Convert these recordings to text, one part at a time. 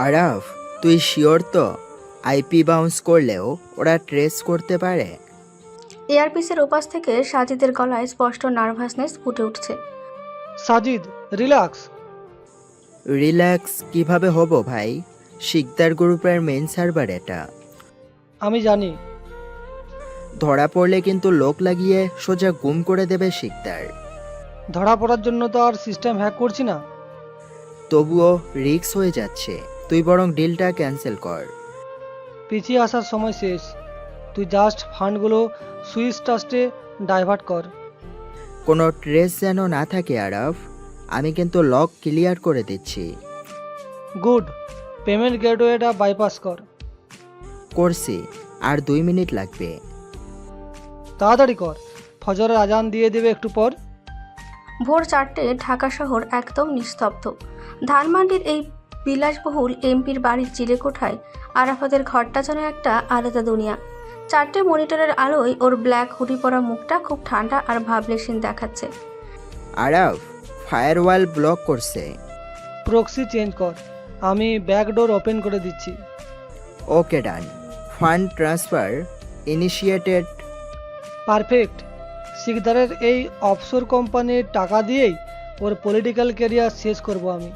আরাফ, তুই শিওর তো IP bounce করলেও ওরা ট্রেস করতে পারে? এয়ারপিসের ওপাশ থেকে সাজিদের গলায় স্পষ্ট নার্ভাসনেস ফুটে উঠছে। সাজিদ, রিল্যাক্স। রিল্যাক্স কিভাবে হব ভাই? শিকদার গ্রুপের মেইন সার্ভার এটা। আমি জানি। ধরা পড়লে কিন্তু লোক লাগিয়ে সোজা গুম করে দেবে শিকদার। ধরা পড়ার জন্য তো আর সিস্টেম হ্যাক করছি না। তবুও রিস্ক হয়ে যাচ্ছে। তুই বরং ডিলটা ক্যান্সেল কর। পিছিয়ে আসার সময় শেষ। তুই জাস্ট ফান্ডগুলো সুইস ট্রাস্টে ডাইভার্ট কর। কোনো ট্রেস যেন না থাকে আরাফ। আমি কিন্তু লক ক্লিয়ার করে দিচ্ছি। গুড। পেমেন্ট গেটওয়েটা বাইপাস কর। করছি, আর 2 মিনিট লাগবে। তাড়াতাড়ি কর, ফজরের আজান দিয়ে দেবে একটু পর। ভোর 4টে ঢাকা শহর একদম নিস্তব্ধ। ধানমন্ডির এই বিলাসবহুল এমপির বাড়ির চিলেকোঠায় আরাফাতের ঘরটা যেন একটা আলাদা দুনিয়া। 4টে মনিটরের আলোয় ওর ব্ল্যাক হুডি পরা মুখটা খুব ঠান্ডা আর ভাবলেশীন দেখাচ্ছে। আরাফ, ফায়ারওয়াল ব্লক করছে। প্রক্সি চেঞ্জ কর, আমি ব্যাকডোর ওপেন করে দিচ্ছি। Okay done. Fund transfer initiated. Perfect. সিকদারের এই অফশোর কোম্পানির টাকা দিয়েই ওর পলিটিক্যাল ক্যারিয়ার শেষ করব আমি।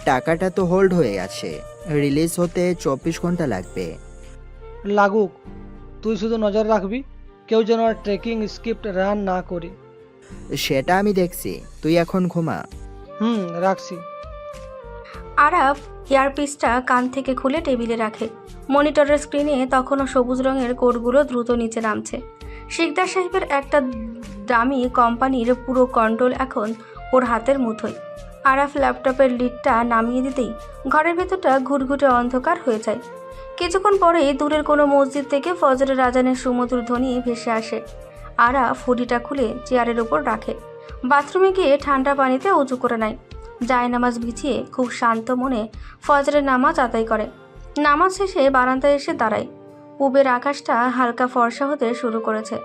টাকাটা তো হোল্ড হয়ে আছে, রিলিজ হতে 24 ঘন্টা লাগবে। লাগুক, তুই শুধু নজর রাখবি কেউ যেন ট্রেকিং স্ক্রিপ্ট রান না করে। সেটা আমি দেখছি, তুই এখন ঘুমা। রাখছি। আরাফ ইয়ারপিসটা কান থেকে খুলে টেবিলে রাখে। মনিটরের স্ক্রিনে তখনও সবুজ রঙের কোডগুলো দ্রুত নিচে নামছে। শিকদার সাহেবের একটা দামি কোম্পানির পুরো কন্ট্রোল এখন ওর হাতের মুঠোয়। আরাফ ল্যাপটপের লিডটা নামিয়ে দিতেই ঘরের ভেতরটা ঘুটঘুটে অন্ধকার হয়ে যায়। কিছুক্ষণ পরেই দূরের কোনো মসজিদ থেকে ফজরের আজানের সুমধুর ধ্বনি ভেসে আসে। আরাফ হুডিটা খুলে চেয়ারের উপর রাখে। বাথরুমে গিয়ে ঠান্ডা পানিতে উঁচু করে নেয়। জায়নামাজ বিছিয়ে খুব শান্ত মনে ফজরের নামাজ আদায় করে। নামাজ শেষে বারান্দায় এসে দাঁড়ায়। পূবের আকাশটা হালকা ফর্সা হতে শুরু করেছে।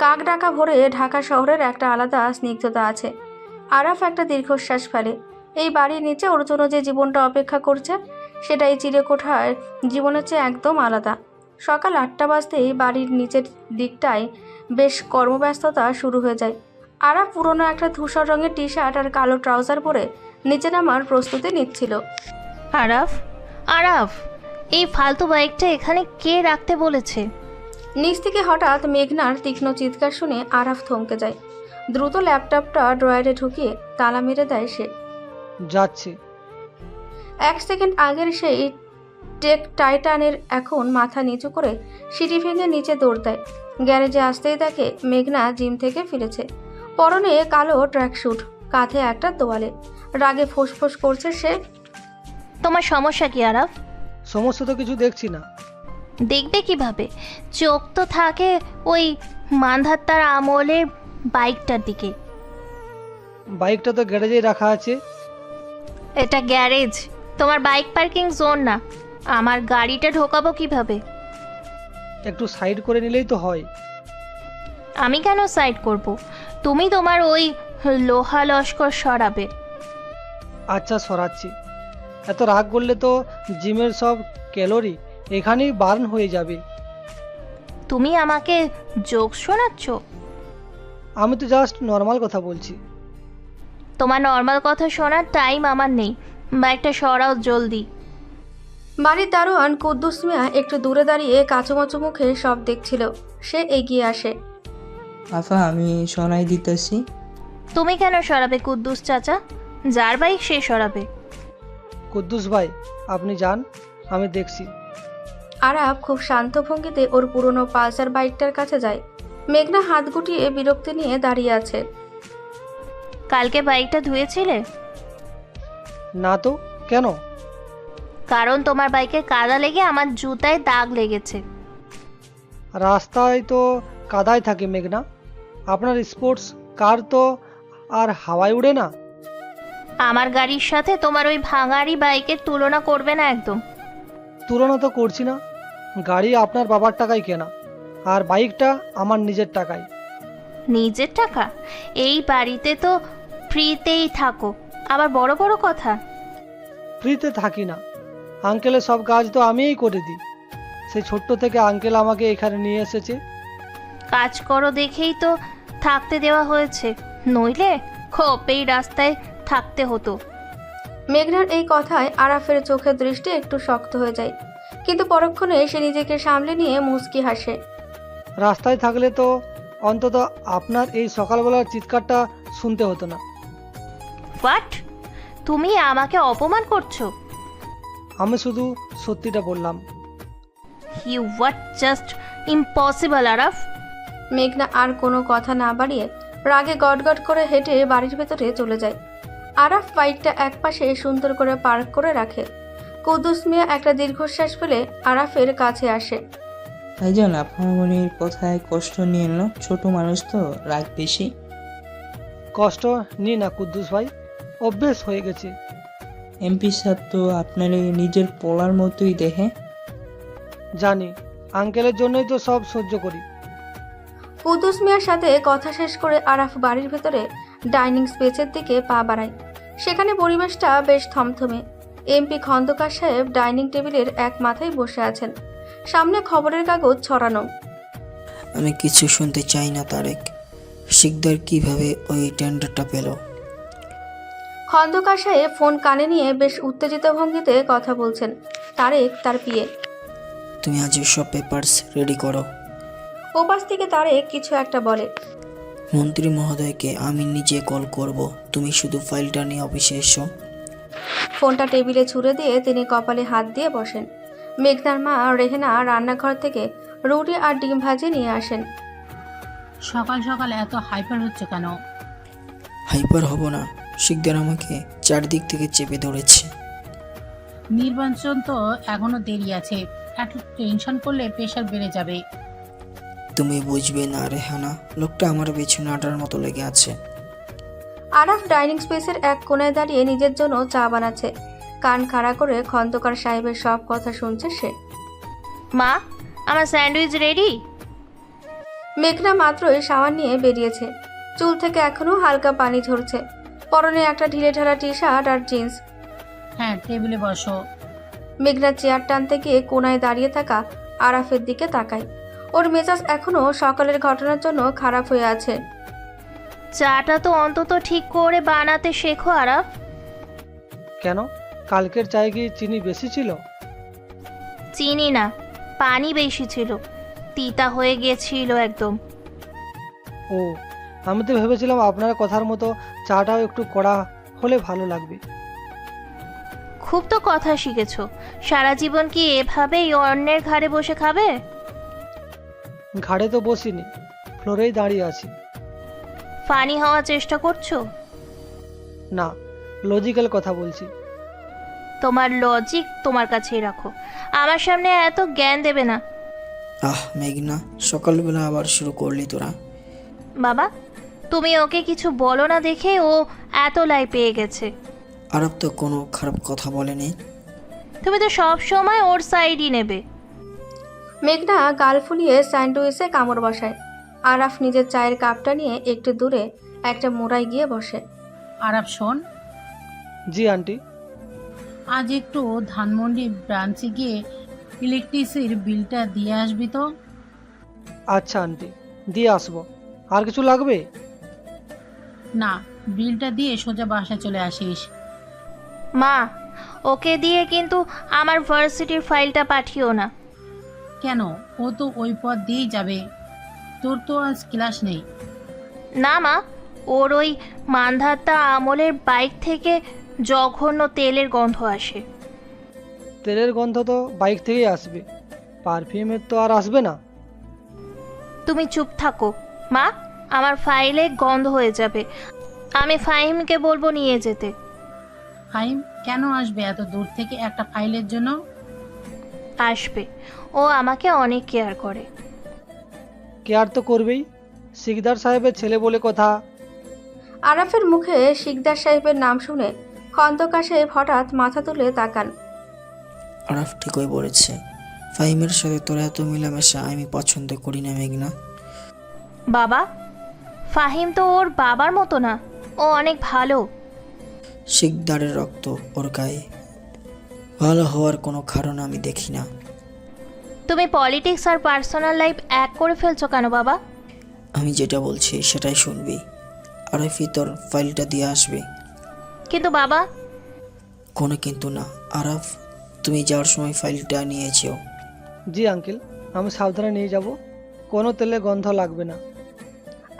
কাক ডাকা ভোরে ঢাকা শহরের একটা আলাদা স্নিগ্ধতা আছে। আরাফ একটা দীর্ঘশ্বাস ফেলে। এই বাড়ির নিচে ওর জন্য যে জীবনটা অপেক্ষা করছে সেটা এই চিলেকোঠার জীবনের চেয়ে একদম আলাদা। সকাল 8টা বাজতেই বাড়ির নিচের দিকটায় বেশ কর্মব্যস্ততা শুরু হয়ে যায়। আরাফ পুরনো একটা ধূসর রঙের টি শার্ট আর কালো ট্রাউজার পরে নিচে নামার প্রস্তুতি নিচ্ছিল। আরাফ, আরাফ, এই ফালতু বাইকটা এখানে কে রাখতে বলেছে? নিচ থেকে হঠাৎ মেঘনার তীক্ষ্ণ চিৎকার শুনে আরাফ থমকে যায়। দ্রুত ল্যাপটপটা ড্রয়ারে ঢুকিয়ে তালা মেরে দেয় সে। যাচ্ছি। 1 সেকেন্ড আগের সেই টেক টাইটানের এখন মাথা নিচু করে সিঁড়ি ভেঙে নিচে দৌড় দেয়। গ্যারেজে আসতেই দেখে মেঘনা জিম থেকে ফিরেছে। পরনে কালো ট্র্যাকস্যুট, কাঁধে একটা তোয়ালে। রাগে ফোঁসফোঁস করছে সে। তোমার সমস্যা কি আরাফ? সমস্যা তো কিছু দেখছি না। দেখবে কিভাবে? চোখ তো থাকে ওই মান্ধাত্তার আমলের বাইকটার দিকে। বাইকটা তো গ্যারেজেই রাখা আছে। এটা গ্যারেজ, তোমার বাইক পার্কিং জোন না। আমার গাড়িটা ঢোকাবো কিভাবে? একটু সাইড করে নিলেই তো হয়। আমি কেন সাইড করব? তুমি তোমার ওই লোহা লস্কর সরাবে। আচ্ছা, সরাচ্ছি। এত রাগ করলে তো জিমের সব ক্যালোরি এখানেই বার্ন হয়ে যাবে। তুমি আমাকে জোক শোনাচ্ছ? আমি তো জাস্ট নর্মাল কথা বলছি। তোমার নর্মাল কথা শোনার টাইম আমার নেই। বাইকটা সরাও জলদি। বাড়ির দারোয়ান কুদ্দুস মিয়া একটু দূরে দাঁড়িয়ে কাচুমাচু মুখে সব দেখছিল। সে এগিয়ে আসে। আফা, আমি শোনাই দিতেছি। তুমি কেন সরাবে কুদ্দুস চাচা? যার বাইক সে সরাবে। কুদ্দুস ভাই, আপনি যান, আমি দেখছি। আরাফ খুব শান্ত ভঙ্গিতে ওর পুরনো পালসার বাইকটার কাছে যায়। মেঘনা হাত গুটিয়ে বিরক্তি নিয়ে দাঁড়িয়ে আছে। কালকে বাইকটা ধুয়েছিলে? না তো, কেন? কারণ তোমার বাইকে কাদা লেগে আমার জুতায় দাগ লেগেছে। রাস্তায় তো কাদায় থাকে মেঘনা। আপনার স্পোর্টস কার তো আর হাওয়ায় উড়ে না। আমার গাড়ির সাথে তোমার ওই ভাঙাড়ি বাইকের তুলনা করবে না একদম। তুলনা তো করছি না। গাড়ি আপনার বাবার টাকায় কেনা, আর বাইকটা আমার নিজের টাকায়। নিজের টাকা? এই বাড়িতে তো ফ্রিতেই থাকো, আবার বড় বড় কথা। ফ্রিতে থাকি না, আঙ্কেলের সব কাজ তো আমিই করে দিই। সেই ছোট্ট থেকে আঙ্কেল আমাকে এখানে নিয়ে এসেছে। কাজ করো দেখেই তো থাকতে দেওয়া হয়েছে, নইলে খোপেই রাস্তায় থাকতে হতো। মেঘনার এই কথায় আরাফের চোখের দৃষ্টি একটু শক্ত হয়ে যায়, কিন্তু পরক্ষণে সে নিজেকে সামলে নিয়ে মুচকি হাসে। রাস্তায় থাকলে তো অন্তত আপনার এই সকালবেলার চিৎকারটা শুনতে হতো না। হোয়াট? তুমি আমাকে অপমান করছো? আমি শুধু সত্যিটা বললাম। You what just impossible Araf. মেঘনা আর কোনো কথা না বাড়িয়ে রাগে গটগট করে হেঁটে বাড়ির ভেতরে চলে যায়। আরাফ বাইকটা একপাশে সুন্দর করে পার্ক করে রাখে। কুদ্দুস মিয়া একটা দীর্ঘশ্বাস ফেলে আরাফের কাছে আসে। ভাইজান, আপনার মনের কথায় কষ্ট নিয়ে না, ছোট মানুষ তো, রাগ বেশি। কষ্ট নি না কুদ্দুস ভাই, অভ্যেস হয়ে গেছে। এমপি সাহেব তো আপনার নিজের পোলার মতোই দেখে। জানি, আঙ্কেলের জন্যই তো সব সহ্য করি। কুদ্দুস মিয়ার সাথে কথা শেষ করে আরাফ বাড়ির ভেতরে ডাইনিং স্পেসের দিকে পা বাড়ায়। সেখানে পরিবেশটা বেশ থমথমে। এমপি খন্দকার সাহেব ডাইনিং টেবিলের এক মাথায় বসে আছেন, সামনে খবরের কাগজ ছড়ানো। আমি কিছু শুনতে চাই না তারেক। শিকদার কিভাবে ওই টেন্ডারটা পেল? খন্দকার সাহেব ফোন কানে নিয়ে বেশ উত্তেজিত ভঙ্গিতে কথা বলছেন। তারেক তার পিয়ে। তুমি আজ সব পেপারস রেডি করো। ওপাশ থেকে তারেক কিছু একটা বলে। মন্ত্রী মহোদয়কে আমি নিজে কল করব, তুমি শুধু ফাইলটা নিয়ে অফিসে এসো। ফোনটা টেবিলে ছুঁড়ে দিয়ে তিনি কপালে হাত দিয়ে বসেন। মেঘনার মা রেহেনা রান্নাঘর থেকে রুটি আর ডিম ভাজি নিয়ে আসেন। সকাল সকাল এত হাইপার হচ্ছে কেন? হাইপার হব না, শিকদার আমাকে চারদিক থেকে চেপে ধরেছে। নির্বাচন তো এখনো দেরি আছে, এত টেনশন করলে প্রেশার বেড়ে যাবে। তুমি বুঝবে না রেহানা, লোকটা আমার পেছনে আটার মতো লেগে আছে। আরাফ ডাইনিং স্পেসের এক কোণায় দাঁড়িয়ে নিজের জন্য চা বানাচ্ছে। কান খাড়া করে খন্দকার সাহেবের সব কথা শুনছে সে। মা, আমার স্যান্ডউইচ রেডি। মেঘনা মাত্রই শাওয়ার নিয়ে বেরিয়েছে। চুল থেকে এখনো হালকা পানি ঝরছে। পরনে একটা ঢিলেঢালা টি শার্ট আর জিন্স। হ্যাঁ, টেবিলে বসো। মেঘনা চেয়ার টানতে গিয়ে কোণায় দাঁড়িয়ে থাকা আরাফের দিকে তাকায়। ওর মেজাজ এখনো সকালের ঘটনার জন্য খারাপ হয়ে আছে। চাটা তো অন্তত ঠিক করে বানাতে শেখো আরাফ। কেন, কালকের চায়ে কি চিনি বেশি ছিল? চিনি না, পানি বেশি ছিল, তিতা হয়ে গেছিল একদম। ও, আমি তো ভেবেছিলাম আপনার কথার মতো চাটাও একটু কড়া হলে ভালো লাগবে। খুব তো কথা শিখেছো। সারা জীবন কি এভাবেই অন্যের ঘাড়ে বসে খাবে? ঘাড়ে তো বসিনি, ফ্লোরেই দাঁড়িয়ে আছি। ফানি হওয়ার চেষ্টা করছো? না, লজিক্যাল কথা বলছি। তোমার লজিক তোমার কাছেই রাখো, আমার সামনে এত জ্ঞান দেবে না। আহ মেঘনা, সকালবেলা আবার শুরু করলি তোরা। বাবা, তুমি ওকে কিছু বলো না দেখে ও এত লাই পেয়ে গেছে। আরব তো কোনো খারাপ কথা বলেনি। তুমি তো সব সময় ওর সাইডই নেবে। মেঘনা গাল ফুলিয়ে স্যান্ডউইচে কামড় বসায়। আরাফ নিজের চায়ের কাপটা নিয়ে একটু দূরে একটা মোড়ায় গিয়ে বসে। আরাফ শোন, জি আন্টি। আজ একটু ধানমন্ডি ব্রাঞ্চে গিয়ে ইলেকট্রিসিটির বিলটা দিয়ে আসবি তো। আচ্ছা আন্টি, দিয়ে আসবো। আর কিছু লাগবে? না, বিলটা দিয়ে সোজা বাসায় চলে আসিস। মা, ওকে দিয়ে কিন্তু আমার ভার্সিটির ফাইলটা পাঠিও না। কেন? ও তো ওই পথ দিয়েই যাবে, তোর তো আজ ক্লাস নেই। না মা, ওর ওই মান্ধাতা আমলের বাইক থেকে জঘন্য তেলের গন্ধ আসে। তেলের গন্ধ তো বাইক থেকেই আসবে, পারফিউমের তো আর আসবে না। তুমি চুপ থাকো মা, আমার ফাইলে গন্ধ হয়ে যাবে। আমি ফাহিমকে বলবো নিয়ে যেতে। ফাইম কেন আসবে এত দূর থেকে একটা ফাইলের জন্য? আসবে, ও আমাকে অনেক কেয়ার করে। কেয়ার তো করবেই, শিকদার সাহেবের ছেলে বলে কথা। আরাফের মুখে শিকদার সাহেবের নাম শুনে খন্দকার সাহেব হঠাৎ মাথা তুলে তাকান। আরব ঠিকই বলেছে, ফাহিমের সাথে তোর এত মেলামেশা আমি পছন্দ করি না মেঘনা। বাবা, ফাহিম তো ওর বাবার মতো না, ও অনেক ভালো। শিকদারের রক্ত ওর গায়ে। ভালো হওয়ার কোনো কারণ আমি দেখি না। তুমি পলিটিক্স আর পার্সোনাল লাইফ এক করে ফেলছো কেন বাবা? আমি যেটা বলছি সেটাই শুনবি। আরাফি তোর ফাইলটা দিয়ে আসবে। কিন্তু বাবা, কোনো কিন্তু না। আরাফ, তুমি যাওয়ার সময় ফাইলটা নিয়েছো? জি আঙ্কেল, আমি সাবধানে নিয়ে যাব, কোনো তেলে গন্ধ লাগবে না।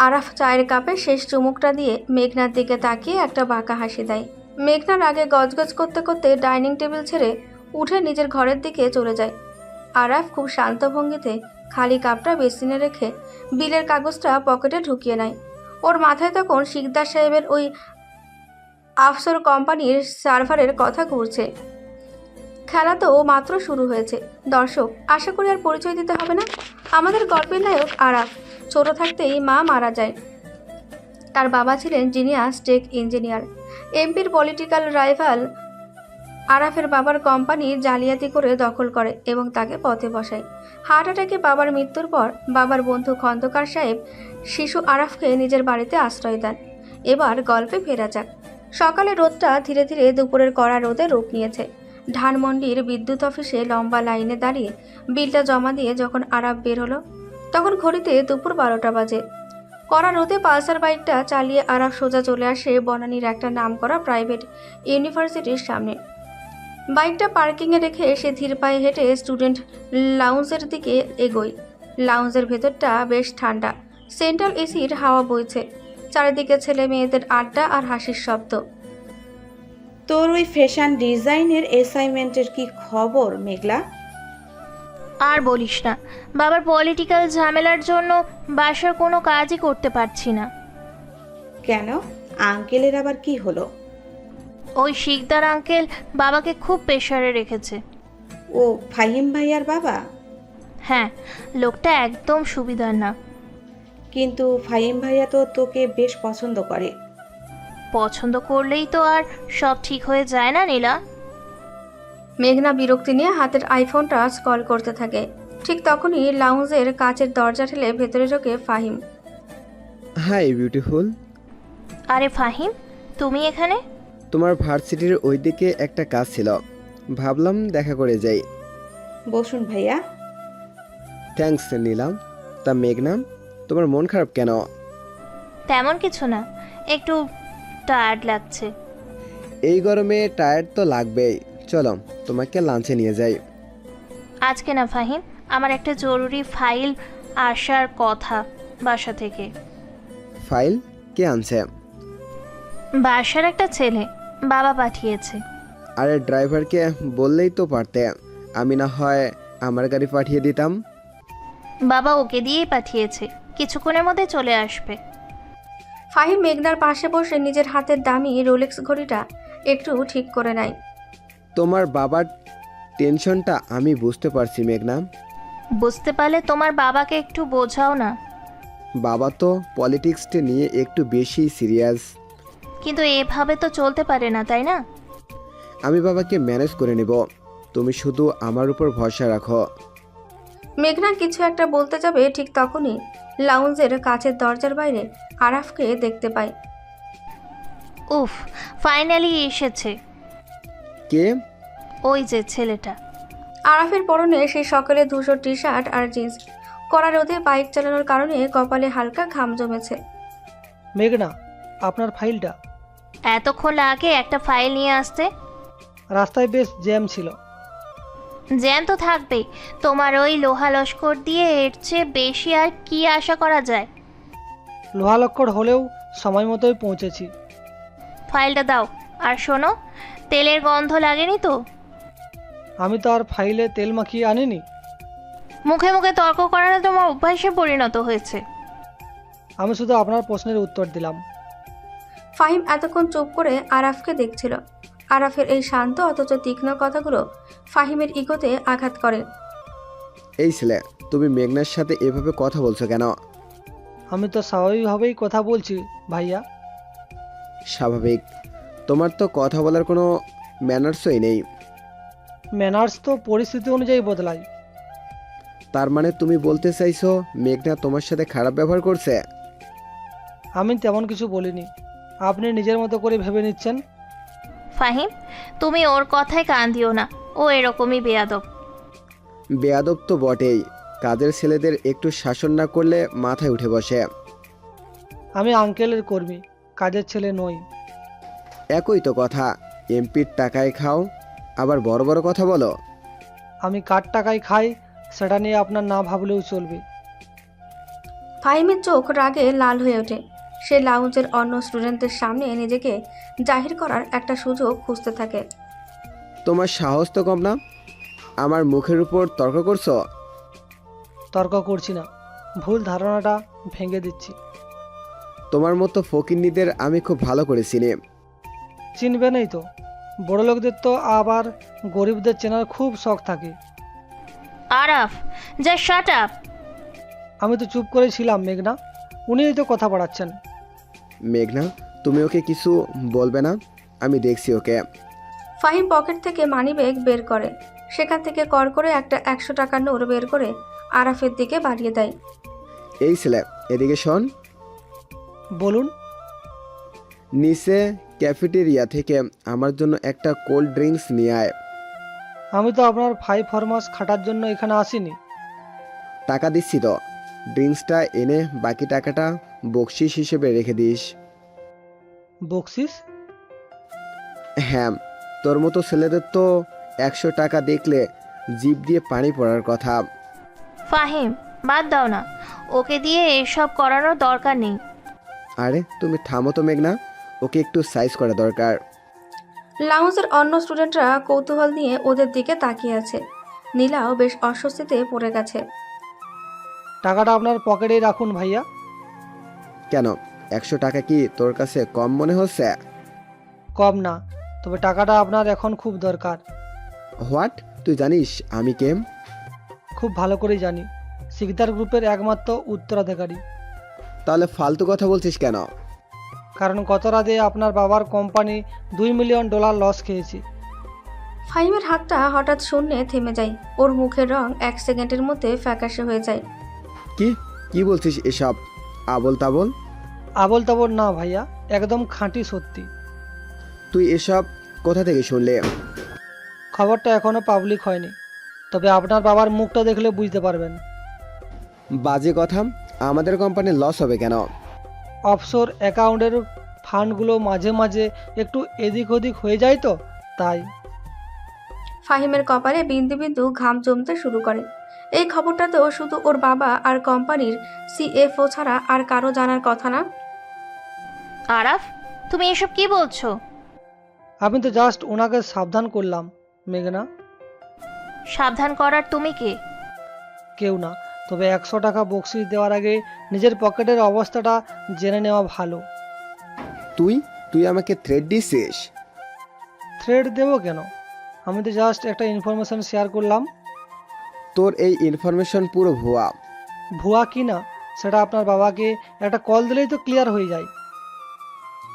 আরাফ চায়ের কাপে শেষ চুমুকটা দিয়ে মেঘনার দিকে তাকিয়ে একটা বাঁকা হাসি দেয়। মেঘনার আগে গজগজ করতে করতে ডাইনিং টেবিল ছেড়ে উঠে নিজের ঘরের দিকে চলে যায়। আরাফ খুব শান্ত ভঙ্গিতে খালি কাপটা বেসিনে রেখে বিলের কাগজটা পকেটে ঢুকিয়ে নেয়। ওর মাথায় তখন শিকদার সাহেবের ওই আফসর কোম্পানির সার্ভারের কথা ঘুরছে। খেলা তো মাত্র শুরু হয়েছে। দর্শক, আশা করি আর পরিচয় দিতে হবে না। আমাদের গল্পের নায়ক আরাফ ছোট থাকতেই মা মারা যায়। তার বাবা ছিলেন জিনিয়াস টেক ইঞ্জিনিয়ার। এমপির পলিটিক্যাল রাইভাল আরাফের বাবার কোম্পানি জালিয়াতি করে দখল করে এবং তাকে পথে বসায়। হার্ট অ্যাটাকে বাবার মৃত্যুর পর বাবার বন্ধু খন্দকার সাহেব শিশু আরাফকে নিজের বাড়িতে আশ্রয় দেন। এবার গল্পে ফেরা যাক। সকালে রোদটা ধীরে ধীরে দুপুরের কড়া রোদে রূপ নিয়েছে। ধানমন্ডির বিদ্যুৎ অফিসে লম্বা লাইনে দাঁড়িয়ে বিলটা জমা দিয়ে যখন আরাফ বের হলো, তখন ঘড়িতে দুপুর 12টা বাজে। কড়া রোদে পালসার বাইকটা চালিয়ে আরাফ সোজা চলে আসে বনানীর একটা নামকরা প্রাইভেট ইউনিভার্সিটির সামনে। বাইকটা পার্কিংয়ে রেখে সে ধীর পায়ে হেঁটে স্টুডেন্ট লাউঞ্জের দিকে এগোয়। লাউঞ্জের ভেতরটা বেশ ঠান্ডা, সেন্ট্রাল এসির হাওয়া বইছে। চারিদিকে ছেলে মেয়েদের আড্ডা আর হাসির শব্দ। তোর ওই ফ্যাশন ডিজাইনের অ্যাসাইনমেন্টের কি খবর মেঘলা? আর বলিস না, বাবার পলিটিক্যাল ঝামেলার জন্য বাসার কোনো কাজই করতে পারছি না। কেন, আঙ্কেলের আবার কি হলো? ওই শিকদার আঙ্কেল বাবাকে খুব প্রেশারে রেখেছে। ও ফাহিম ভাইয়ার বাবা? হ্যাঁ, লোকটা একদম সুবিধার না। কিন্তু ফাহিম ভাইয়া তো তোকে বেশ পছন্দ করে। পছন্দ করলেই তো আর সব ঠিক হয়ে যায় না নীলা। মেঘনা বিরক্তি নিয়ে হাতের আইফোনটা স্ক্রল করতে থাকে। ঠিক তখনই লাউঞ্জের কাচের দরজা ঠেলে ভেতরে ঢোকে ফাহিম। Hi beautiful. আরে ফাহিম, তুমি এখানে? তোমার ভার্সিটির ওইদিকে একটা কাজ ছিল, ভাবলাম দেখা করে যাই। বসুন ভাইয়া। থ্যাঙ্কস নিলাম। তা মেঘনা, তোমার মন খারাপ কেন? তেমন কিছু না, একটু টায়ার্ড লাগছে। এই গরমে টায়ার্ড তো লাগবেই। চলো তোমাকে লাঞ্চে নিয়ে যাই। আজকে না ফাহিম, আমার একটা জরুরি ফাইল আসার কথা বাসা থেকে। ফাইল কে আনছে? বাসার একটা ছেলে, বাবা পাঠিয়েছে। আরে ড্রাইভারকে বললেই তো পারতে, আমি না হয় আমার গাড়ি পাঠিয়ে দিতাম। বাবা ওকে দিয়েই পাঠিয়েছে, কিছুক্ষণের মধ্যে চলে আসবে। ফাহিম মেঘনার পাশে বসে নিজের হাতের দামি রোলেক্স ঘড়িটা একটু ঠিক করে নেয়। তোমার বাবার টেনশনটা আমি বুঝতে পারছি মেঘনা। বুঝতে পারলে তোমার বাবাকে একটু বোঝাও না। বাবা তো পলিটিক্সটা নিয়ে একটু বেশি সিরিয়াস। কিন্তু এভাবে তো চলতে পারে না, তাই না? আমি বাবাকে ম্যানেজ করে নেব, তুমি শুধু আমার উপর ভরসা রাখো। মেঘনা কিছু একটা বলতে যাবে, ঠিক তখনই লাউঞ্জের কাচের দরজার বাইরে আরাফকে দেখতে পায়। উফ, ফাইনালি এসেছে। কে? ওই যে ছেলেটা। আরাফের পরনে সেই সকালে ধূসর টি শার্ট আর জিন্স। কড়া রোদে বাইক চালানোর কারণে কপালে হালকা ঘাম জমেছে। মেঘনা, আপনার ফাইলটা। এতক্ষণ লাগে একটা ফাইল নিয়ে আসতে? রাস্তায় বেশ জ্যাম ছিল। জ্যাম তো থাকবেই, তোমার ওই লোহা লস্কর দিয়ে এর চেয়ে বেশি আর কি আশা করা যায়? লোহালক্কর হলেও সময় মতোই পৌঁছেছি। ফাইলটা দাও। আর শোনো, তেলের গন্ধ লাগেনি তো? আমি তো আর ফাইলে তেল মাখিয়ে আনিনি। মুখে মুখে তর্ক করানো তোমার অভ্যাসে পরিণত হয়েছে। আমি শুধু আপনার প্রশ্নের উত্তর দিলাম। ফাহিম এতক্ষণ চুপ করে আরাফকে দেখছিল। আরাফের এই শান্ত অথচ তীক্ষ্ণ কথাগুলো ফাহিমের ইগোতে আঘাত করে। এই ছেলে, তুমি মেঘনার সাথে এভাবে কথা বলছো কেন? আমি তো স্বাভাবিকভাবেই কথা বলছি ভাইয়া। স্বাভাবিক? তোমার তো কথা বলার কোনো ম্যানার্সই নেই। ম্যানার্স তো পরিস্থিতি অনুযায়ী বদলায়। তার মানে তুমি বলতে চাইছো মেঘনা তোমার সাথে খারাপ ব্যবহার করছে? আমি তেমন কিছু বলিনি, আপনি নিজের মতো করে ভেবে নিচ্ছেন। ফাহিম, তুমি ওর কথায় কান দিও না। ও এরকমই বেয়াদব। বেয়াদব তো বটেই, কাজের ছেলেদের একটু শাসন না করলে মাথায় উঠে বসে। আমি আঙ্কেলের কর্মী, কাজের ছেলে নই। একই তো কথা, এমপির টাকায় খাও আবার বড় বড় কথা বলো। আমি কার টাকায় খাই সেটা নিয়ে আপনার না ভাবলেও চলবে। ফাহিমের চোখ রাগে লাল হয়ে ওঠে। সে লাউঞ্জের অন্য স্টুডেন্টদের সামনে নিজেকে জাহির করার একটা সুযোগ খুঁজতে থাকে। তোমার সাহস তো কম না, আমার মুখের উপর তর্ক করছো। তর্ক করছি না, ভুল ধারণাটা ভেঙে দিচ্ছি। তোমার মতো ফকিন্নিদের আমি খুব ভালো করে চিনি। চিনবেনই তো, বড় লোকদের তো আবার গরিবদের চেনার খুব শখ থাকে। আরাফ, যা শাট আপ। আমি তো চুপ করে ছিলাম মেঘনা, উনিই তো কথা বাড়াচ্ছেন। মেঘনা, তুমি ওকে কিছু বলবে না? আমি দেখছি ওকে। ফাহিম পকেট থেকে মানিব্যাগ বের করে। সেখান থেকে কর করে একটা 100 টাকার নোট বের করে আরাফের দিকে বাড়িয়ে দেয়। এই ছেলে, এদিকে শোন। বলুন। নিচে ক্যাফেটেরিয়া থেকে আমার জন্য একটা কোল্ড ড্রিঙ্কস নিয়ে আয়। আমি তো আপনার 5 ফরমাস খাটার জন্য এখানে আসিনি। টাকা দিচ্ছি তো, ড্রিঙ্কসটা এনে বাকি টাকাটা বকশিস হিসেবে রেখে দিস। বকশিস? হ্যাঁ, তোর মতো ছেলেদের তো 100 টাকা দেখলে জিভ দিয়ে পানি পড়ার কথা। ফাহিম, বাদ দাও না, ওকে দিয়ে এসব করানোর দরকার নেই। আরে তুমি থামো তো মেঘনা, ওকে একটু সাইজ করা দরকার। লাউঞ্জের অন্য স্টুডেন্টরা কৌতূহল নিয়ে ওদের দিকে তাকিয়ে আছে। নীলাও বেশ অস্বস্তিতে পড়ে গেছে। টাকাটা আপনার পকেটেই রাখুন ভাইয়া। কেন, 100 টাকা কি তোর কাছে কম মনে হচ্ছে? কম না, তবে টাকাটা আপনার এখন খুব দরকার। হোয়াট? তুই জানিস আমি কে? খুব ভালো করেই জানি, সিকদার গ্রুপের একমাত্র উত্তরাধিকারী। তাহলে ফালতু কথা বলছিস কেন? কারণ গত রাতে আপনার বাবার কোম্পানি $2 মিলিয়ন লস খেয়েছে। ফাহিমের হাতটা হঠাৎ শূন্যে থেমে যায়। ওর মুখের রং 1 সেকেন্ডের মধ্যে ফ্যাকাশে হয়ে যায়। কি কি বলছিস এসব আবল তাবল? আবল তাবল না ভাইয়া, একদম খাঁটি সত্যি। তুই এসব কোথা থেকে শুনলে? খবরটা এখনো পাবলিক হয়নি, তবে আপনার বাবার মুখটা দেখলে বুঝতে পারবেন। বাজে কথা, আমাদের কোম্পানির লস হবে কেন? অফশোর অ্যাকাউন্টের ফান্ডগুলো মাঝে মাঝে একটু এদিক ওদিক হয়ে যায় তো, তাই। ফাহিমের কপালে বিন্দু বিন্দু ঘাম জমতে শুরু করে। এই খবরটাতেও শুধু ওর বাবা আর কোম্পানির সিএফও ছাড়া আর কারো জানার কথা না। আরাফ, তুমি এসব কি বলছো? আমি তো জাস্ট ওনাকে সাবধান করলাম মেঘনা। সাবধান করার তুমি কে? কেউ না, তবে 100 টাকা বকশিস দেওয়ার আগে নিজের পকেটের অবস্থাটা জেনে নেওয়া ভালো। তুই তুই আমাকে থ্রেট দিছিস? থ্রেড দেবো কেন, আমি তো জাস্ট একটা ইনফরমেশন শেয়ার করলাম। তোর এই ইনফরমেশন পুরো ভুয়া। ভুয়া কি না সেটা আপনার বাবাকে একটা কল দিলেই তো ক্লিয়ার হয়ে যায়।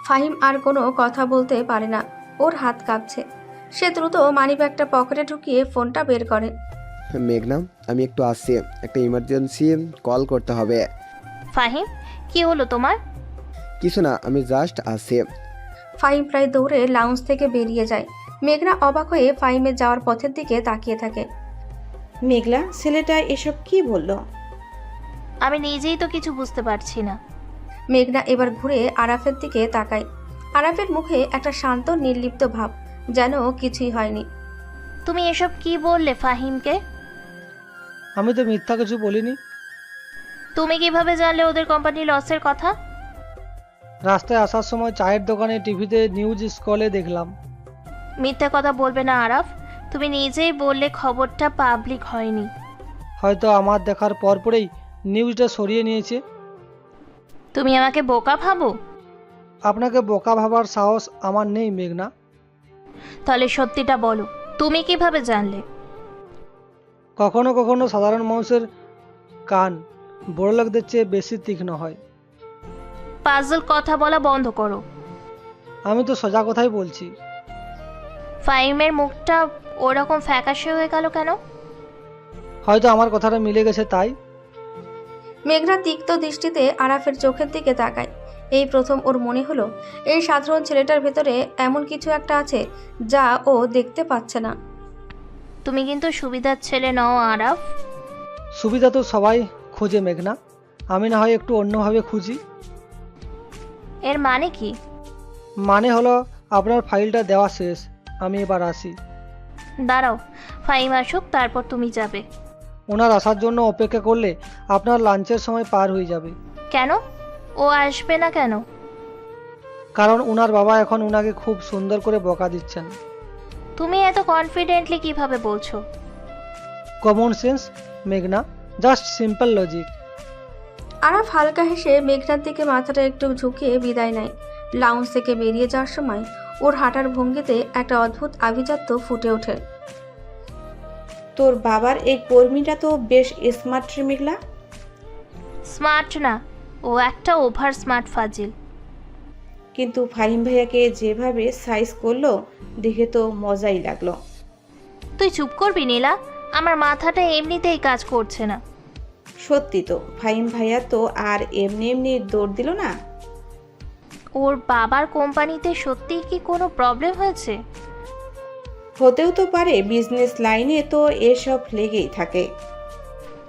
ফাহিম আর কোনো কথা বলতে পারে না। ওর হাত কাঁপছে। সে দ্রুত মানিব্যাগটা পকেটে ঢুকিয়ে ফোনটা বের করে। মেঘনা, আমি একটু আসছি, একটা ইমার্জেন্সি কল করতে হবে। ফাহিম, কি হলো তোমার? কিছু না, আমি জাস্ট আসছি। ফাহিম প্রায় দৌড়ে লাউঞ্জ থেকে বেরিয়ে যায়। মেঘনা অবাক হয়ে ফাহিমের যাওয়ার পথের দিকে তাকিয়ে থাকে। মেঘলা, ছেলেটা এসব কি বলল? আমি নিজেই তো কিছু বুঝতে পারছি না। মেঘনা এবার ঘুরে আরাফের দিকে তাকায়। আরাফের মুখে একটা শান্ত নির্লিপ্ত ভাব, যেন কিছুই হয়নি। তুমি এসব কি বললে ফাহিমকে? আমি তো মিথ্যা কিছু বলিনি। তুমি কিভাবে জানলে ওদের কোম্পানি লসের কথা? রাস্তায় আসার সময় চায়ের দোকানে টিভিতে নিউজ স্ক্রলে দেখলাম। মিথ্যে কথা বলবে না আরাফ, তুমি নিজেই বললে খবরটা পাবলিক হয়নি। হয়তো আমার দেখার পরপরেই নিউজটা সরিয়ে নিয়েছে। তুমি আমাকে বোকা ভাবো? আপনাকে বোকা ভাবার সাহস আমার নেই মেঘনা। তাহলে সত্যিটা বলো, তুমি কিভাবে জানলে? কখনো কখনো সাধারণ মানুষের কান বড়লোকদের চেয়ে বেশি তীক্ষ্ণ হয়। পাজল কথা বলা বন্ধ করো। আমি তো সোজা কথাই বলছি। ফাহিমের মুখটা ওরকম ফ্যাকাশে হয়ে গেল কেন? হয়তো আমার কথাটা মিলে গেছে তাই। মেঘনা তিক্ত দৃষ্টিতে আরাফের চোখের দিকে তাকায়। এই প্রথম ওর মনে হলো এই সাধারণ ছেলেটার ভেতরে এমন কিছু একটা আছে যা ও দেখতে পাচ্ছে না। তুমি কিন্তু সুবিধার ছেলে নও আরাফ। সুবিধা তো সবাই খোঁজে মেঘনা, আমি না হয় একটু অন্যভাবে খুঁজি। এর মানে কি? মানে হলো আপনার ফাইলটা দেওয়া শেষ, আমি এবার আসি। দাঁড়াও, ফাহিম আসুক, তারপর তুমি যাবে। ওনার আসার জন্য অপেক্ষা করলে আপনার লাঞ্চের সময় পার হয়ে যাবে। কেন? ও আসবে না কেন? কারণ ওনার বাবা এখন ওনাকে খুব সুন্দর করে বকা দিচ্ছেন। তুমি এত কনফিডেন্টলি কিভাবে বলছো? কমন সেন্স মেঘনা, জাস্ট সিম্পল লজিক। আরাফ হালকা হেসে মেঘনার দিকে মাথাটা একটু ঝুঁকিয়ে বিদায় নেয়। লাউঞ্জ থেকে বেরিয়ে যাওয়ার সময় ওর হাঁটার ভঙ্গিতে একটা অদ্ভুত আভিজাত্য ফুটে ওঠে। তোর বাবার এই কর্মীটা তো বেশ স্মার্ট রে মেঘলা। স্মার্ট না, ও একটা ওভার স্মার্ট ফাজিল। কিন্তু ফাহিম ভাইয়াকে যেভাবে সাইজ করলো দেখে তো মজাই লাগলো। তুই চুপ করবি নীলা, আমার মাথাটা এমনিতেই কাজ করছে না। সত্যি তো, ফাহিম ভাইয়া তো আর এমনি এমনি দৌড় দিল না। ওর বাবার কোম্পানিতে সত্যিই কি কোনো প্রবলেম হয়েছে? হতেও তো পারে, বিজনেস লাইনে তো এসব লেগেই থাকে।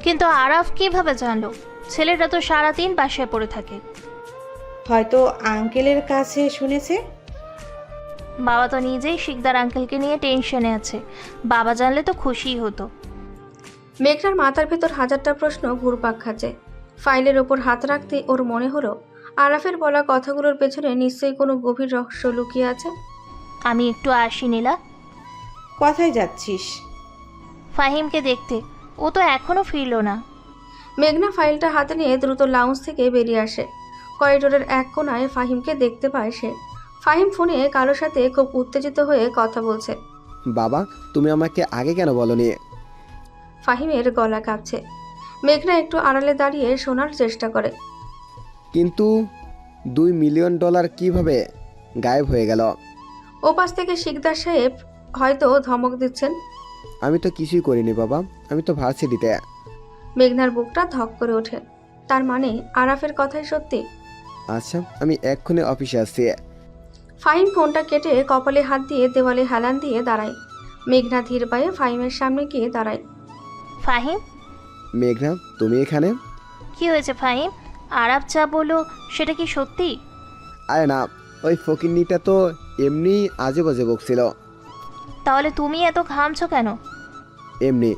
কিন্তু আরাফ কিভাবে জানলো? ছেলেটা তো সারাদিন বাসায় পড়ে থাকে। হয়তো আঙ্কেলের কাছে শুনেছে। বাবা তো নিজেই শিকদার আঙ্কেলকে নিয়ে টেনশনে আছে, বাবা জানলে তো খুশিই হতো। মেঘনার মাথার ভেতর হাজারটা প্রশ্ন ঘুরপাক খাচ্ছে। ফাইলের ওপর হাত রাখতে ওর মনে হলো আরাফের বলা কথাগুলোর পেছনে নিশ্চয়ই কোনো গভীর রহস্য লুকিয়ে আছে। আমি একটু আসি নীলা। কোথায় যাচ্ছিস? ফাহিমকে দেখতে, ও তো এখনো ফিরল না। মেঘনা ফাইলটা হাতে নিয়ে দ্রুত লাউঞ্জ থেকে বেরিয়ে আসে। করিডোরের এক কোণায় ফাহিমকে দেখতে পায় সে। ফাহিম ফোনে কারোর সাথে খুব উত্তেজিত হয়ে কথা বলছে। বাবা, তুমি আমাকে আগে কেন বলনি? ফাহিমের গলা কাঁপছে। মেঘনা একটু আড়ালে দাঁড়িয়ে শোনার চেষ্টা করে। কিন্তু $2 মিলিয়ন কিভাবে গায়েব হয়ে গেল? ওপাশ থেকে শিকদার সাহেব হয়তো ধমক দিচ্ছেন। আমি তো কিছুই করিনি বাবা, আমি তো ভার্সিটিতে। মেঘনার বুকটা ধক করে ওঠে। তার মানে আরাফের কথাই সত্যি। আচ্ছা, আমি এক্ষুনি অফিসে আসছি। ফাহিম ফোনটা কেটে কপালে হাত দিয়ে দেওয়ালে হেলান দিয়ে দাঁড়ায়। মেঘনা ধীর পায়ে ফাহিমের সামনে গিয়ে দাঁড়ায়। ফাহিম? মেঘনা, তুমি এখানে? কি হয়েছে ফাহিম? আরাফ যা বলো সেটা কি সত্যি? আরে না, ওই ফকিন্নিটা তো এমনি আজে বাজে বকছিল। তাহলে তুমি এত ঘামছো কেন? এমনি,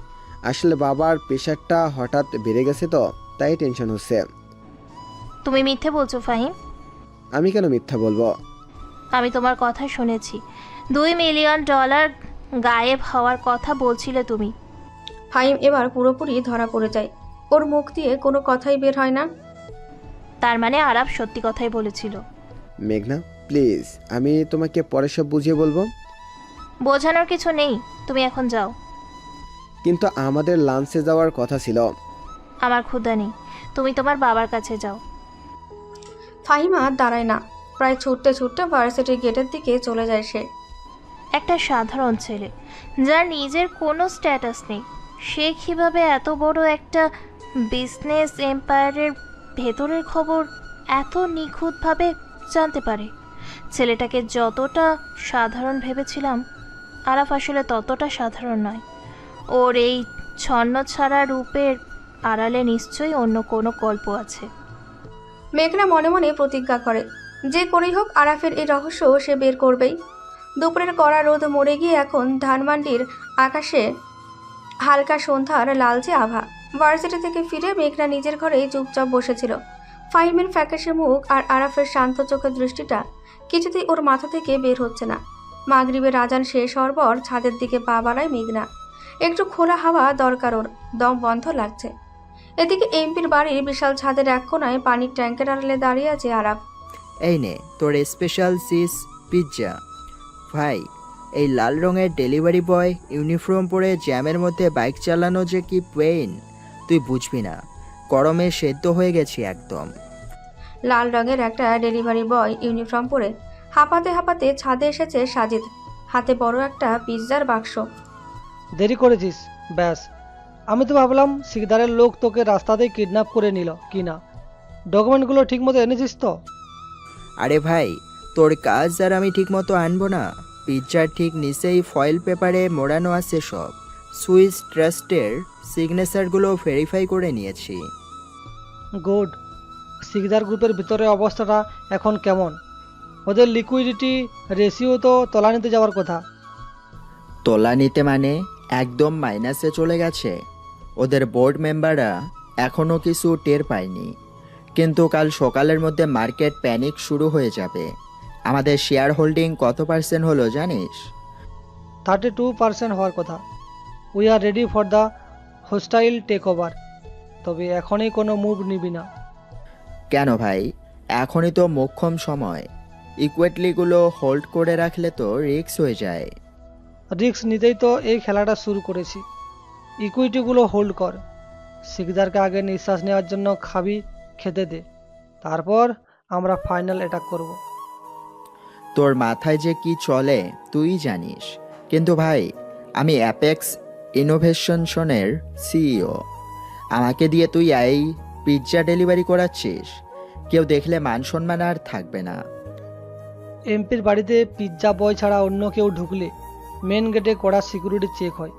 আসলে বাবার প্রেশারটা হঠাৎ বেড়ে গেছে তো, তাই টেনশন হচ্ছে। তুমি মিথ্যে বলছো ফাহিম। আমি কেন মিথ্যা বলবো? আমি তোমার কথা শুনেছি, $2 মিলিয়ন গায়েব হওয়ার কথা বলছিলে তুমি। ফাহিম এবার পুরোপুরি ধরা পড়ে যায়। ওর মুখ দিয়ে কোনো কথাই বের হয় না। তার মানে আরাফ সত্যি কথাই বলেছিল। মেঘনা প্লিজ, আমি তোমাকে পরে সব বুঝিয়ে বলবো। বোঝানোর কিছু নেই, তুমি এখন যাও। কিন্তু আমাদের লাঞ্চে যাওয়ার কথা ছিল। আমার ক্ষুধা নেই, তুমি তোমার বাবার কাছে যাও। ফাহিম আর দাঁড়ায় না, প্রায় ছুটতে ছুটতে ভার্সিটির গেটের দিকে চলে যায় সে। একটা সাধারণ ছেলে যার নিজের কোনো স্ট্যাটাস নেই, সে কীভাবে এত বড় একটা বিজনেস এম্পায়ারের ভেতরের খবর এত নিখুঁতভাবে জানতে পারে? ছেলেটাকে যতটা সাধারণ ভেবেছিলাম, আরাফ আসলে ততটা সাধারণ নয়। ওর এই ছন্নছাড়া রূপের আড়ালে নিশ্চয়ই অন্য কোনো গল্প আছে। মেঘনা মনে মনে প্রতিজ্ঞা করে, যে করেই হোক আরাফের এই রহস্য সে বের করবেই। দুপুরের কড়া রোদ মরে গিয়ে এখন ধানমান্ডির আকাশে হালকা সন্ধ্যার লালচে আভা। ভার্সিটি থেকে ফিরে মেঘনা নিজের ঘরেই চুপচাপ বসেছিল। ফাহিমের ফ্যাকাশে মুখ আর আরাফের শান্ত চোখের দৃষ্টিটা কিছুতেই ওর মাথা থেকে বের হচ্ছে না। মাগরিবের আজান শেষ হওয়ার পর ছাদের দিকে পা বাড়ায় মেঘনা। একটু খোলা হাওয়া দরকার, ওর দম বন্ধ লাগছে। এদিকে এমপির বাড়ির বিশাল ছাদের এক কোণায় পানির ট্যাঙ্কের আড়ালে দাঁড়িয়ে আছে আরাফ। এই নে তোর স্পেশাল চিজ পিৎজা। ভাই, এই লাল রঙের ডেলিভারি বয় ইউনিফর্ম পরে জ্যামের মধ্যে বাইক চালানো যে কি পেইন তুই বুঝবি না। গরমে সেদ্ধ হয়ে গেছি একদম। লাল রঙের একটা ডেলিভারি বয় ইউনিফর্ম পরে হাঁপাতে হাঁপাতে ছাদে এসেছে সাজিদ, হাতে বড় একটা পিৎজার বাক্স। দেরি করেছিস ব্যাস। আমি তো ভাবলাম শিকদারের লোক তোকে রাস্তাতেই কিডন্যাপ করে নিল কি না। ডকুমেন্টগুলো ঠিকমতো এনেছিস তো? আরে ভাই, তোর কাজ আর আমি ঠিকমতো আনবো না? পিৎজার ঠিক নিচেই ফয়েল পেপারে মোড়ানো আছে সব। সুইস ট্রাস্টের সিগনেচারগুলো ভেরিফাই করে নিয়েছি। গুড। সিকদার গ্রুপের ভিতরে অবস্থাটা এখন কেমন? ওদের লিকুইডিটি রেশিও তো তলানিতে যাওয়ার কথা। তোলানিতে মানে একদম মাইনাসে চলে গেছে। ওদের বোর্ড মেম্বাররা এখনও কিছু টের পায়নি, কিন্তু কাল সকালের মধ্যে মার্কেট প্যানিক শুরু হয়ে যাবে। আমাদের শেয়ার হোল্ডিং কত পার্সেন্ট হলো জানিস? 32% হওয়ার কথা। We are ready for the hostile takeover. তবে এখনই কোনো মুভ নিবি না। কেন ভাই? এখনই তো মোক্ষম সময়। ইকুইটিগুলো হোল্ড করে রাখলে তো রিস্ক হয়ে যায়। রিস্ক নিতেই তো এই খেলাটা শুরু করেছি। ইকুইটিগুলো হোল্ড কর। সিকদারকে আগে নিঃশ্বাস নেওয়ার জন্য খেতে দে, তারপর আমরা ফাইনাল অ্যাটাক করব। তোর মাথায় যে কি চলে তুই জানিস। কিন্তু ভাই, আমি অ্যাপেক্স ইনোভেশনসনের সিইও। আমাকে দিয়ে তুই এই পিৎজা ডেলিভারি করাচ্ছিস? কেউ দেখলে মান সম্মান আর থাকবে না। এমপির বাড়িতে পিৎজা বয় ছাড়া অন্য কেউ ঢুকলে মেন গেটে কড়া সিকিউরিটি চেক হয়।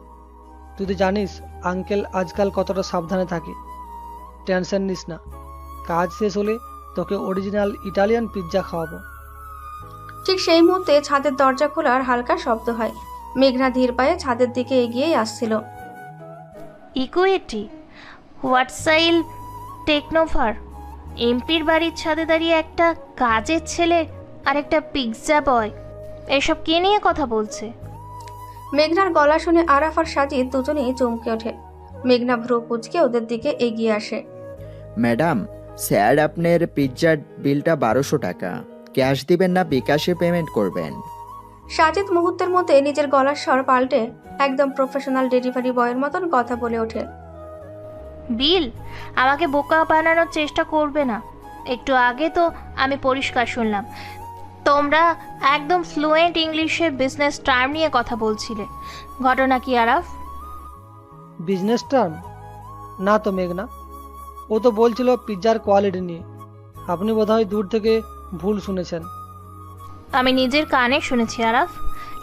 তুই তো জানিস আঙ্কেল আজকাল কতটা সাবধানে থাকে। টেনশন নিস না, কাজ শেষ হলে তোকে অরিজিনাল ইটালিয়ান পিৎজা খাওয়াবো। ঠিক সেই মুহূর্তে ছাদের দরজা খোলার হালকা শব্দ হয়। মেঘনা ধীর পায়ে ছাদের দিকে এগিয়েই আসছিল। ইকুইটি, হোয়াটসাইল টেকনোভার, এমপির বাড়ির ছাদে দাঁড়িয়ে একটা কাজের ছেলে আর একটা পিৎজা বয়, এসব কে নিয়ে কথা বলছে? মেঘনার গলা শুনে আরাফ আর সাজিদ দুজনেই চমকে ওঠে। মেঘনা ভ্রু কুঁচকে ওদের দিকে এগিয়ে আসে। ম্যাডাম, স্যার আপনার পিৎজার বিলটা 1200 টাকা। ক্যাশ দিবেন না বিকাশে পেমেন্ট করবেন? সাজিদ মুহূর্তের মধ্যে নিজের গলার স্বর পাল্টে একদম প্রফেশনাল ডেলিভারি বয়ের মতন কথা বলে ওঠে। বিল? আমাকে বোকা বানানোর চেষ্টা করবে না। একটু আগে তো আমি পরিষ্কার শুনলাম তোমরা একদম ফ্লুয়েন্ট ইংলিশে বিজনেস টার্ম নিয়ে কথা বলছিলে। ঘটনা কি আরাফ? বিজনেস টার্ম না তো মেঘনা, ও তো বলছিল পিৎজার কোয়ালিটি নিয়ে। আপনি বোধহয় দূর থেকে ভুল শুনেছেন। আমি নিজের কানে শুনেছি আরাফ।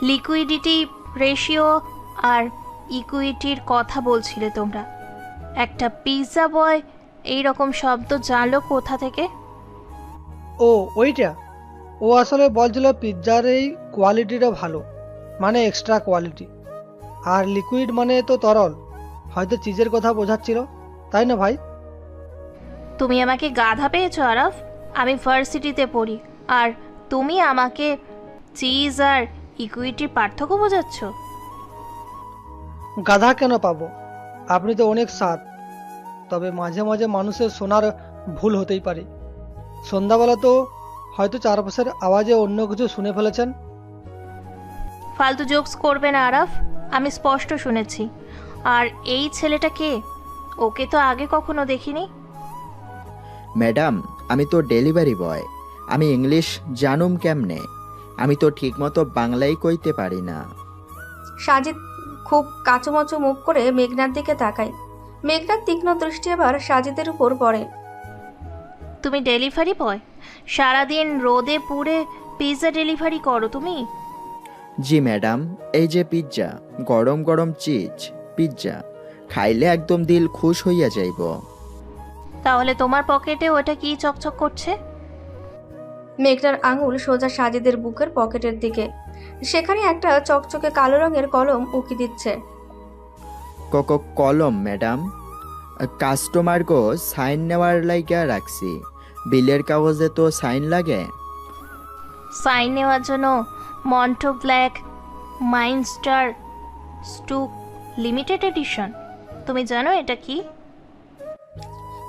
লিকুইডিটি রেশিও আর ইকুইটির কথা বলছিলে তোমরা। একটা পিৎজা বয় এই রকম শব্দ জানলো কোথা থেকে? ও ওইটা, ও আসলে বলছিল পিৎজার এই কোয়ালিটিটা ভালো, মানে এক্সট্রা কোয়ালিটি। আর লিকুইড মানে তো তরল, হয়তো চিজের কথা বোঝাচ্ছিল, তাই না ভাই? তুমি আমাকে গাধা পেয়েছো আরাফ? আমি ভার্সিটিতে পড়ি আর তুমি আমাকে চিজ আর ইকুইটির পার্থক্য বোঝাচ্ছ? গাধা কেন পাবো? আপনি তো অনেক স্বাদ। তবে মাঝে মাঝে মানুষের শোনার ভুল হতেই পারে। সন্ধ্যাবেলা তো হয়তো চারপাশের আওয়াজে অন্য কিছু শুনে ফেলেছেন। ফালতু জোকস করবে না আরাফ, আমি স্পষ্ট শুনেছি। আর এই ছেলেটা কে? ওকে তো আগে কখনো দেখিনি। ম্যাডাম, আমি তো ডেলিভারি বয়। আমি ইংলিশ জানুম কেমনে? আমি তো ঠিকমতো বাংলাই কইতে পারি না। সাজিদ খুব কাচুমাচু মুখ করে মেঘনার দিকে তাকায়। মেঘনার তীক্ষ্ণ দৃষ্টি এবার সাজিদের উপর পড়ে। তুমি ডেলিভারি বয়? সারাদিন রোদে পুড়ে পিৎজা ডেলিভারি করো তুমি? জি ম্যাডাম, এই যে পিৎজা, গরম গরম চিজ পিৎজা খাইলে একদম দিল খুশ হইয়া যাইব। তাহলে তোমার পকেটে ওটা কি চকচক করছে? মেঘনার আঙুল সোজা সাজিদের বুকের পকেটের দিকে। সেখানে একটা চকচকে কালো রঙের কলম উকি দিচ্ছে। কলম ম্যাডাম? কাস্টমার গো সাইন নেওয়ার লাইগা রাখছি। বিলের কাগজে তো সাইন লাগে। সাইন নেওয়ার জন্য মন্টো ব্ল্যাক মাইনস্টার স্টুক লিমিটেড এডিশন। তুমি জানো এটা কি?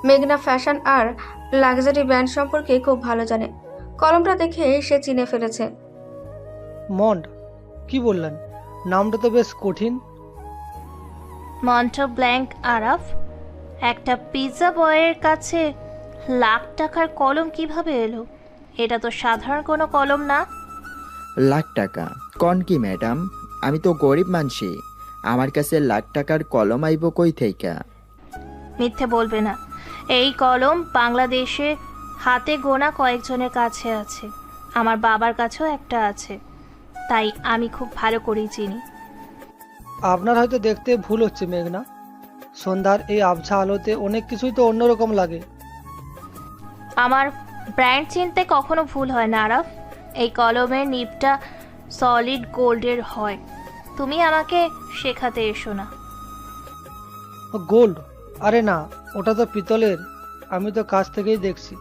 মেঘনা ফ্যাশন আর লাক্সারি ব্র্যান্ড সম্পর্কে খুব ভালো জানে। কলমটা দেখে সে চিনে ফেলেছে। মন্ড? কি বললেন? নামটা তো বেশ কঠিন। মন্টো ব্ল্যাঙ্ক আরাফ, একটা পিৎজা বয়ের কাছে লাখ টাকার কলম কিভাবে এলো? এটা তো সাধারণ কোনো কলম না। লাখ টাকা কন কি ম্যাডাম? আমি তো গরিব মানসি, আমার কাছে লাখ টাকার কলম আইব কই থেইকা? মিথ্যে বলবে না। এই কলম বাংলাদেশে হাতে গোনা কয়েকজনের কাছে আছে। আমার বাবার কাছেও একটা আছে, তাই আমি খুব ভালো করেই চিনি। আপনার হয়তো দেখতে ভুল হচ্ছে মেঘনা, সন্ধ্যার এই আবছা আলোতে অনেক কিছুই তো অন্যরকম লাগে। আমার ব্র্যান্ড চিনতে কখনো ভুল হয় না আরাফ। এই কলমের নিবটা সলিড গোল্ডের হয়। তুমি আমাকে শেখাতে এসো না। গোল্ড? আরে না, ওটা তো পিতলের। আমি তো কাছ থেকেই দেখছি,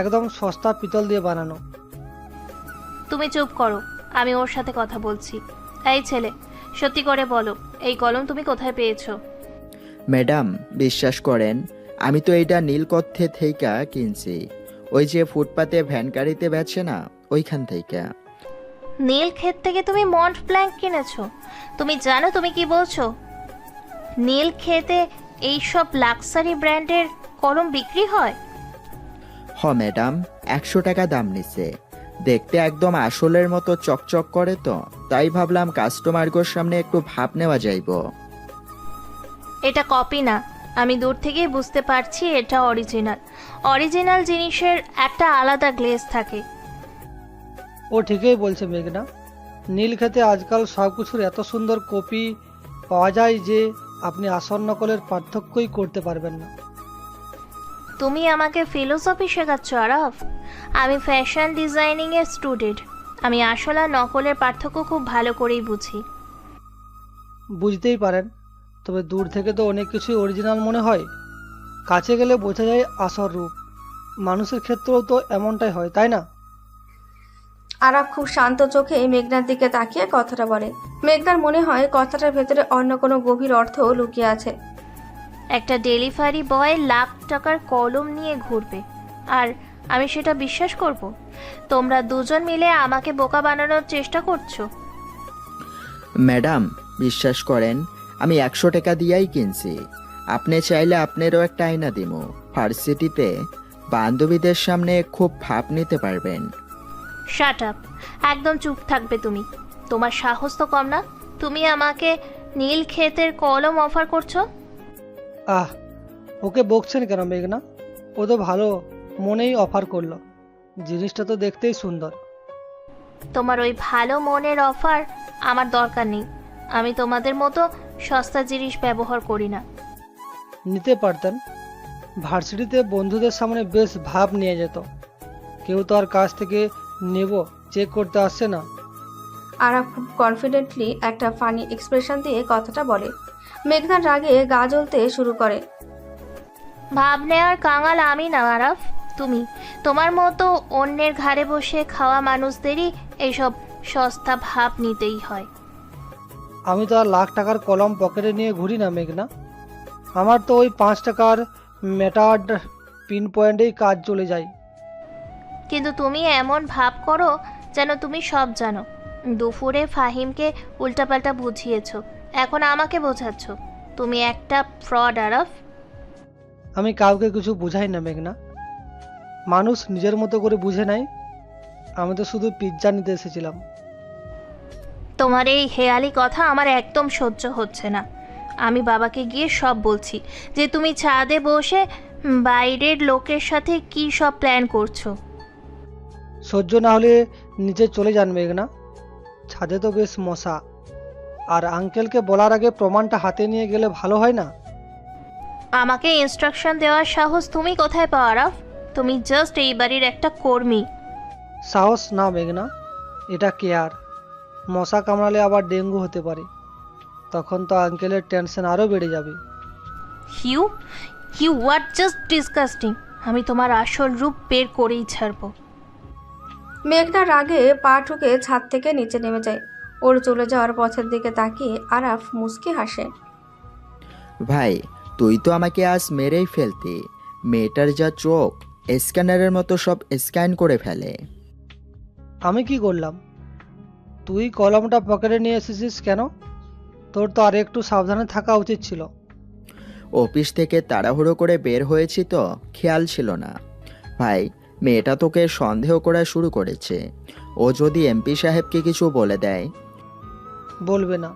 একদম সস্তা পিতল দিয়ে বানানো। তুমি চুপ করো, আমি ওর সাথে কথা বলছি। এই ছেলে, সত্যি করে বলো, এই কলম তুমি কোথায় পেয়েছো? ম্যাডাম, বিশ্বাস করেন, আমি তো এইটা নীলকক্ষে থেইকা কিনছি। ওই যে ফুটপাতে ভ্যান গাড়িতে বেচে না, ওইখান থেকে। নীল ক্ষেত থেকে তুমি মন্ট ব্ল্যাঙ্ক কিনেছো? তুমি জানো তুমি কি বলছো? নীল ক্ষেতে এইসব লাক্সারি ব্র্যান্ডের কলম বিক্রি হয়? হ ম্যাডাম, 100 টাকা দাম নিছে। দেখতে একদম আসলের মতো চকচক করে তো, তাই ভাবলাম কাস্টমারগোর সামনে একটু ভাব নেওয়া যাইব। এটা কপি না, আমি দূর থেকেই বুঝতে পারছি এটা অরিজিনাল। অরিজিনাল জিনিসের একটা আলাদা গ্লেজ থাকে। ও ঠিকই বলছে মেঘনা, নীল ক্ষেতে আজকাল সব কিছুর এত সুন্দর কপি পাওয়া যায় যে আপনি আসল নকলের পার্থক্যই করতে পারবেন না। তুমি আমাকে ফিলোসফি শেখাচ্ছ আরাফ? আমি ফ্যাশন ডিজাইনিংয়ের স্টুডেন্ট। আমি আসল আর নকলের পার্থক্য খুব ভালো করেই বুঝি। বুঝতেই পারেন, তবে দূর থেকে তো অনেক কিছুই অরিজিনাল মনে হয়, কাছে গেলে বোঝা যায় আসল রূপ। মানুষের ক্ষেত্রেও তো এমনটাই হয়, তাই না? আরাফ খুব শান্ত চোখে মেঘনার দিকে তাকিয়ে কথাটা বলে। মেঘনার মনে হয় কথাটার ভেতরে অন্য কোনো গভীর অর্থ লুকিয়ে আছে। একটা ডেলিভারি বয় লাখ টাকার কলম নিয়ে ঘুরবে আর আমি সেটা বিশ্বাস করব? তোমরা দুজন মিলে আমাকে বোকা বানানোর চেষ্টা করছো। ম্যাডাম, বিশ্বাস করেন, আমি 100 টাকা দিয়াই কিনছি। আপনি চাইলে আপনারও একটা আয়না দিমু। ভার্সিটিতে বান্ধবীদের সামনে খুব ভাব নিতে পারবেন। শাট আপ, একদম চুপ থাকবে তুমি। তোমার সাহস তো কম না, তুমি আমাকে নীল ক্ষেতের কলম অফার করছো? আহ, ওকে বকছেন কেন মেঘনা? ও তো ভালো মনেই অফার করলো, জিনিসটা তো দেখতেই সুন্দর। তোমার ওই ভালো মনের অফার আমার দরকার নেই। আমি তোমাদের মতো সস্তা জিনিস ব্যবহার করি না। নিতে পারতেন, ভার্সিটিতে বন্ধুদের সামনে বেশ ভাব নিয়ে যেত। কেউ তো আর কাছ থেকে নেব চেক করতে আসছে না। আরাফ খুব কনফিডেন্টলি একটা ফানি এক্সপ্রেশন দিয়ে কথাটা বলে। মেঘনার রাগে গা জ্বলতে শুরু করে। ভাব নেওয়ার কাঙাল আমি না আরাফ, তুমি। তোমার মতো অন্যের ঘাড়ে বসে খাওয়া মানুষদেরই এইসব সস্তা ভাব নিতেই হয়। আমি তো আর লাখ টাকার কলম পকেটে নিয়ে ঘুরি না মেঘনা। আমার তো ওই 5 টাকার মেটাড পিন পয়েন্টেই কাজ চলে যায়। কিন্তু তুমি এমন ভাব করো যেন তুমি সব জানো। দুপুরে ফাহিমকে উল্টাপাল্টা বুঝিয়েছো, এখন আমাকে বোঝাচ্ছ। তুমি একটা ফ্রড আরাফ। আমি কাউকে কিছু বুঝাই না মেঘনা, মানুষ নিজের মতো করে বুঝে নেয়। আমি তো শুধু পিৎজা নিতে এসেছিলাম। তোমার এই হেয়ালি কথা আমার একদম সহ্য হচ্ছে না। আমি বাবাকে গিয়ে সব বলছি যে তুমি ছাদে বসে বাইরের লোকের সাথে কি সব প্ল্যান করছো। সহ্য না হলে নিচে চলে যান মেঘনা, ছাদে তো বেশ মশা। আর আঙ্কেলকে বলার আগে প্রমাণটা হাতে নিয়ে গেলে ভালো হয় না? আমাকে ইনস্ট্রাকশন দেওয়ার সাহস তুমি কোথায় পাও আরাফ? তুমি জাস্ট এই বাড়ির একটা কর্মী। সাহস না মেঘনা, এটা কেয়ার। মশা কামড়ালে আবার ডেঙ্গু হতে পারে, তখন তো আঙ্কেলের টেনশন আরও বেড়ে যাবে। You you what just disgusting. আমি তোমার আসল রূপ বের করেই ছাড়বো। মেঘনার রাগে পা ঠুকে ছাদ থেকে নিচে নেমে যায়। ওর চলে যাওয়ার পথের দিকে তাকিয়ে আরাফ মুচকি হাসে। ভাই, তুই তো আমাকে আজ মেরেই ফেলতি। মেয়েটার যা চোখ, স্ক্যানারের মতো সব স্ক্যান করে ফেলে। আমি কি করলাম? তুই কলমটা পকেটে নিয়ে এসেছিস কেন? তোর তো আর একটু সাবধানে থাকা উচিত ছিল। অফিস থেকে তাড়াহুড়ো করে বের হয়েছি তো খেয়াল ছিল না। ভাই, মেয়েটা তোকে সন্দেহ করা শুরু করেছে। ও যদি এমপি সাহেবকে কিছু বলে দেয়? বলবে না,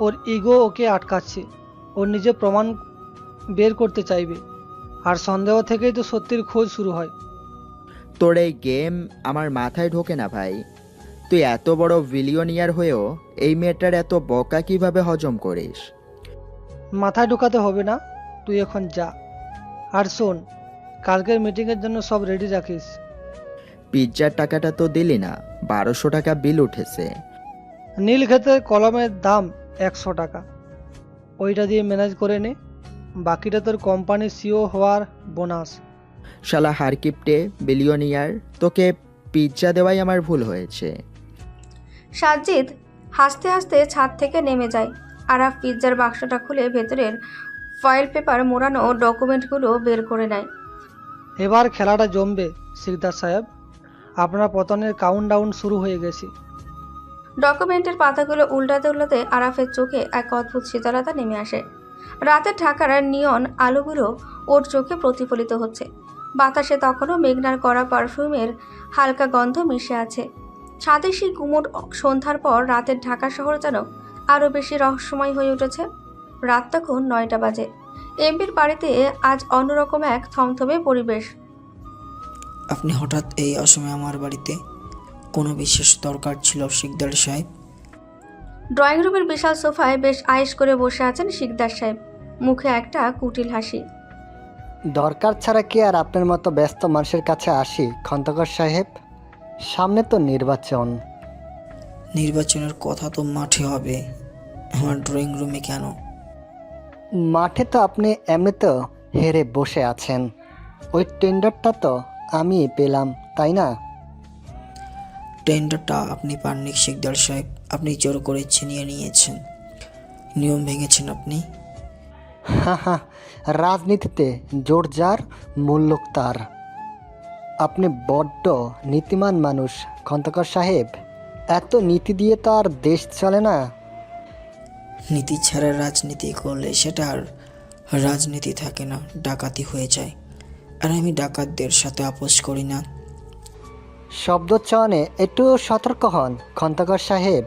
ওর ইগো ওকে আটকাচ্ছে। ওর নিজে প্রমাণ বের করতে চাইবে, আর সন্দেহ থেকেই তো সত্যির খোঁজ শুরু হয়। তোর এই গেম আমার মাথায় ঢোকে না ভাই। তুই এত বড় বিলিয়নিয়ার হয়েও এই মেয়েটার এত বকা কিভাবে হজম করিস? মাথায় ঢোকাতে হবে না, তুই এখন যা। আর শোন, কালকের মিটিংয়ের জন্য সব রেডি রাখিস। পিৎজার টাকাটা তো দিলি না, 1200 টাকা বিল উঠেছে। নীল ক্ষেতের কলমের দাম 100 টাকা, ওইটা দিয়ে ম্যানেজ করে নে। বাকিটা তোর কোম্পানির সিও হওয়ার বোনাস। শালা হারকিপটে বিলিয়নিয়ার, তোকে পিৎজা দেওয়াই আমার ভুল হয়েছে। সাজ্জিদ হাসতে হাসতে ছাদ থেকে নেমে যায়। আরাফ পিৎজার বাক্সটা খুলে ভেতরের ফয়েল পেপার মোড়ানো ডকুমেন্টগুলো বের করে নেয়। এবার খেলাটা জমবে সিকদার সাহেব, আপনার পতনের কাউন্টডাউন শুরু হয়ে গেছে। ডকুমেন্টের পাতাগুলো উল্টাতে উল্টাতে আরাফের চোখে এক অদ্ভুত শীতলতা নেমে আসে। রাতের ঢাকার নিয়ন আলোগুলো ওর চোখে প্রতিফলিত হচ্ছে। বাতাসে তখনও মেঘনার করা পারফিউমের হালকা গন্ধ মিশে আছে। ছাদে সেই গুমোট সন্ধ্যার পর রাতের ঢাকা শহর যেন আরও বেশি রহস্যময় হয়ে উঠেছে। রাত তখন 9টা বাজে। এমপির বাড়িতে আজ অন্যরকম এক থমথমে পরিবেশ। আপনি হঠাৎ এই অসময়ে আমার বাড়িতে? কোনো বিশেষ দরকার ছিল শিকদার সাহেব? ড্রয়িং রুমের বিশাল সোফায় বেশ আয়েশ করে বসে আছেন শিকদার সাহেব, মুখে একটা কুটিল হাসি। দরকার ছাড়া কি আর আপনার মতো ব্যস্ত মানুষের কাছে আসি খন্দকার সাহেব? সামনে তো নির্বাচন। নির্বাচনের কথা তো মাঠে হবে, আমার ড্রয়িং রুমে কেন? মাঠে তো আপনি এমনিতেও হেরে বসে আছেন। ওই টেন্ডারটা তো আমি পেলাম, তাই না? টেন্ডারটা আপনি পাননি শিকদার সাহেব, আপনি জোর করে ছিনিয়ে নিয়েছেন, নিয়ম ভেঙেছেন আপনি। হা, রাজনীতিতে জোর যার মূল্য তার। আপনি বড্ড নীতিমান মানুষ খন্দকার সাহেব। এত নীতি দিয়ে তো আর দেশ চলে না। নীতি ছাড়া রাজনীতি করলে সেটা আর রাজনীতি থাকে না, ডাকাতি হয়ে যায়। আর আমি ডাকাতদের সাথে আপোষ করি না। শব্দ চয়নে একটু সতর্ক হন খন্দকার সাহেব।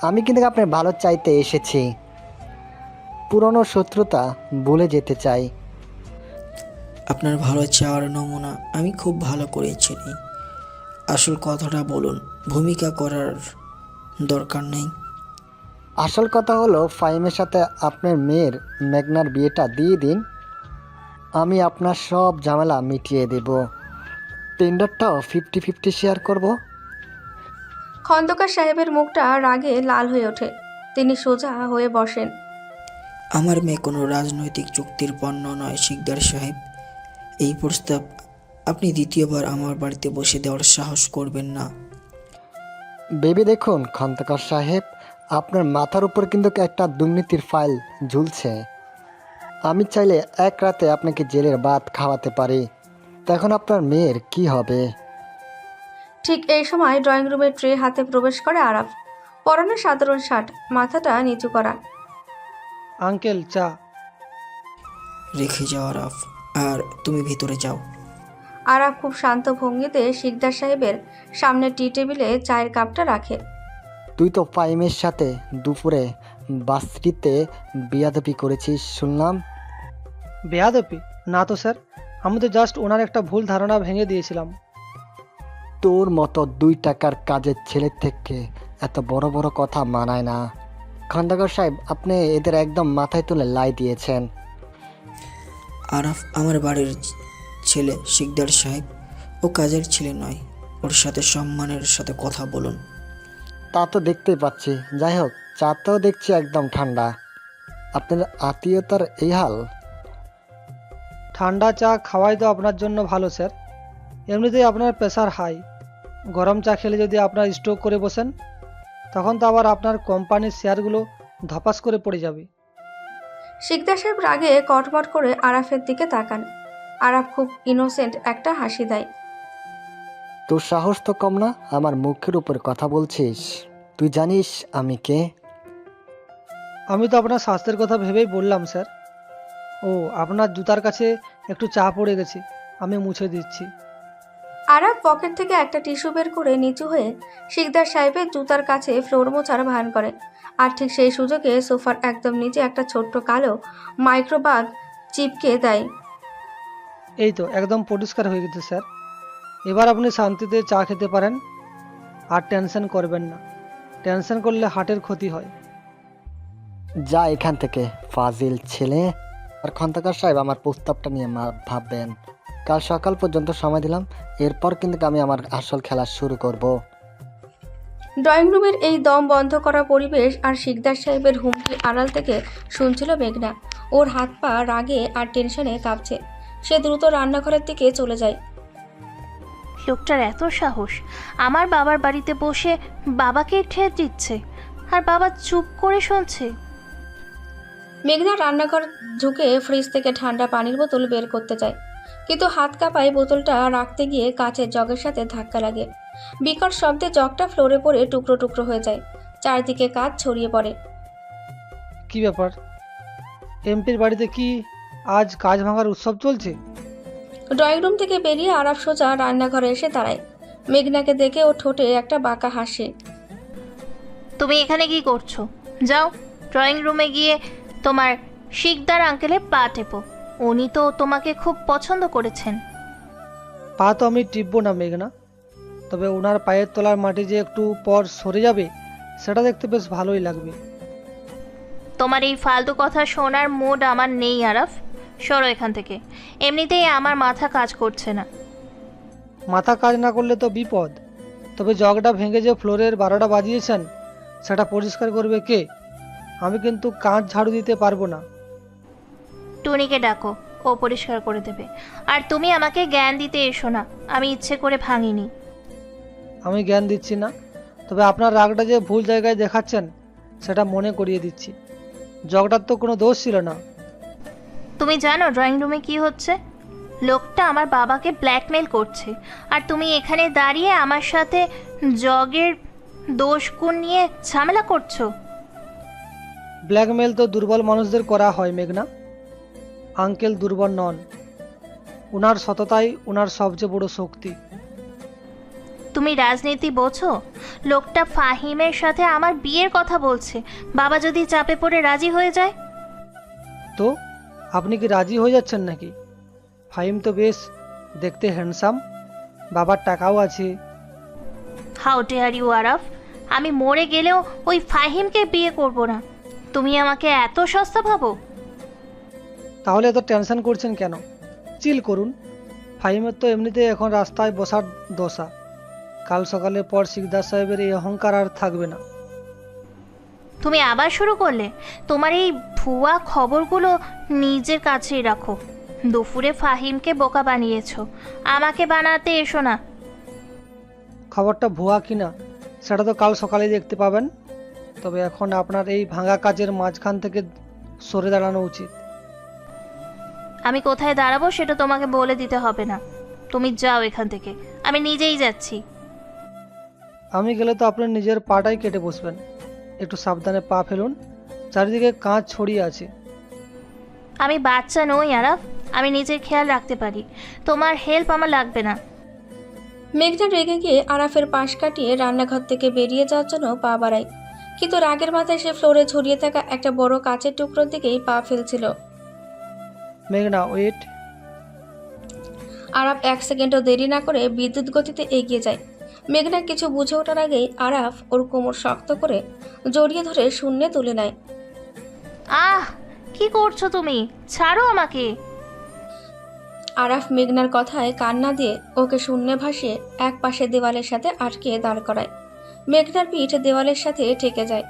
আমি কিন্তু আপনার ভালো চাইতে এসেছি, পুরনো শত্রুতা ভুলে যেতে চাই। আপনার ভালো চাওয়ার নমুনা আমি খুব ভালো করে চিনি। আসল কথাটা বলুন, ভূমিকা করার দরকার নেই। আসল কথা হলো ফাইমের সাথে আপনার মেয়ের মেঘনার বিয়েটা দিয়ে দিন, আমি আপনার সব ঝামেলা মিটিয়ে দেব। টেন্ডারটাও 50-50 শেয়ার করব। খন্দকার সাহেবের মুখটা রাগে লাল হয়ে ওঠে। তিনি সোজা হয়ে বসেন। আমার মেয়ে কোনো রাজনৈতিক চুক্তির পণ্য নয় শিকদার সাহেব। এই প্রস্তাব আপনি দ্বিতীয়বার আমার বাড়িতে বসে দেওয়ার সাহস করবেন না। ভেবে দেখুন খন্দকার সাহেব, আপনার মাথার উপর কিন্তু একটা দুর্নীতির ফাইল ঝুলছে। আমি চাইলে এক রাতে আপনাকে জেলের ভাত খাওয়াতে পারি, তখন আপনার মেয়ের কি হবে? ঠিক এই সময় ড্রয়িং রুমের ট্রে হাতে প্রবেশ করে আরাফ। পরনে সাধারণ শার্ট, মাথাটা নিচু করা। আঙ্কেল চা। রেখে যাও আরাফ, আর তুমি ভিতরে যাও। আরাফ খুব শান্ত ভঙ্গিতে শিকদার সাহেবের সামনে টি টেবিলে চায়ের কাপটা রাখে। তুই তো ফাইমের সাথে দুপুরে বাসটিতে বিয়াদপি করেছিস শুনলাম। বেয়াদপি না তো স্যার, আমি তো জাস্ট ওনার একটা ভুল ধারণা ভেঙে দিয়েছিলাম। তোর মতো 2 টাকার কাজের ছেলের থেকে এত বড় বড় কথা মানায় না খন্দকার সাহেব। আপনি এদের একদম মাথায় তুলে লাই দিয়েছেন। আরাফ আমার বাড়ির ছেলে শিকদার সাহেব, ও কাজের ছেলে নয়। ওর সাথে সম্মানের সাথে কথা বলুন। তা তো দেখতেই পাচ্ছি। যাই হোক, চাটাও দেখছি একদম ঠান্ডা। আপনার আত্মীয়তার এই হাল? ঠান্ডা চা খাওয়াই তো আপনার জন্য ভালো স্যার, এমনিতেই আপনার প্রেশার হাই। গরম চা খেলে যদি আপনার স্ট্রোক করে বসেন, তখন তো আবার আপনার কোম্পানির শেয়ারগুলো ধপাস করে পড়ে যাবে। শিকদার সাহেব রাগে কটমট করে আরাফের দিকে তাকান। আরাফ খুব ইনোসেন্ট একটা হাসি দেয়। তোর সাহস তো কম না, আমার মুখের উপর কথা বলছিস। তুই জানিস আমি কে? আমি তো আপনার স্বাস্থ্যের কথা ভেবেই বললাম স্যার। ও, আপনার জুতার কাছে একটু চা পড়ে গেছে, আমি মুছে দিচ্ছি। আরাফ পকেট থেকে একটা টিস্যু বের করে নিচু হয়ে শিকদার সাহেবের জুতার কাছে ফ্লোর মোছার ভান করে। আর ঠিক সেই সুযোগে সোফার একদম নিচে একটা ছোট্ট কালো মাইক্রোবাগ চিপকে দেয়। এই তো একদম পরিষ্কার হয়ে গেছে স্যার, এবার আপনি শান্তিতে চা খেতে পারেন। আর টেনশন করবেন না, টেনশন করলে হার্টের ক্ষতি হয়। যা এখান থেকে ফাজিল ছেলে। আর খন্দকার সাহেব, আমার প্রস্তাবটা নিয়ে ভাববেন। কাল সকাল পর্যন্ত সময় দিলাম, এরপর কিন্তু আমি আমার আসল খেলা শুরু করব। ড্রয়িং রুমের এই দম বন্ধ করা পরিবেশ আর শিকদার সাহেবের হুমকি আড়াল থেকে শুনছিল মেঘনা। ওর হাত পা রাগে আর টেনশনে কাঁপছে। সে দ্রুত রান্নাঘরের দিকে চলে যায়। লোকটার এত সাহস, আমার বাবার বাড়িতে বসে বাবাকে ঠেট দিচ্ছে, আর বাবা চুপ করে শুনছে। মেঘনা রান্নাঘর ঢুকে ফ্রিজ থেকে ঠান্ডা পানির বোতল বের করতে যায়, কিন্তু হাত কাঁপায় বোতলটা রাখতে গিয়ে কাচের জগের সাথে ধাক্কা লাগে। বিকট শব্দে জগটা ফ্লোরে পড়ে টুকরো টুকরো হয়ে যায়। চারদিকে কাচ ছড়িয়ে পড়ে। কি ব্যাপার, এমপির বাড়িতে কি আজ কাজ ভাঙার উৎসব চলছে? ড্রয়িং রুম থেকে বেরিয়ে আরাফ সোজা রান্নাঘরে এসে দাঁড়ায়। মেঘনাকে দেখে ও ঠোঁটে একটা বাঁকা হাসি। তুমি এখানে কি করছো? যাও ড্রয়িং রুমে গিয়ে তোমার শিকদার আঙ্কেলের পা টেপো, উনি তো তোমাকে খুব পছন্দ করেছেন। পা তো আমি টিপবো না মেঘনা, তবে ওনার পায়ের তলার মাটি যে একটু পর সরে যাবে সেটা দেখতে বেশ ভালোই লাগবে। তোমার এই ফালতু কথা শোনার মুড আমার নেই আরাফ, সরো এখান থেকে। এমনিতেই আমার মাথা কাজ করছে না। মাথা কাজ না করলে তো বিপদ। তবে জগটা ভেঙে যে ফ্লোরের 12টা বাজিয়েছেন সেটা পরিষ্কার করবে কে? আমি কিন্তু কাঁচ ঝাড়ু দিতে পারবো না। টুনিকে ডাকো, ও পরিষ্কার করে দেবে। আর তুমি আমাকে জ্ঞান দিতে এসো না, আমি ইচ্ছে করে ভাঙিনি। আমি জ্ঞান দিচ্ছি না, তবে আপনার রাগটা যে ভুল জায়গায় দেখাচ্ছেন সেটা মনে করিয়ে দিচ্ছি। জগটার তো কোনো দোষ ছিল না। তুমি জানো ড্রয়িং রুমে কি হচ্ছে? লোকটা আমার বাবাকে ব্ল্যাকমেল করছে, আর তুমি এখানে দাঁড়িয়ে আমার সাথে জগের দোষ গুণ নিয়ে ঝামেলা করছো। ব্ল্যাকমেল তো দুর্বল মানুষদের করা হয় মেঘনা। আঙ্কেল দুর্বল নন, ওনার সততাই ওনার সবচেয়ে বড় শক্তি। তুমি রাজনীতি বোঝো? লোকটা ফাহিমের সাথে আমার বিয়ের কথা বলছে। বাবা যদি চাপে পড়ে রাজি হয়ে যায়? তো আপনি কি রাজি হয়ে যাচ্ছেন নাকি? ফাহিম তো বেশ দেখতে হ্যান্ডসাম, বাবার টাকাও আছে। হাউ ডেয়ার ইউ আরাফ, আমি মরে গেলেও ওই ফাহিমকে বিয়ে করব না। তুমি আমাকে এত সস্তা ভাবো? তাহলে এত টেনশন করছেন কেন? চিল করুন। ফাহিমের তো এমনিতে এখন রাস্তায় বসার দশা। কাল সকালের পর শিকদার সাহেবের এই অহংকার আর থাকবে না। তুমি আবার শুরু করলে? তোমার এই ভুয়া খবরগুলো নিজের কাছেই রাখো। দুপুরে ফাহিমকে বোকা বানিয়েছো, আমাকে বানাতে এসো না। খবরটা ভুয়া কিনা সেটা তো কাল সকালে দেখতে পাবেন। তবে এখন আপনার এই ভাঙা কাজের মাঝখান থেকে সরে দাঁড়ানো উচিত। আমি কোথায় দাঁড়াবো সেটা তোমাকে বলে দিতে হবে না। তুমি যাও এখান থেকে, আমি নিজেই যাচ্ছি। আমি গেলে তো আপনার নিজের পাটাই কেটে বসবেন। একটু সাবধানে পা ফেলুন, চারিদিকে কাঁচ ছড়িয়ে আছে। আমি বাচ্চা নই আরাফ, আমি নিজের খেয়াল রাখতে পারি। তোমার হেল্প আমার লাগবে না। মেঘনা রেগে গিয়ে আরাফের পাশ কাটিয়ে রান্নাঘর থেকে বেরিয়ে যাওয়ার জন্য পা বাড়ায়, কিন্তু রাগের মাথায় সে ফ্লোরে ছড়িয়ে থাকা একটা বড় কাচের টুকরোর দিকেই পা ফেলছিল। মেঘনা ওয়েট। আরাফ 1 সেকেন্ডও দেরি না করে বিদ্যুৎ গতিতে এগিয়ে যায়। মেঘনা কিছু বুঝে ওঠার আগেই আরাফ ওর কোমর শক্ত করে জড়িয়ে ধরে শূন্যে তুলে নেয়। আহ, কি করছো তুমি? ছাড়ো আমাকে। আরাফ মেঘনার কথায় কান না দিয়ে ওকে শূন্যে ভাসিয়ে এক পাশে দেওয়ালের সাথে আটকে দাঁড় করায়। মেঘনার পিঠ দেওয়ালের সাথে ঠেকে যায়,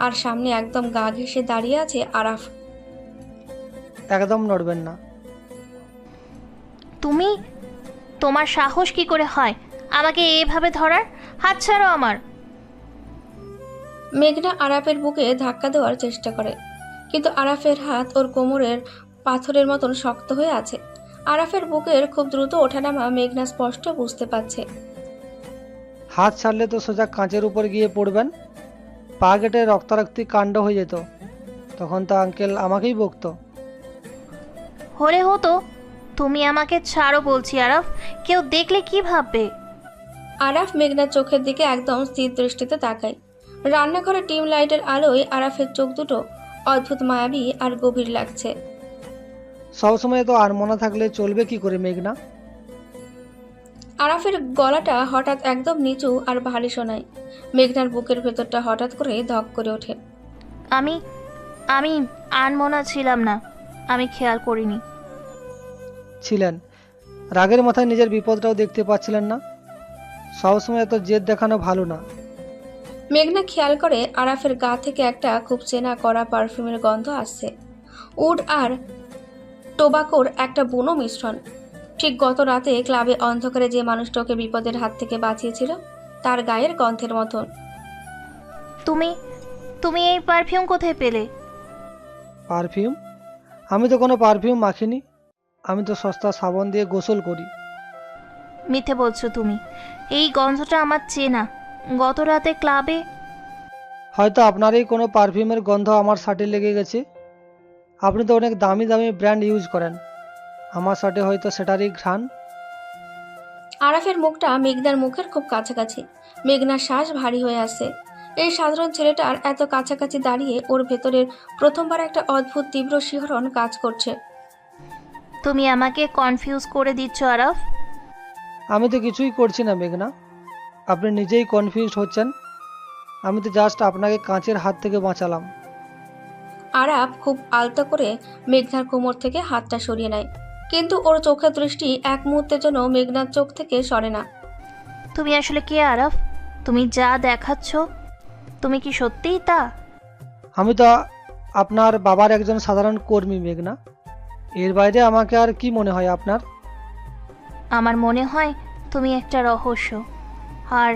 আর সামনে একদম গা ঘেঁষে দাঁড়িয়ে আছে আরাফ। একদম নড়বেন না। তুমি, তোমার সাহস কি করে হয় আমাকে এভাবে ধরার? হাত ছাড়ো আমার। মেঘনা আরাফের বুকে ধাক্কা দেওয়ার চেষ্টা করে, কিন্তু আরাফের হাত ওর কোমরের পাথরের মতন শক্ত হয়ে আছে। আরাফের বুকের খুব দ্রুত ওঠানামা মেঘনা স্পষ্ট বুঝতে পারছে। হাত ছাড়লে তো সোজা কাঁচের উপর গিয়ে পড়বেন, পা কেটে রক্তারক্তি কাণ্ড হয়ে যেত। তখন তো আঙ্কেল আমাকেই বকতো। হলে হতো, তুমি আমাকে ছাড়ো বলছি আরাফ। কেউ দেখলে কি ভাববে? আরাফ মেঘনার চোখের দিকে একদম স্থির দৃষ্টিতে তাকায়। রান্নাঘরে ডিম লাইটের আলোয় আরাফের চোখ দুটো অদ্ভুত মায়াবী আর গভীর লাগছে। সবসময় তো আর মনে থাকলে চলবে কি করে মেঘনা? আরাফের গলাটা হঠাৎ একদম নিচু আর ভারী শোনায়। মেঘনার বুকের ভেতরটা হঠাৎ করে ধক করে ওঠে। আমি আমি আনমনা ছিলাম না, আমি খেয়াল করিনি। ছিলেন। রাগের মাথায় নিজের বিপদটাও দেখতে পাচ্ছিলেন না? সবসময় এত জেদ দেখানো ভালো না। মেঘনা খেয়াল করে আরাফের গা থেকে একটা খুব চেনা করা পারফিউমের গন্ধ আসছে। উড আর টোবাকোর একটা বুনো মিশ্রণ। ঠিক গত রাতে ক্লাবে অন্ধকারে যে মানুষটাকে বিপদের হাত থেকে বাঁচিয়েছিল তার গায়ের গন্ধের মতন। তুমি তুমি এই পারফিউম কোথায় পেলে? পারফিউম? আমি তো কোনো পারফিউম মাখিনি। আমি তো সস্তা সাবান দিয়ে গোসল করি। মিথ্যে বলছো তুমি। এই গন্ধটা আমার চেনা। গত রাতে ক্লাবে। হয়তো আপনারই কোনো পারফিউমের গন্ধ আমার শার্টে লেগে গেছে। আপনি তো অনেক দামি দামি ব্র্যান্ড ইউজ করেন, আমার শার্টে হয়তো সেটারই ঘ্রাণ। আরাফের মুখটা মেঘনার মুখের খুব কাছাকাছি। মেঘনার শ্বাস ভারী হয়ে আসছে। এই সাধারণ ছেলেটার এত কাছাকাছি দাঁড়িয়ে ওর ভেতরের প্রথমবার একটা অদ্ভুত তীব্র শিহরণ কাজ করছে। তুমি আমাকে কনফিউজ করে দিচ্ছ আরাফ। আমি তো কিছুই করছি না মেঘনা, আপনি নিজেই কনফিউজড হচ্ছেন। আমি তো জাস্ট আপনাকে কাঁচের হাত থেকে বাঁচালাম। আরাফ খুব আলতো করে মেঘনার কোমর থেকে হাতটা সরিয়ে নেয়, কিন্তু ওর চোখের দৃষ্টি এক মুহূর্তের জন্য মেঘনার চোখ থেকে সরে না। তুমি আসলে কে আরাফ? তুমি যা দেখাচ্ছ তুমি কি সত্যিই তা? আমি তো আপনার বাবার একজন সাধারণ কর্মী মেঘনা। এর বাইরে আমাকে আর কি মনে হয় আপনার? আমার মনে হয় তুমি একটা রহস্য, আর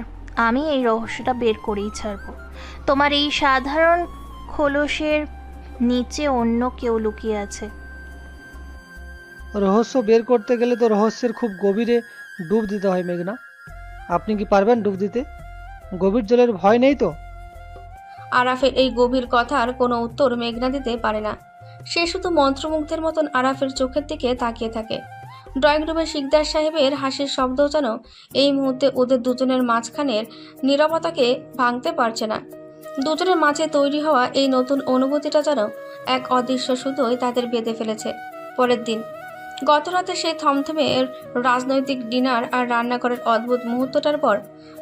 আমি এই রহস্যটা বের করেই ছাড়বো। তোমার এই সাধারণ খোলসের নিচে অন্য কেউ লুকিয়ে আছে। রহস্য বের করতে গেলে তো রহস্যের খুব গভীরে ডুব দিতে হয় মেঘনা। আপনি কি পারবেন ডুব দিতে? গভীর জলের ভয় নেই তো? আরাফের এই গভীর কথার কোনো উত্তর মেঘনা দিতে পারে না। সে শুধু মন্ত্রমুগ্ধের মতন আরাফের চোখের দিকে তাকিয়ে থাকে। ড্রয়িং রুমে শিকদার সাহেবের হাসির শব্দ যেন এই মুহূর্তে ওদের দুজনের মাঝখানের নীরবতাকে ভাঙতে পারছে না। দুজনের মাঝে তৈরি হওয়া এই নতুন অনুভূতিটা যেন এক অদৃশ্য সুতোয় তাদের বেঁধে ফেলেছে। পরের দিন গতরাতে সেই থমথমে রাজনৈতিক ডিনার আর রান্নাঘরের অদ্ভুত মুহূর্তটার পর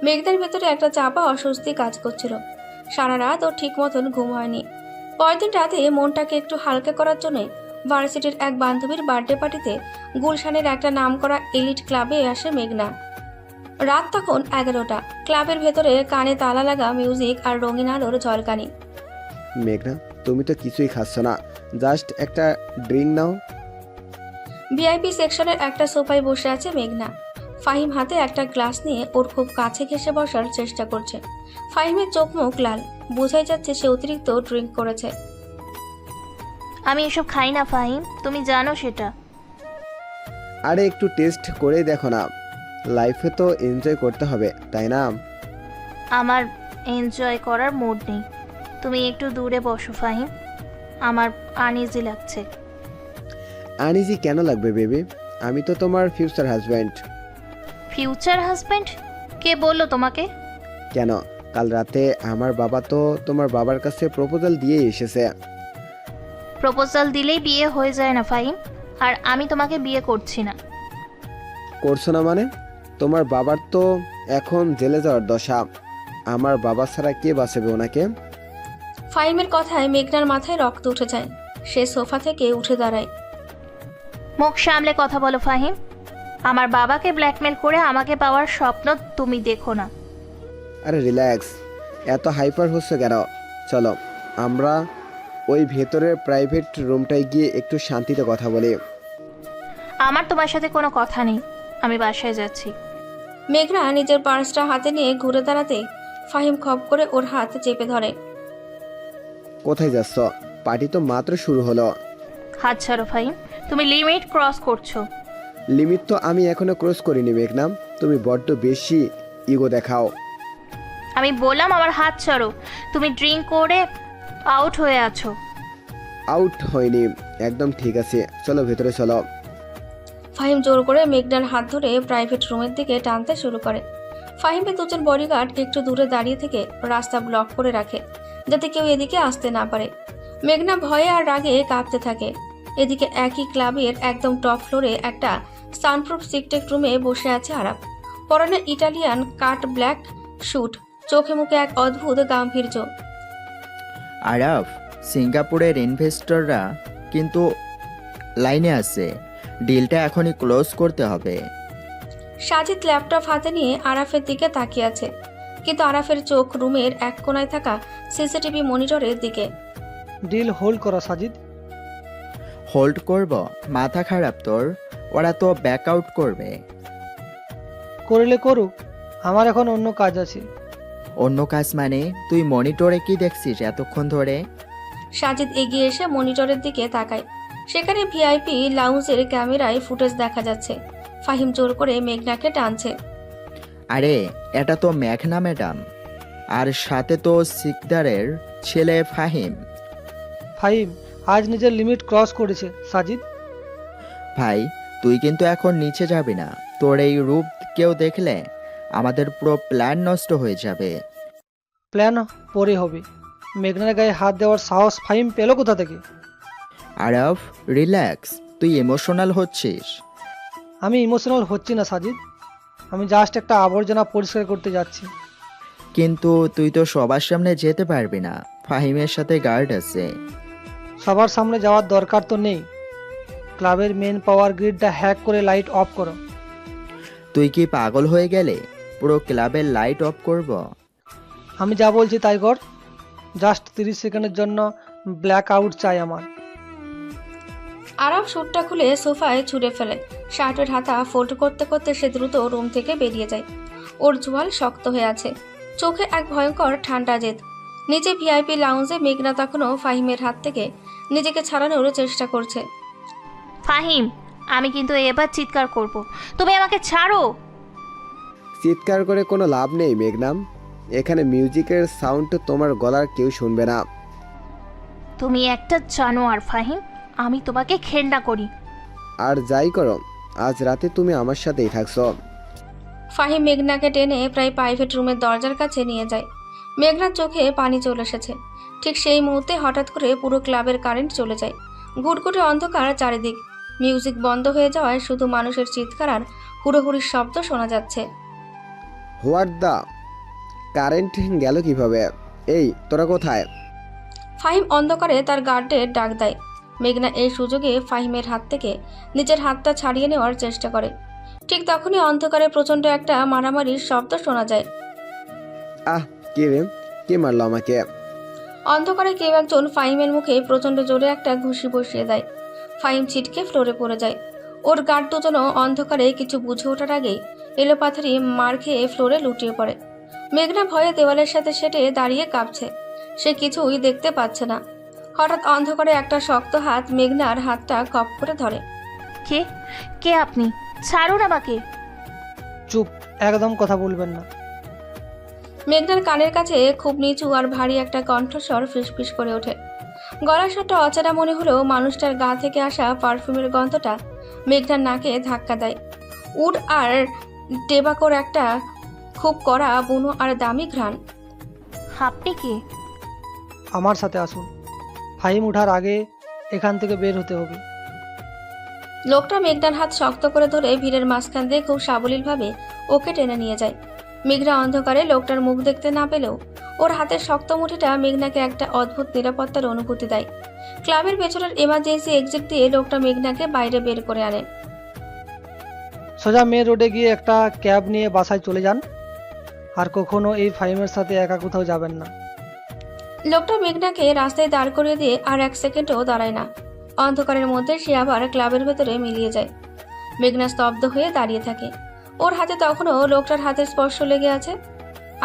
মেঘনার ভেতরে একটা চাপা অস্বস্তি কাজ করছিল। সারা রাত ওর ঠিক মতন ঘুম হয়নি। পরের দিন রাতে মনটাকে একটু হালকা করার জন্য ভার্সিটির এক বান্ধবীর বার্থডে পার্টিতে গুলশানের একটা নামকরা এলিট ক্লাবে আসে মেঘনা। রাত তখন 11টা। ক্লাবের ভেতরে কানে তালা লাগা মিউজিক আর রঙিন আলোর ঝলকানি। মেঘনা, তুমি তো কিছুই খাচ্ছ না, জাস্ট একটা ড্রিঙ্ক নাও। ভিআইপি সেকশনের একটা সোফায় বসে আছে মেঘনা। ফাহিম হাতে একটা গ্লাস নিয়ে ওর খুব কাছে ঘেঁষে বসার চেষ্টা করছে। ফাহিমের চোখ মুখ লাল, বোঝাই যাচ্ছে সে অতিরিক্ত ড্রিঙ্ক করেছে। আমি এসব খাই না ফাহিম, তুমি জানো সেটা। আরে একটু টেস্ট করেই দেখো না, লাইফে তো এনজয় করতে হবে, তাই না? আমার এনজয় করার মুড নেই। তুমি একটু দূরে বসো ফাহিম, আমার আনইজি লাগছে। আনইজি কেন লাগবে বেবি? আমি তো তোমার ফিউচার হাজব্যান্ড। Future husband? কে বললো তোমাকে? কেন, কাল রাতে আমার বাবা তো তোমার বাবার কাছে প্রপোজাল দিয়ে এসেছে। প্রপোজাল দিলেই বিয়ে হয়ে যায় না ফাহিম, আর আমি তোমাকে বিয়ে করছি না। করছো না মানে? তোমার বাবার তো এখন জেলে যাওয়ার দশা, আমার বাবা ছাড়া কে বাঁচাবে ওনাকে? ফাহিমের কথায় মেঘনার মাথায় রক্ত উঠে যায়। সে সোফা থেকে উঠে দাঁড়ায়। মুখ সামলে কথা বলো ফাহিম। আমার বাবাকে ব্ল্যাকমেল করে আমাকে পাওয়ার স্বপ্ন তুমি দেখো না। আরে রিল্যাক্স, এত হাইপার হচ্ছে কেন? চলো আমরা ওই ভেতরের প্রাইভেট রুমটায় গিয়ে একটু শান্তিতে কথা বলি। আমার তোমার সাথে কোনো কথা নেই, আমি বাসায় যাচ্ছি। মেঘনা নিজের পার্সটা হাতে নিয়ে ঘুরে দাঁড়াতে ফাহিম খপ করে ওর হাত চেপে ধরে। কোথায় যাচ্ছ? পার্টি তো মাত্র শুরু হলো। হাত ছাড়ো ফাহিম, তুমি লিমিট ক্রস করছো। লিমিট তো আমি এখনো ক্রস করিনি মেঘনা, তুমি বড্ড বেশি ইগো দেখাও। আমি বললাম আমার হাত ছাড়ো, তুমি ড্রিঙ্ক করে আউট হয়ে আছো। আউট হয়নি, একদম ঠিক আছে, চলো ভেতরে চলো। ফাহিম জোর করে মেঘনার হাত ধরে প্রাইভেট রুমের দিকে টানতে শুরু করে। ফাহিমের দুজন বডিগার্ড একটু দূরে দাঁড়িয়ে থেকে রাস্তা ব্লক করে রাখে, যাতে কেউ এদিকে আসতে না পারে। মেঘনা ভয়ে আর রাগে কাঁপতে থাকে। এদিকে একই ক্লাবের একদম টপ ফ্লোরে একটা সানপ্রুফ সিকটেক রুমে বসে আছে আরাফ। পরনে ইটালিয়ান কাট ব্ল্যাক স্যুট, চোখে মুখে এক অদ্ভুত গাম্ভীর্য। আরাফ, সিঙ্গাপুরের ইনভেস্টররা কিন্তু লাইনে আছে, ডিলটা এখনই ক্লোজ করতে হবে। সাজিদ ল্যাপটপ হাতে নিয়ে আরাফের দিকে তাকিয়ে আছে, কিন্তু আরাফের চোখ রুমের এক কোণায় থাকা সিসিটিভি মনিটরের দিকে। ডিল হোল্ড করো সাজিদ। হোল্ড করব? মাথা খারাপ তোর? ওরা তো ব্যাক আউট করবে। করলে করুক, আমার এখন অন্য কাজ আছে। অন্য কাজ মানে? তুই মনিটরে কি দেখছিস এতক্ষণ ধরে? সাজিদ এগিয়ে এসে মনিটরের দিকে তাকায়। সেখানে ভিআইপি লাউঞ্জের ক্যামেরায় ফুটেজ দেখা যাচ্ছে। ফাহিম জোর করে মেঘনাকে টানছে। আরে এটা তো মেঘনা ম্যাডাম, আর সাথে তো সিকদারের ছেলে ফাহিম। ফাহিম আজ নিজের লিমিট ক্রস করেছে সাজিদ। ভাই, তুই কিন্তু এখন নিচে যাবি না। তোর এই রূপ কেউ দেখলে আমাদের পুরো প্ল্যান নষ্ট হয়ে যাবে। প্ল্যান পরে হবে। মেঘনার গায়ে হাত দেওয়ার সাহস ফাহিম পেল কোথা থেকে? আরাফ, রিল্যাক্স, তুই ইমোশনাল হচ্ছিস। আমি ইমোশনাল হচ্ছি না সাজিদ, আমি জাস্ট একটা আবর্জনা পরিষ্কার করতে যাচ্ছি। কিন্তু তুই তো সবার সামনে যেতে পারবি না, ফাহিমের সাথে গার্ড আছে। সবার সামনে যাওয়ার দরকার তো নেই। ক্লাবের মেন পাওয়ার গ্রিডটা হ্যাক করে লাইট অফ করো। তুই কি পাগল হয়ে গেলে? পুরো ক্লাবের লাইট অফ করব? আমি যা বলছি তাই কর। জাস্ট 30 সেকেন্ডের জন্য ব্ল্যাক আউট চাই আমার। আরাফ স্যুটটা খুলে সোফায় ছুঁড়ে ফেলে। শার্টের হাতা ফোল্ড করতে করতে সে দ্রুত রুম থেকে বেরিয়ে যায়। ওর জোয়াল শক্ত হয়ে আছে, চোখে এক ভয়ঙ্কর ঠান্ডা জেদ। নিচে ভিআইপি লাউঞ্জে মেঘনা তখনও ফাহিমের হাত থেকে নিজেকে ছাড়ানোর চেষ্টা করছে। ফাহিম, আমি কিন্তু এবার চিৎকার করব, তুমি আমাকে ছাড়ো। চিৎকার করে কোনো লাভ নেই মেঘনাম, এখানে মিউজিকের সাউন্ড তোমার গলার কেউ শুনবে না। তুমি একটা জানোয়ার ফাহিম, আমি তোমাকে ঘেন্না করি। আর যাই করো, আজ রাতে তুমি আমার সাথেই থাকছো। ফাহিম মেঘনাকে টেনে প্রায় প্রাইভেট রুমের দরজার কাছে নিয়ে যায়। মেঘনার চোখে পানি চলে এসেছে। ঠিক সেই মুহূর্তে হঠাৎ করে পুরো ক্লাবের কারেন্ট চলে যায়। ঘুটঘুটে অন্ধকার চারিদিক। মিউজিক বন্ধ হয়ে যাওয়ায় শুধু মানুষের চিৎকার আর হুড়োহুড়ির শব্দ শোনা যাচ্ছে। হোয়াট দা, কারেন্ট গেল কিভাবে? এই তোরা কোথায়? ফাহিম অন্ধকারে তার গার্ডের ডাক দেয়। মেঘনা এই সুযোগে ফাহিমের হাত থেকে নিজের হাতটা ছাড়িয়ে নেওয়ার চেষ্টা করে। ঠিক তখনই অন্ধকারে প্রচণ্ড একটা মারামারির শব্দ শোনা যায়। আহ, কে রে? কে মারলো আমাকে? অন্ধকারে কেউ একজন ফাহিমের মুখে প্রচণ্ড জোরে একটা ঘুষি বসিয়ে দেয়। ফাহিম ছিটকে ফ্লোরে পড়ে যায়। ওর গার্ড দুজনও অন্ধকারে কিছু বুঝে ওঠার আগেই এলোপাথারি মার খেয়ে ফ্লোরে লুটিয়ে পড়ে। মেঘনা ভয়ে দেওয়ালের সাথে সেটে দাঁড়িয়ে কাঁপছে। সে কিছুই দেখতে পাচ্ছে না। হঠাৎ অন্ধকারে একটা শক্ত হাত মেঘনার হাতটা কপ করে ধরে। কে কে আপনি? ছাড়ুন আমাকে। চুপ, একদম কথা বলবেন না। মেঘনার কানের কাছে খুব নিচু আর ভারী একটা কণ্ঠস্বর ফিসফিস করে ওঠে। গলার স্বরটা অচেনা মনে হলেও মানুষটার গা থেকে আসা পারফিউমের গন্ধটা মেঘনার নাকে ধাক্কা দেয়। উড আর টেবাকোর একটা খুব কড়া বুনো আর দামি ঘ্রাণ। আপনি কে? আমার সাথে আসুন। ফাহিম ওঠার আগে এখান থেকে বের হতে হবে। লোকটা মেঘনার হাত শক্ত করে ধরে ভিড়ের মাঝখান দিয়ে খুব সাবলীলভাবে ওকে টেনে নিয়ে যায়। মেঘনা অন্ধকারে লোকটার মুখ দেখতে না পেলেও ওর হাতের শক্ত মুঠিটা মেঘনাকে একটা অদ্ভুত নিরাপত্তার অনুভূতি দেয়। ক্লাবের পেছনের এমার্জেন্সি এক্সিট দিয়ে লোকটা মেঘনাকে বাইরে বের করে আনে। সোজা মেন রোডে গিয়ে একটা ক্যাব নিয়ে বাসায় চলে যান। আর কখনো এই ফাহিমের সাথে একা কোথাও যাবেন না। লোকটা মেঘনাকে রাস্তায় দাঁড় করিয়ে দিয়ে আর এক সেকেন্ডও দাঁড়ায় না। অন্ধকারের মধ্যে সে আবার ক্লাবের ভেতরে মিলিয়ে যায়। মেঘনা স্তব্ধ হয়ে দাঁড়িয়ে থাকে। ওর হাতে তখনও লোকটার হাতের স্পর্শ লেগে আছে,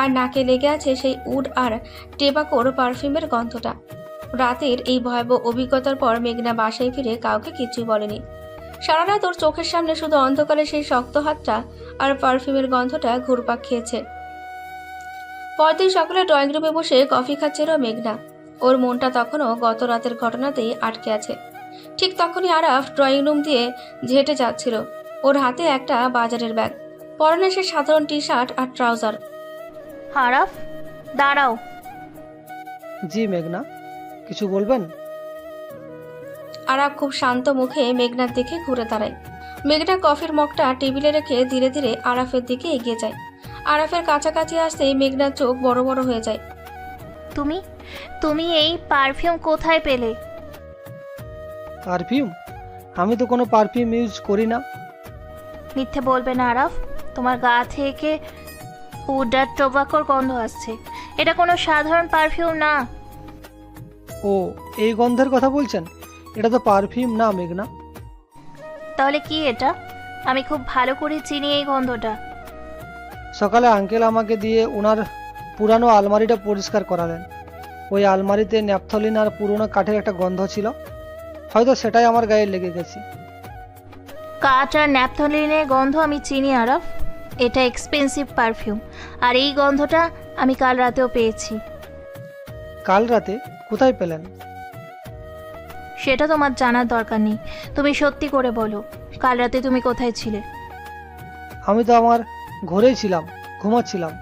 আর নাকে লেগে আছে সেই উড আর টেবাকোর পারফিউমের গন্ধটা। রাতের এই ভয়াবহ অভিজ্ঞতার পর মেঘনা বাসায় ফিরে কাউকে কিছুই বলেনি। সারা রাত ওর চোখের সামনে শুধু অন্ধকারে সেই শক্ত হাতটা আর পারফিউমের গন্ধটা ঘুরপাক খেয়েছে। পরদিন সকালে ড্রয়িং রুমে বসে কফি খাচ্ছিল মেঘনা। ওর মনটা তখনও গত রাতের ঘটনাতেই আটকে আছে। ঠিক তখনই আরাফ ড্রয়িং রুম দিয়ে হেঁটে যাচ্ছিল। ওর হাতে একটা বাজারের ব্যাগ, পরনে সে সাধারণ টি শার্ট আর ট্রাউজার। আরাফ, দাঁড়াও। জি মেঘনা, কিছু বলবেন? আরাফ খুব শান্ত মুখে মেঘনার দিকে ঘুরে দাঁড়ায়। মেঘনা কফির মগটা টেবিলে রেখে ধীরে ধীরে আরাফের দিকে এগিয়ে যায়। আরাফের কাছাকাছি আসতেই মেঘনার চোখ বড় বড় হয়ে যায়। তুমি তুমি এই পারফিউম কোথায় পেলে? পারফিউম? আমি তো কোনো পারফিউম ইউজ করি না। মিথ্যে বলবে না আরাফ, তোমার গা থেকে উডার টোবাকোর গন্ধ আসছে। এটা কোনো সাধারণ পারফিউম না। ও, এই গন্ধের কথা বলছেন? এটা তো পারফিউম না মেঘনা। তাহলে কি এটা? আমি খুব ভালো করে চিনি এই গন্ধটা। সকালে আঙ্কেল আমাকে দিয়ে ওনার পুরানো আলমারিটা পরিষ্কার করালেন। ওই আলমারিতে ন্যাপথলিন আর পুরনো কাঠের একটা গন্ধ ছিল, হয়তো সেটাই আমার গায়ে লেগে গেছে। কাঠ আর ন্যাপথলিনের গন্ধ আমি চিনি আরাফ, এটা এক্সপেন্সিভ পারফিউম। আর এই গন্ধটা আমি কাল রাতেও পেয়েছি। কাল রাতে কোথায় পেলেন? সেটা তোমার জানার দরকার নেই। তুমি সত্যি করে বলো, কাল রাতে তুমি কোথায় ছিলে? আমি তো আমার ঘরেই ছিলাম, ঘুমাচ্ছিলাম।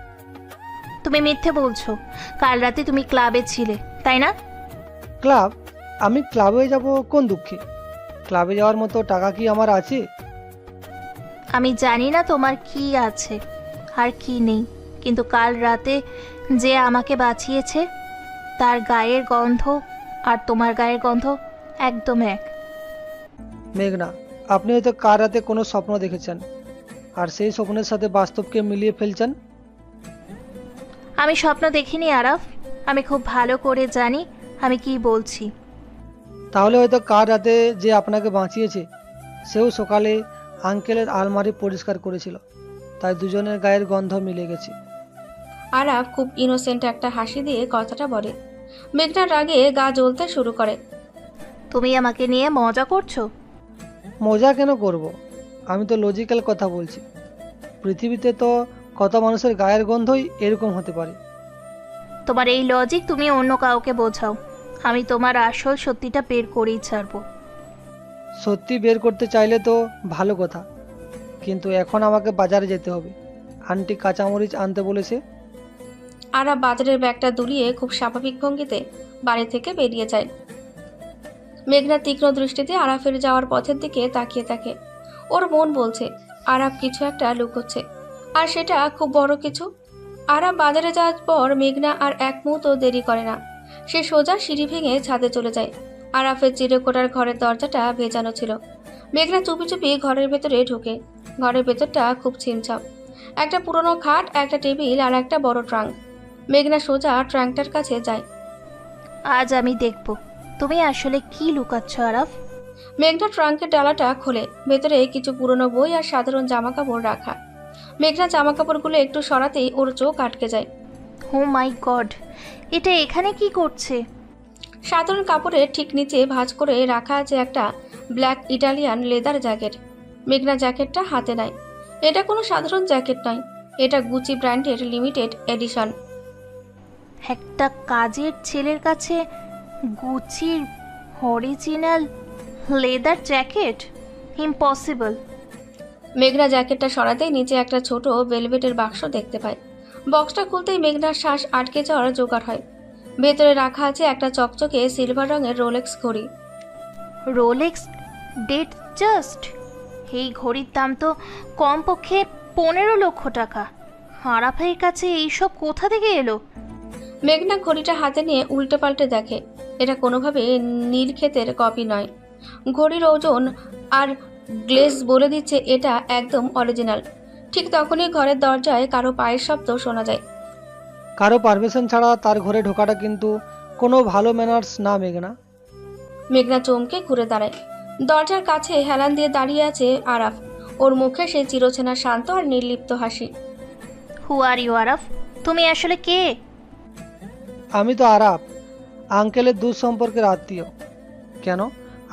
তুমি মিথ্যে বলছো। কাল রাতে তুমি ক্লাবে ছিলে, তাই না? ক্লাব? আমি ক্লাবে যাব কোন দুঃখে? ক্লাবে যাওয়ার মতো টাকা কি আমার আছে? আমি জানি না তোমার কি আছে আর কি নেই, কিন্তু কাল রাতে যে আমাকে বাঁচিয়েছে তার গায়ের গন্ধ আর তোমার গায়ের গন্ধ একদম এক। মেঘনা, আপনি হয়তো কাল রাতে কোনো স্বপ্ন দেখেছেন আর সেই স্বপ্নের সাথে বাস্তবকে মিলিয়ে ফেলছেন। আমি স্বপ্ন দেখিনি আরাফ, আমি খুব ভালো করে জানি আমি কি বলছি। তাহলে হয়তো কাল রাতে যে আপনাকে বাঁচিয়েছে সেও সকালে আঙ্কেলের আলমারি পরিষ্কার করেছিল, তাই দুজনের গায়ের গন্ধ মিলে গেছে। আরাফ খুব ইনোসেন্ট একটা হাসি দিয়ে কথাটা বলে। মেঘনার রাগে গা জ্বলতে শুরু করে। তুমি আমাকে নিয়ে মজা করছো? মজা কেন করব? আমি তো লজিক্যাল কথা বলছি। পৃথিবীতে তো কত মানুষের গায়ের গন্ধই এরকম হতে পারে। তোমার এই লজিক তুমি অন্য কাউকে বোঝাও, আমি তোমার আসল সত্যিটা বের করেই ছাড়বো। সত্যি বের করতে চাইলে তো ভালো কথা, কিন্তু এখন আমাকে বাজারে যেতে হবে। আন্টি কাঁচামরিচ আনতে বলেছে। আরাফ বাজারের ব্যাগটা দুলিয়ে খুব স্বাভাবিক ভঙ্গিতে বাড়ি থেকে বেরিয়ে যায়। মেঘনা তীক্ষ্ণ দৃষ্টিতে আরাফের যাওয়ার পথের দিকে তাকিয়ে থাকে। ওর মন বলছে আরাফ কিছু একটা লুকোচ্ছে, আর সেটা খুব বড় কিছু। আরাফ বাজারে যাওয়ার পর মেঘনা আর এক মুহূর্ত দেরি করে না। সে সোজা সিঁড়ি ভেঙে ছাদে চলে যায়। আরাফের চিরকোটার ঘরের দরজাটা ভেজানো ছিল। মেঘনা চুপি চুপি ঘরের ভেতরে ঢোকে। ঘরের ভেতরটা খুব ছিমছাম। একটা পুরনো খাট, একটা টেবিল আর একটা বড় ট্রাঙ্ক। মেঘনা সোজা ট্রাঙ্কটার কাছে যায়। আজ আমি দেখব তুমি আসলে কি লুকাচ্ছ আরাফ। মেঘনা ট্রাঙ্কের ডালাটা খোলে। ভেতরে কিছু পুরনো বই আর সাধারণ জামাকাপড় রাখা। মেঘনা জামাকাপড়গুলো একটু সরাতেই ওর চোখ আটকে যায়। ও মাই গড, এটা এখানে কি করছে? সাধারণ কাপড়ের ঠিক নিচে ভাঁজ করে রাখা আছে একটা ব্ল্যাক ইটালিয়ান লেদার জ্যাকেট। মেঘনা জ্যাকেটটা হাতে নেয়। এটা কোনো সাধারণ জ্যাকেট নয়, এটা গুচি ব্র্যান্ডের লিমিটেড এডিশন। একটা কাজের ছেলের কাছে গুচির অরিজিনাল লেদার জ্যাকেট? ইম্পসিবল। মেঘনা জ্যাকেটটা সরাতেই নিচে একটা ছোট ভেলভেটের বাক্স দেখতে পায়। বক্সটা খুলতেই মেঘনার শ্বাস আটকে যাওয়ার জোগাড় হয়। ভেতরে রাখা আছে একটা চকচকে সিলভার রঙের রোলেক্স ঘড়ি। Rolex Datejust. এই ঘড়ির দাম তো কমপক্ষে 15 লক্ষ টাকা। আরাফের কাছে এইসব কোথা থেকে এলো? মেঘনা ঘড়িটা হাতে নিয়ে উল্টে পাল্টে দেখে। এটা কোনোভাবে নীলক্ষেতের কপি নয়। ঘড়ির ওজন আর গ্লেজ বলে দিচ্ছে এটা একদম অরিজিনাল। ঠিক তখনই ঘরের দরজায় কারো পায়ের শব্দ শোনা যায়। কারো পারমিশন ছাড়া তার ঘরে ঢোকাটা কিন্তু কোনো ভালো ম্যানার্স না মেঘনা। মেঘনা চমকে ঘুরে দাঁড়ায়। দরজার কাছে হেলান দিয়ে দাঁড়িয়ে আছে আরাফ। ওর মুখে সেই চিরচেনা শান্ত আর নির্লিপ্ত হাসি। হু আর ইউ আরাফ? তুমি আসলে কে? আমি তো আরাফ, আঙ্কেলের দূর সম্পর্কের আত্মীয়। কেন,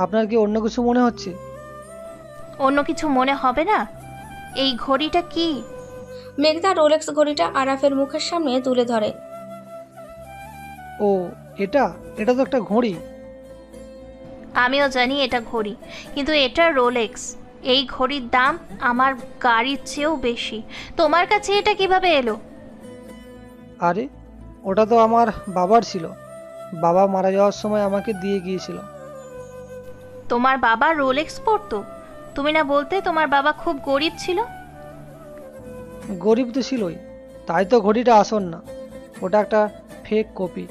আপনার কি অন্য কিছু মনে হচ্ছে? অন্য কিছু মনে হবে না। এই ঘড়িটা কি? মেঘনা রোলেক্স ঘড়িটা আরাফের মুখের সামনে তুলে ধরে। ও, এটা এটা তো একটা ঘড়ি। আমিও জানি এটা ঘড়ি, কিন্তু এটা রোলেক্স। এই ঘড়ির দাম আমার গাড়ির চেয়েও বেশি। তোমার কাছে এটা কিভাবে এলো? আরে, ওটা তো আমার বাবার ছিল। বাবা মারা যাওয়ার সময় আমাকে দিয়ে গিয়েছিল। তোমার বাবা রোলেক্স পরতো? তুমি না বলতে তোমার বাবা খুব গরিব ছিল? গরিব তো ছিলই, তাই তো ঘড়িটা আসল না, ওটা একটা ফেক কপি।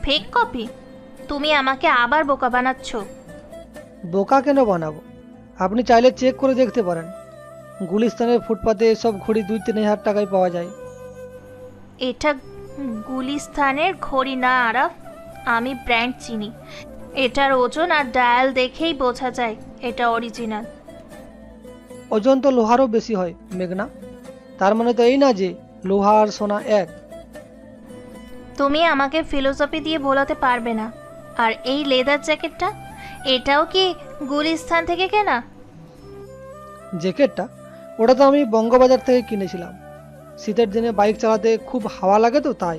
Fake copy? তুমি আমাকে আবার বোকা বানাচ্ছ। বোকা কেন বানাবো? আপনি চাইলে চেক করে দেখতে পারেন। গুলিস্তানের ফুটপাতে এসব ঘড়ি 2-3 হাজার টাকায় পাওয়া যায়। এটা গুলিস্তানের ঘড়ি না আরাফ, আমি ব্র্যান্ড চিনি। এটার ওজন আর ডায়াল দেখেই বোঝা যায় এটা অরিজিনাল। ওজন তো লোহারও বেশি হয় মেঘনা, তার মানে তো এই না যে লোহা আর সোনা এক। তুমি আমাকে ফিলোসফি দিয়ে ভোলাতে পারবে না। আর এই লেদার জ্যাকেটটা, এটাও কি গুলিস্তান থেকে কেনা? জ্যাকেটটা ওটা তো আমি বঙ্গবাজার থেকে কিনেছিলাম। শীতের দিনে বাইক চালাতে খুব হাওয়া লাগে তো তাই।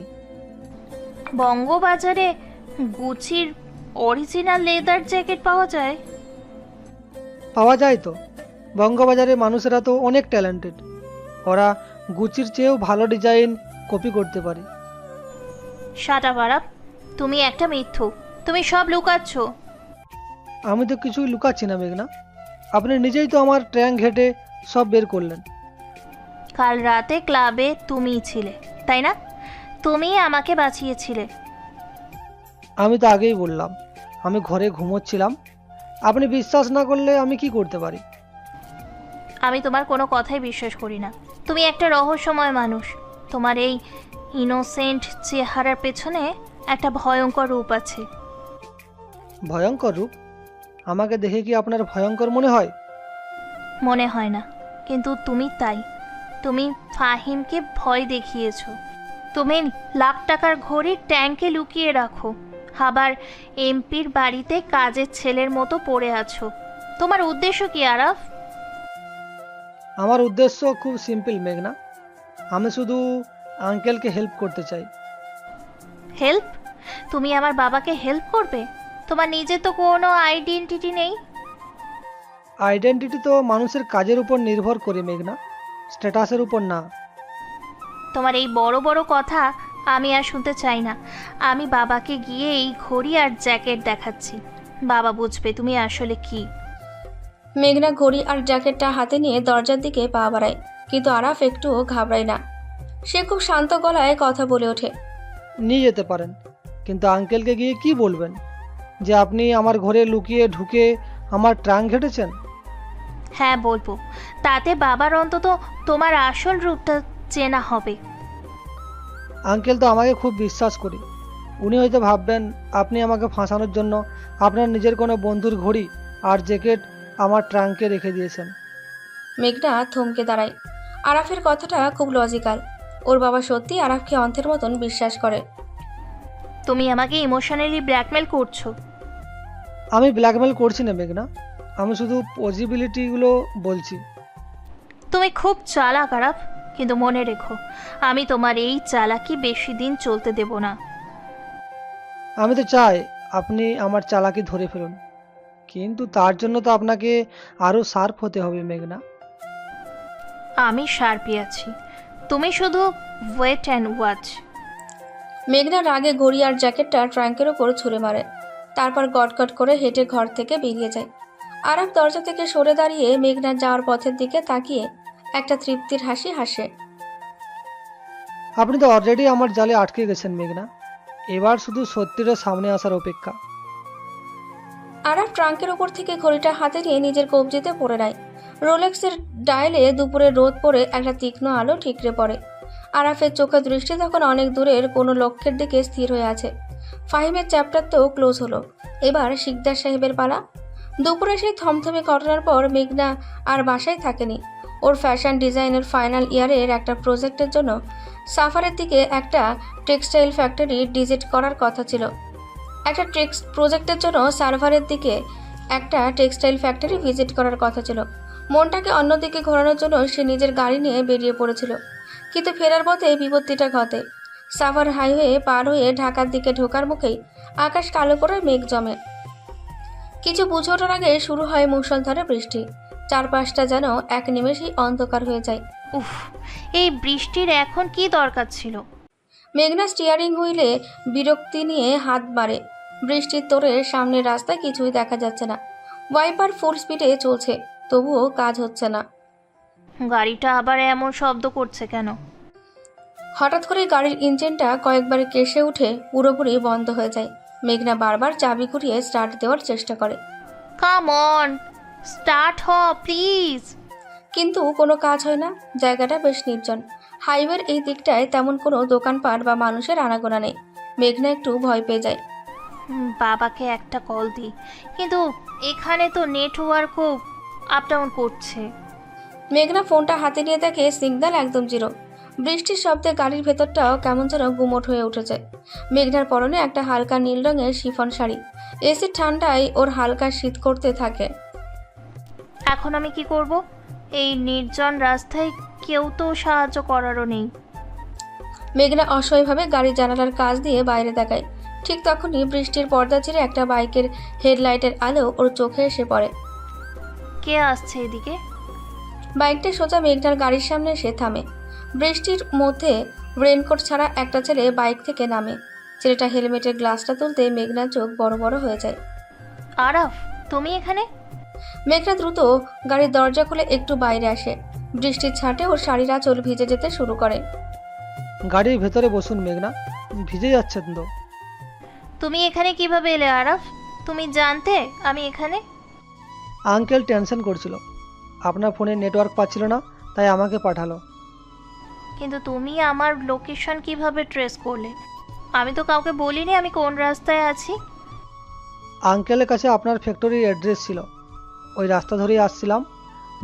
বঙ্গবাজারে গুচির অরিজিনাল লেদার জ্যাকেট পাওয়া যায়? পাওয়া যায় তো, বঙ্গবাজারে মানুষেরা তো অনেক ট্যালেন্টেড, ওরা গুচির চেয়েও ভালো ডিজাইন কপি করতে পারে। শাট আপ আরাফ, তুমি একটা মিথ্যু, তুমি সব লুকাচ্ছ। আমি তো কিছুই লুকাচ্ছি না মেঘনা, আপনি নিজেই তো আমার ট্র্যাঙ্ক ঘেটে সব বের করলেন। কাল রাতে ক্লাবে তুমিই ছিলে, তাই না? তুমিই আমাকে বাঁচিয়েছিলে। আমি তো আগেই বললাম আমি ঘরে ঘুমোচ্ছিলাম, আপনি বিশ্বাস না করলে আমি কি করতে পারি? আমি তোমার কোনো কথাই বিশ্বাস করি না। তুমি একটা রহস্যময় মানুষ। তোমার এই ইনোসেন্ট চেহারার পেছনে একটা ভয়ঙ্কর রূপ আছে। ভয়ঙ্কর রূপ? আমাকে দেখে কি আপনার ভয়ঙ্কর মনে হয়? মনে হয় না, কিন্তু তুমি তাই। তুমি ফাহিমকে ভয় দেখিয়েছো। তুমি লাখ টাকার ঘড়ি ট্যাঙ্কে লুকিয়ে রাখো, আবার এমপির বাড়িতে কাজের ছেলের মতো পড়ে আছো। তোমার উদ্দেশ্য কি আরাফ? আমার উদ্দেশ্য খুব সিম্পল মেঘনা, আমি শুধু আঙ্কেলকে হেল্প করতে চাই। হেল্প? তুমি আমার বাবাকে হেল্প করবে? তোমার নিজের তো কোনো আইডেন্টিটি নেই। আইডেন্টিটি তো মানুষের কাজের উপর নির্ভর করে মেঘনা, স্ট্যাটাসের উপর না। তোমার এই বড় বড় কথা আমি আর শুনতে চাই না। আমি বাবাকে গিয়ে এই ঘড়ি আর জ্যাকেট দেখাচ্ছি, বাবা বুঝবে তুমি আসলে কি। মেঘনা ঘড়ি আর জ্যাকেটটা হাতে নিয়ে দরজার দিকে পা বাড়ায়, কিন্তু আরাফ একটুও ঘাবড়ায় না। সে খুব শান্ত গলায় কথা বলে ওঠে। নিয়ে যেতে পারেন, কিন্তু আঙ্কেলকে গিয়ে কি বলবেন যে আপনি আমার ঘরে লুকিয়ে ঢুকে আমার ট্রাঙ্ক ঘেটেছেন? হ্যাঁ বলবো, তাতে বাবার অন্তত তোমার আসল রূপটা চেনা হবে। আঙ্কেল তো আমাকে খুব বিশ্বাস করি, উনি হয়তো ভাববেন আপনি আমাকে ফাঁসানোর জন্য আপনার নিজের কোনো বন্ধুর ঘড়ি আর জ্যাকেট আমার ট্রাঙ্কে রেখে দিয়েছেন। মেঘনা থমকে দাঁড়ায়। আরাফের কথাটা খুব লজিক্যাল। ওর বাবা সত্যি আরাফকে অন্থের মতন বিশ্বাস করে। তুমি আমাকে ইমোশনালি ব্ল্যাকমেল করছো। আমি ব্ল্যাকমেল করছি না মেঘনা, আমি শুধু পসিবিলিটিগুলো বলছি। তুমি খুব চালাক আরাফ, কিন্তু মনে রেখো আমি তোমার এই চালাকি বেশি দিন চলতে দেব না। আমি তো চাই আপনি আমার চালাকি ধরে ফেলুন, কিন্তু তার জন্য তো আপনাকে আরও শার্প হতে হবে মেঘনা। আমি শার্পই আছি, তুমি শুধু ওয়েট অ্যান্ড ওয়াচ। মেঘনা রাগে ঘড়ি আর জ্যাকেটটা ট্রাঙ্কের ওপর ছুঁড়ে মারে, তারপর গটগট করে হেঁটে ঘর থেকে বেরিয়ে যায়। আরাফ দরজা থেকে সরে দাঁড়িয়ে মেঘনার যাওয়ার পথের দিকে তাকিয়ে একটা তৃপ্তির হাসি হাসে। আপনি তো অলরেডি আমার জালে আটকে গেছেন মেঘনা, এবার শুধু সত্যিটা সামনে আসার অপেক্ষা। আরাফ ট্রাঙ্কের ওপর থেকে ঘড়িটা হাতে নিয়ে নিজের কবজিতে পরে নেয়। রোলেক্সের ডায়ালে দুপুরের রোদ পড়ে একটা তীক্ষ্ণ আলো ঠিকরে পড়ে। আরাফের চোখের দৃষ্টি তখন অনেক দূরের কোনো লক্ষ্যের দিকে স্থির হয়ে আছে। ফাহিমের চ্যাপ্টার তো ক্লোজ হলো, এবার শিকদার সাহেবের পালা। দুপুরে সেই থমথমে ঘটনার পর মেঘনা আর বাসায় থাকেনি। ওর ফ্যাশন ডিজাইনের ফাইনাল ইয়ারের একটা প্রজেক্টের জন্য সাফারের দিকে একটা টেক্সটাইল ফ্যাক্টরি ভিজিট করার কথা ছিল। একটা প্রজেক্টের জন্য সার্ভারের দিকে একটা টেক্সটাইল ফ্যাক্টরি ভিজিট করার কথা ছিল। মনটাকে অন্যদিকে ঘোরানোর জন্য সে নিজের গাড়ি নিয়ে বেরিয়ে পড়েছিল, কিন্তু ফেরার পথে বিপত্তিটা ঘটে। সাভার হাইওয়ে পার হয়ে ঢাকার দিকে ঢোকার মুখেই আকাশ কালো করে মেঘ জমে। কিছু বুঝে ওঠার আগে শুরু হয় মুষলধারে বৃষ্টি। চারপাশটা যেন এক নিমেষেই অন্ধকার হয়ে যায়। উফ, এই বৃষ্টির এখন কি দরকার ছিল? মেঘনা স্টিয়ারিং হুইলে বিরক্তি নিয়ে হাত মারে। বৃষ্টির তোরে সামনের রাস্তায় কিছুই দেখা যাচ্ছে না। ওয়াইপার ফুল স্পিডে চলছে, তবুও কাজ হচ্ছে না। গাড়িটা আবার এমন শব্দ করছে কেন? হঠাৎ করে গাড়ির ইঞ্জিনটা কয়েকবার কেশে উঠে পুরোপুরি বন্ধ হয়ে যায়। মেঘনা বারবার চাবি ঘুরিয়ে স্টার্ট দেওয়ার চেষ্টা করে, কাম অন, স্টার্ট হ প্লিজ। কিন্তু কোনো কাজ হয় না। জায়গাটা বেশ নির্জন। হাইওয়ের এই দিকটায় তেমন কোনো দোকানপাট বা মানুষের আনাগোনা নেই। মেঘনা একটু ভয় পেয়ে যায়। বাবাকে একটা কল দিই, কিন্তু এখানে তো নেটওয়ার্কও আপ ডাউন করছে। মেঘনা ফোনটা হাতে নিয়ে দেখে সিগন্যাল একদম জিরো। বৃষ্টির শব্দে গাড়ির ভেতরটাও কেমন যেন গুমোট হয়ে উঠেছে। মেঘনার পরনে একটা হালকা নীল রঙের শিফন শাড়ি। এসির ঠান্ডায় ওর হালকা শীত করতে থাকে। এখন আমি কি করব? এই নির্জন রাস্তায় কেউ তো সাহায্য করারও নেই। মেঘনা অসহায়ভাবে গাড়ির জানালার কাচ দিয়ে বাইরে তাকায়। ঠিক তখনই বৃষ্টির পর্দা ছিঁড়ে একটা বাইকের হেডলাইটের আলো ওর চোখে এসে পড়ে। কে আসছে এদিকে? বাইকটা সোজা মেঘনার গাড়ির সামনে এসে থামে। বৃষ্টির মধ্যে রেনকোট ছাড়া একটা ছেলে বাইক থেকে নামে। ছেলেটা হেলমেটের গ্লাসটা তুলতে মেঘনার চোখ বড় বড় হয়ে যায়। আরাফ, তুমি এখানে? মেঘনা দ্রুত গাড়ির দরজা খুলে একটু বাইরে আসে। বৃষ্টির ছাঁটে ওর শাড়ির আঁচল ভিজে যেতে শুরু করে। গাড়ির ভেতরে বসুন মেঘনা, ভিজে যাচ্ছেন তো। তুমি এখানে কিভাবে এলে আরাফ? তুমি জানতে আমি এখানে? আঙ্কেল টেনশন করছিল, আপনার ফোনে নেটওয়ার্ক পাচ্ছিল না, তাই আমাকে পাঠালো। কিন্তু তুমি আমার লোকেশন কিভাবে ট্রেস করলে? আমি তো কাউকে বলিনি আমি কোন রাস্তায় আছি। আঙ্কেলের কাছে আপনার ফ্যাক্টরির অ্যাড্রেস ছিল, ওই রাস্তা ধরেই আসছিলাম,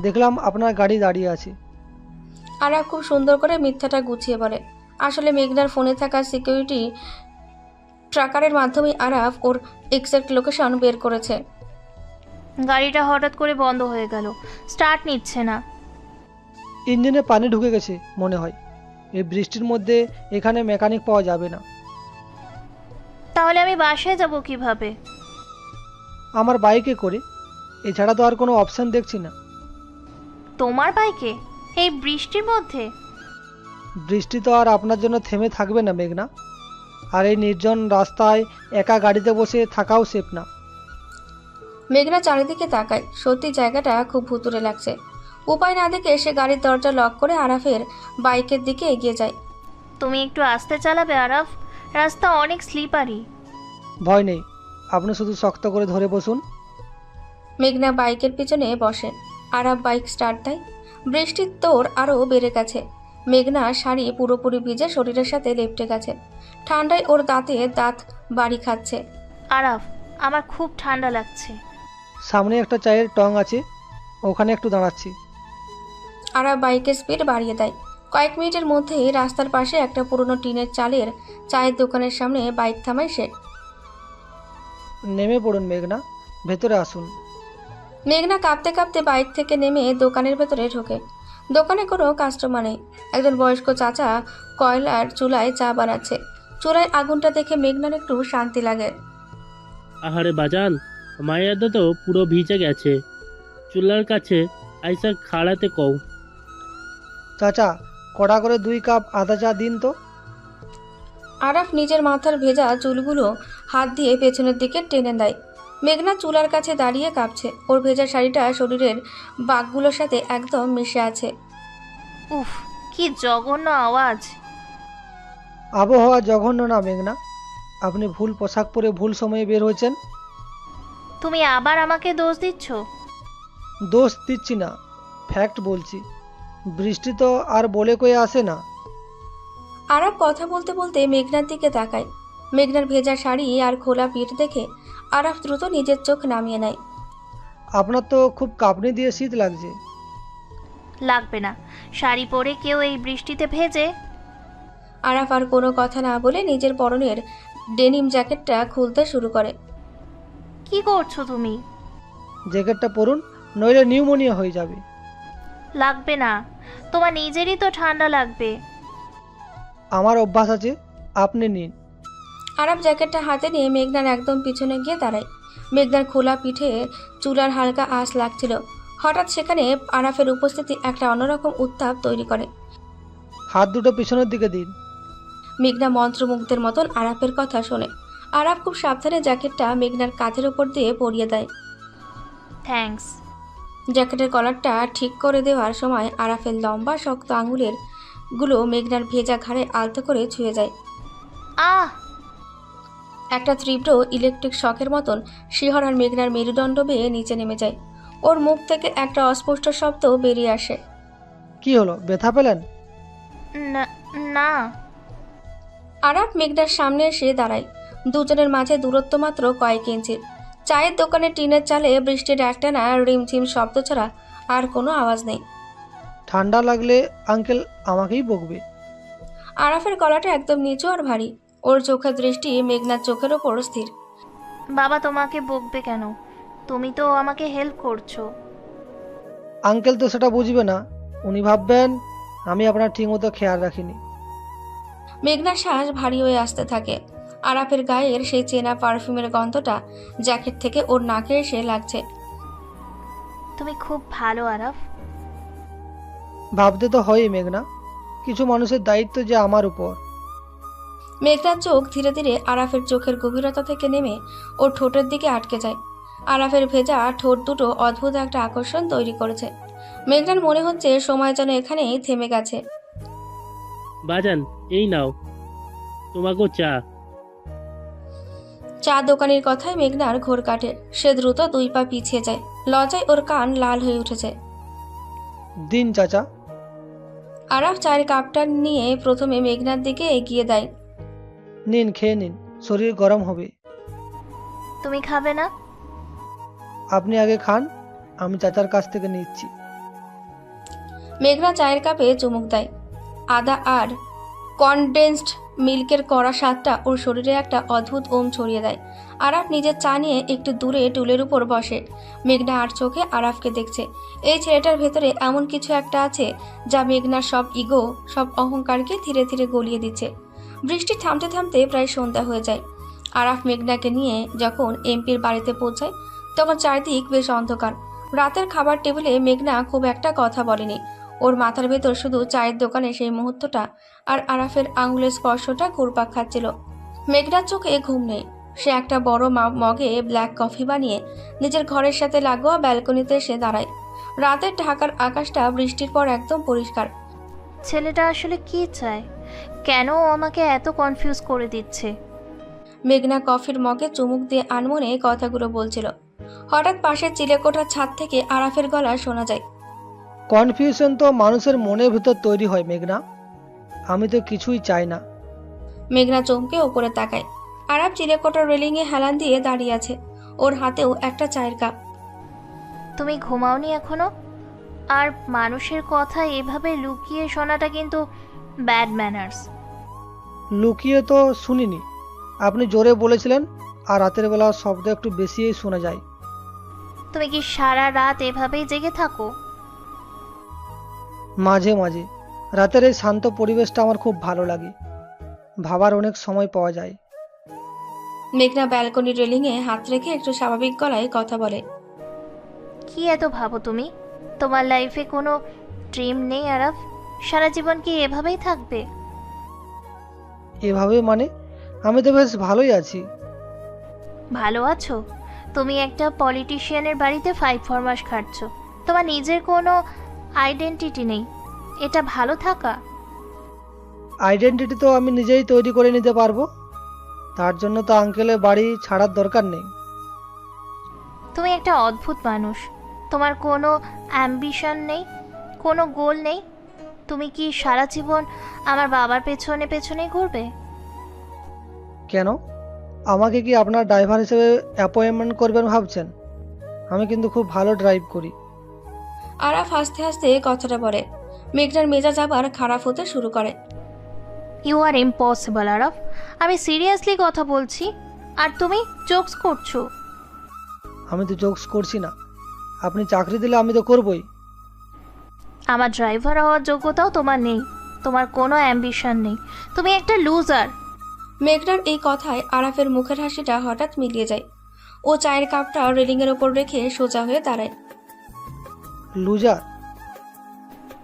দেখলাম আপনার গাড়ি দাঁড়িয়ে আছে। আরাফ খুব সুন্দর করে মিথ্যাটা গুছিয়ে বলে। আসলে মেঘনার ফোনে থাকা সিকিউরিটি ট্র্যাকারের মাধ্যমে আরাফ ওর এক্সাক্ট লোকেশন বের করেছে। গাড়িটা হঠাৎ করে বন্ধ হয়ে গেল, স্টার্ট নিচ্ছে না। ইঞ্জিনে পানি ঢুকে গেছে মনে হয়। এই বৃষ্টির মধ্যে এখানে মেকানিক পাওয়া যাবে না। তাহলে আমি বাসায় যাব কিভাবে? আমার বাইকে করে, এছাড়া তো আর কোনো অপশান দেখছি না। তোমার বাইকে এই বৃষ্টির মধ্যে? বৃষ্টি তো আর আপনার জন্য থেমে থাকবে না মেঘনা, আর এই নির্জন রাস্তায় একা গাড়িতে বসে থাকাও সেফ না। মেঘনা চারিদিকে তাকায়। সত্যি জায়গাটা খুব ভুতুড়ে লাগছে। উপায় না দেখে সে গাড়ির দরজা লক করে আরাফের বাইকের দিকে এগিয়ে যায়। তুমি একটু আস্তে চালাবে আরাফ, রাস্তা অনেক স্লিপারি। ভয় নেই, আপনি শুধু শক্ত করে ধরে বসুন। মেঘনা বাইকের পিছনে বসে। আরাফ বাইক স্টার্ট দেয়। বৃষ্টির তোর আরও বেড়ে গেছে। মেঘনা শাড়ি পুরোপুরি ভিজে শরীরের সাথে লেপ্টে গেছে। ঠান্ডায় ওর দাঁতে দাঁত বাড়ি খাচ্ছে। আরাফ, আমার খুব ঠান্ডা লাগছে। সামনে একটা চায়ের টং আছে, ওখানে একটু দাঁড়াচ্ছি। আরাফ বাইকের স্পিড বাড়িয়ে দেয়। কয়েক মিনিটের মধ্যেই রাস্তার পাশে একটা পুরনো টিনের চালের চায়ের দোকানের সামনে বাইক থামায় সে। নেমে পড়ুন মেঘনা, ভেতরে আসুন। মেঘনা কাঁপতে কাঁপতে বাইক থেকে নেমে দোকানের ভেতরে ঢোকে। দোকানে কোনো কাস্টমার নেই। একজন বয়স্ক চাচা কয়লার চুলায় চা বানাচ্ছে। চুলায় আগুনটা দেখে মেঘনার একটু শান্তি লাগে। আহারে বাজান, মায়ের তো পুরো ভিজে গেছে, চুলার কাছে আইসা খাড়াতে কও। চাচা, কড়া করে 2 কাপ আদা চা দিন তো। আরাফ নিজের মাথার ভেজা চুলগুলো হাত দিয়ে পেছনের দিকে টেনে দেয়। মেঘনা চুলার কাছে দাঁড়িয়ে কাঁপছে। ওর ভেজা শাড়িটা শরীরের বাঁকগুলোর সাথে একদম মিশে আছে। উফ, কি জঘন্য আওয়াজ। আবহাওয়া জঘন্য না মেঘনা, আপনি ভুল পোশাক পরে ভুল সময়ে বের হয়েছেন। তুমি আবার আমাকে দোষ দিচ্ছ? দোষ দিচ্ছি না, ফ্যাক্ট বলছি। বৃষ্টি তো আর বলে কয়ে আসে না। আরাফ কথা বলতে বলতে মেঘনার দিকে তাকায়। মেঘনার ভেজা শাড়ি আর খোলা পিঠ দেখে আরাফ দ্রুত নিজের চোখ নামিয়ে নেয়। আপনার তো খুব কাঁপনি দিয়ে শীত লাগছে। লাগবে না, শাড়ি পরে কেউ এই বৃষ্টিতে ভেজে? আরাফ আর কোনো কথা না বলে নিজের পরনের ডেনিম জ্যাকেটটা খুলতে শুরু করে। কি করছো তুমি? জ্যাকেটটা পরুন, নইলে নিউমোনিয়া হয়ে যাবে। লাগবে না, তোমার নিজেরই তো ঠান্ডা লাগবে। আমার অভ্যাস আছে, আপনি নিন। আরাফ জ্যাকেটটা হাতে নিয়ে মেঘনার একদম পিছনে গিয়ে দাঁড়ায়। মেঘনার খোলা পিঠে চুলার হালকা আঁচ লাগছিল। হঠাৎ সেখানে আরাফের উপস্থিতি একটা অন্যরকম উত্তাপ তৈরি করে। হাত দুটো পিছনের দিকে দিন। মেঘনা মন্ত্রমুগ্ধের মতন আরাফের কথা শোনে। আরাফ খুব সাবধানে জ্যাকেটটা মেঘনার কাঁধের উপর দিয়ে পরিয়ে দেয়। থ্যাঙ্কস। জ্যাকেটের কলারটা ঠিক করে দেওয়ার সময় আরাফের লম্বা শক্ত আঙুলের গুলো মেঘনার ভেজা ঘাড়ে আলতো করে ছুঁয়ে যায়। আহ! একটা তীব্র ইলেকট্রিক শকের মতন শিহরণ মেঘনার মেরুদণ্ড বেয়ে নিচে নেমে যায়। ওর মুখ থেকে একটা অস্পষ্ট শব্দ বেরিয়ে আসে। কি হলো, ব্যথা পেলেন? না না। আরাফ মেঘনার সামনে এসে দাঁড়ায়। দুজনের মাঝে দূরত্ব মাত্র কয়েক ইঞ্চির। চায়ের দোকানে টিনের চালে বৃষ্টির একটানা রিমঝিম শব্দ ছাড়া আর কোনো আওয়াজ নেই। ঠান্ডা লাগলে আঙ্কেল আমাকেই বকবে। আরাফের গলাটা একদম নিচু আর ভারী। ওর চোখের দৃষ্টি মেঘনার চোখের ওপর স্থির। বাবা তোমাকে বকবে কেন? তুমি তো আমাকে হেল্প করছো। আঙ্কেল তো সেটা বুঝবে না, উনি ভাববেন আমি আপনার ঠিকমতো খেয়াল রাখিনি। মেঘনার শ্বাস ভারী হয়ে আসতে থাকে। আরাফের গায়ের সেই চেনা পারফিউমের গন্ধটা জ্যাকেট থেকে ওর নাকে এসে লাগছে। তুমি খুব ভালো আরাফ। ভাবতে তো হয়ই মেঘনা, কিছু মানুষের দায়িত্ব যে আমার উপর। মেঘনার চোখ ধীরে ধীরে আরাফের চোখের গভীরতা থেকে নেমে ওর ঠোঁটের দিকে আটকে যায়। আরাফের ভেজা ঠোঁট দুটো অদ্ভুত একটা আকর্ষণ তৈরি করেছে। মেঘনার মনে হচ্ছে সময় যেন এখানেই থেমে গেছে। বাজান, এই নাও তোমাকেও চা। চা দোকানের কথায় মেঘনার ঘোর কাটে। সে দ্রুত 2 পা পিছিয়ে যায়। লজ্জায় ওর কান লাল হয়ে উঠেছে। দিন চাচা। আরাফ চায়ের কাপটা নিয়ে প্রথমে মেঘনার দিকে এগিয়ে দেয়। নিন, খেয়ে নিন, শরীর গরম হবে। তুমি খাবে না? আপনি আগে খান, আমি চাচার কাছ থেকে নিচ্ছি। মেঘনা চায়ের কাপে চুমুক দেয়। আদা আর কনডেন্সড মিল্কের কড়া স্বাদটা ওর শরীরে একটা অদ্ভুত ওম ছড়িয়ে দেয়। আরাফ নিজের চা নিয়ে একটু দূরে টুলের উপর বসে। মেঘনা আর চোখে আরাফকে দেখছে। এই ছেলেটার ভেতরে এমন কিছু একটা আছে যা মেঘনার সব ইগো, সব অহংকারকে ধীরে ধীরে গলিয়ে দিচ্ছে। বৃষ্টি থামতে থামতে প্রায় সন্ধ্যা হয়ে যায়। আরাফ মেঘনাকে নিয়ে যখন এমপির বাড়িতে পৌঁছায় তখন চারদিক বেশ অন্ধকার। রাতের খাবার টেবিলে মেঘনা খুব একটা কথা বলেনি। ওর মাথার ভেতর শুধু চায়ের দোকানে সেই মুহূর্তটা আর আরাফের আঙুলের স্পর্শটা ঘুরপাক খাচ্ছিল। মেঘনার চোখে ঘুম নেই। সে একটা বড় মগে ব্ল্যাক কফি বানিয়ে নিজের ঘরের সাথে লাগোয়া ব্যালকনিতে এসে দাঁড়ায়। রাতের ঢাকার আকাশটা বৃষ্টির পর একদম পরিষ্কার। ছেলেটা আসলে কি চায়? কেন ও আমাকে এত কনফিউজ করে দিচ্ছে? মেঘনা কফির মগে চুমুক দিয়ে আনমনে কথাগুলো বলছিল। হঠাৎ পাশের চিলেকোঠার ছাদ থেকে আরাফের গলা শোনা যায়। কনফিউশন তো মানুষের মনের ভিতর তৈরি হয় মেঘনা, আমি তো কিছুই চাই না। মেঘনা চমকে ওপরে তাকায়। আরাফ চিলেকোঠার রেলিংয়ে হেলান দিয়ে দাঁড়িয়ে আছে। ওর হাতেও একটা চায়ের কাপ। তুমি ঘুমাওনি এখনো? আর মানুষের কথা এভাবে লুকিয়ে শোনাটা কিন্তু ব্যাড ম্যানার্স। লুকিয়ে তো শুনিনি, আপনি জোরে বলেছিলেন আর রাতের বেলা শব্দ একটু বেশিই শোনা যায়। তুমি কি সারা রাত এভাবেই জেগে থাকো? মাঝে মাঝে। রাতের এই শান্ত পরিবেশটা আমার খুব ভালো লাগে, ভাবার অনেক সময় পাওয়া যায়। মেঘনা ব্যালকনির রেলিংয়ে হাত রেখে একটু স্বাভাবিক গলায় কথা বলে। কি এত ভাবো তুমি? তোমার লাইফে কোনো ড্রিম নেই আরাফ? সারা জীবন কি এভাবেই থাকবে? এভাবে মানে? আমি তো বেশ ভালোই আছি। ভালো আছো? তুমি একটা পলিটিশিয়ানের বাড়িতে 5 মাস খাটছ। তোমার নিজের কোনো আইডেন্টিটি নেই। এটা ভালো থাকা? আইডেন্টিটি তো আমি নিজেই তৈরি করে নিতে পারবো, তার জন্য তো আঙ্কেলের বাড়ি ছাড়ার দরকার নেই। তুমি একটা অদ্ভুত মানুষ। তোমার কোনো অ্যাম্বিশন নেই, কোনো গোল নেই। তুমি কি সারা জীবন আমার বাবার পেছনে পেছনেই ঘুরবে? কেন? আমাকে কি আপনার ড্রাইভার হিসেবে অ্যাপয়েন্টমেন্ট করবেন ভাবছেন? আমি কিন্তু খুব ভালো ড্রাইভ করি। আরাফ হাসতে হাসতে কথাটা বলে। মেঘনার মেজাজ আবার খারাপ হতে শুরু করে। You are impossible Araf. আমি সিরিয়াসলি কথা বলছি আর তুমি জোকস করছো। আমি তো জোকস করছি না, আপনি চাকরি দিলে আমি তো করবই। আমার ড্রাইভার হওয়ার যোগ্যতাও তোমার নেই। তোমার কোনো অ্যাম্বিশন নেই। তুমি একটা লুজার। মেঘনার এই কথায় আরাফের মুখের হাসিটা হঠাৎ মিলিয়ে যায়। ও চায়ের কাপটা রেলিংয়ের ওপর রেখে সোজা হয়ে দাঁড়ায়। লুজার?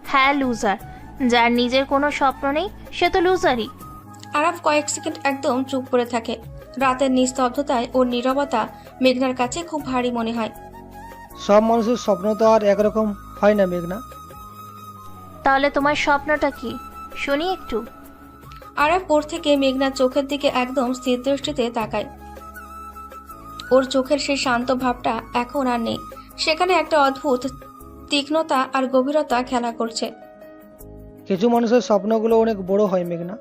হ্যাঁ লুজার। যার নিজের কোনো স্বপ্ন নেই সে তো লুজারই। আরাফ কয়েক সেকেন্ড একদম চুপ করে থাকে। রাতের নিস্তব্ধতায় ওর নীরবতা মেঘনার কাছে খুব ভারী মনে হয়। সব মানুষের স্বপ্ন তো আর একরকম হয় না মেঘনা। তাহলে তোমার স্বপ্নটা কি শুনি একটু। আরাফ ওর থেকে মেঘনার চোখের দিকে একদম স্থির দৃষ্টিতে তাকায়। ওর চোখের সেই শান্ত ভাবটা এখন আর নেই, সেখানে একটা অদ্ভুত তীক্ষ্ণতা আর গভীরতা খেলা করছে। কিছু মানুষের স্বপ্নগুলো অনেক বড় হয় মেঘনা,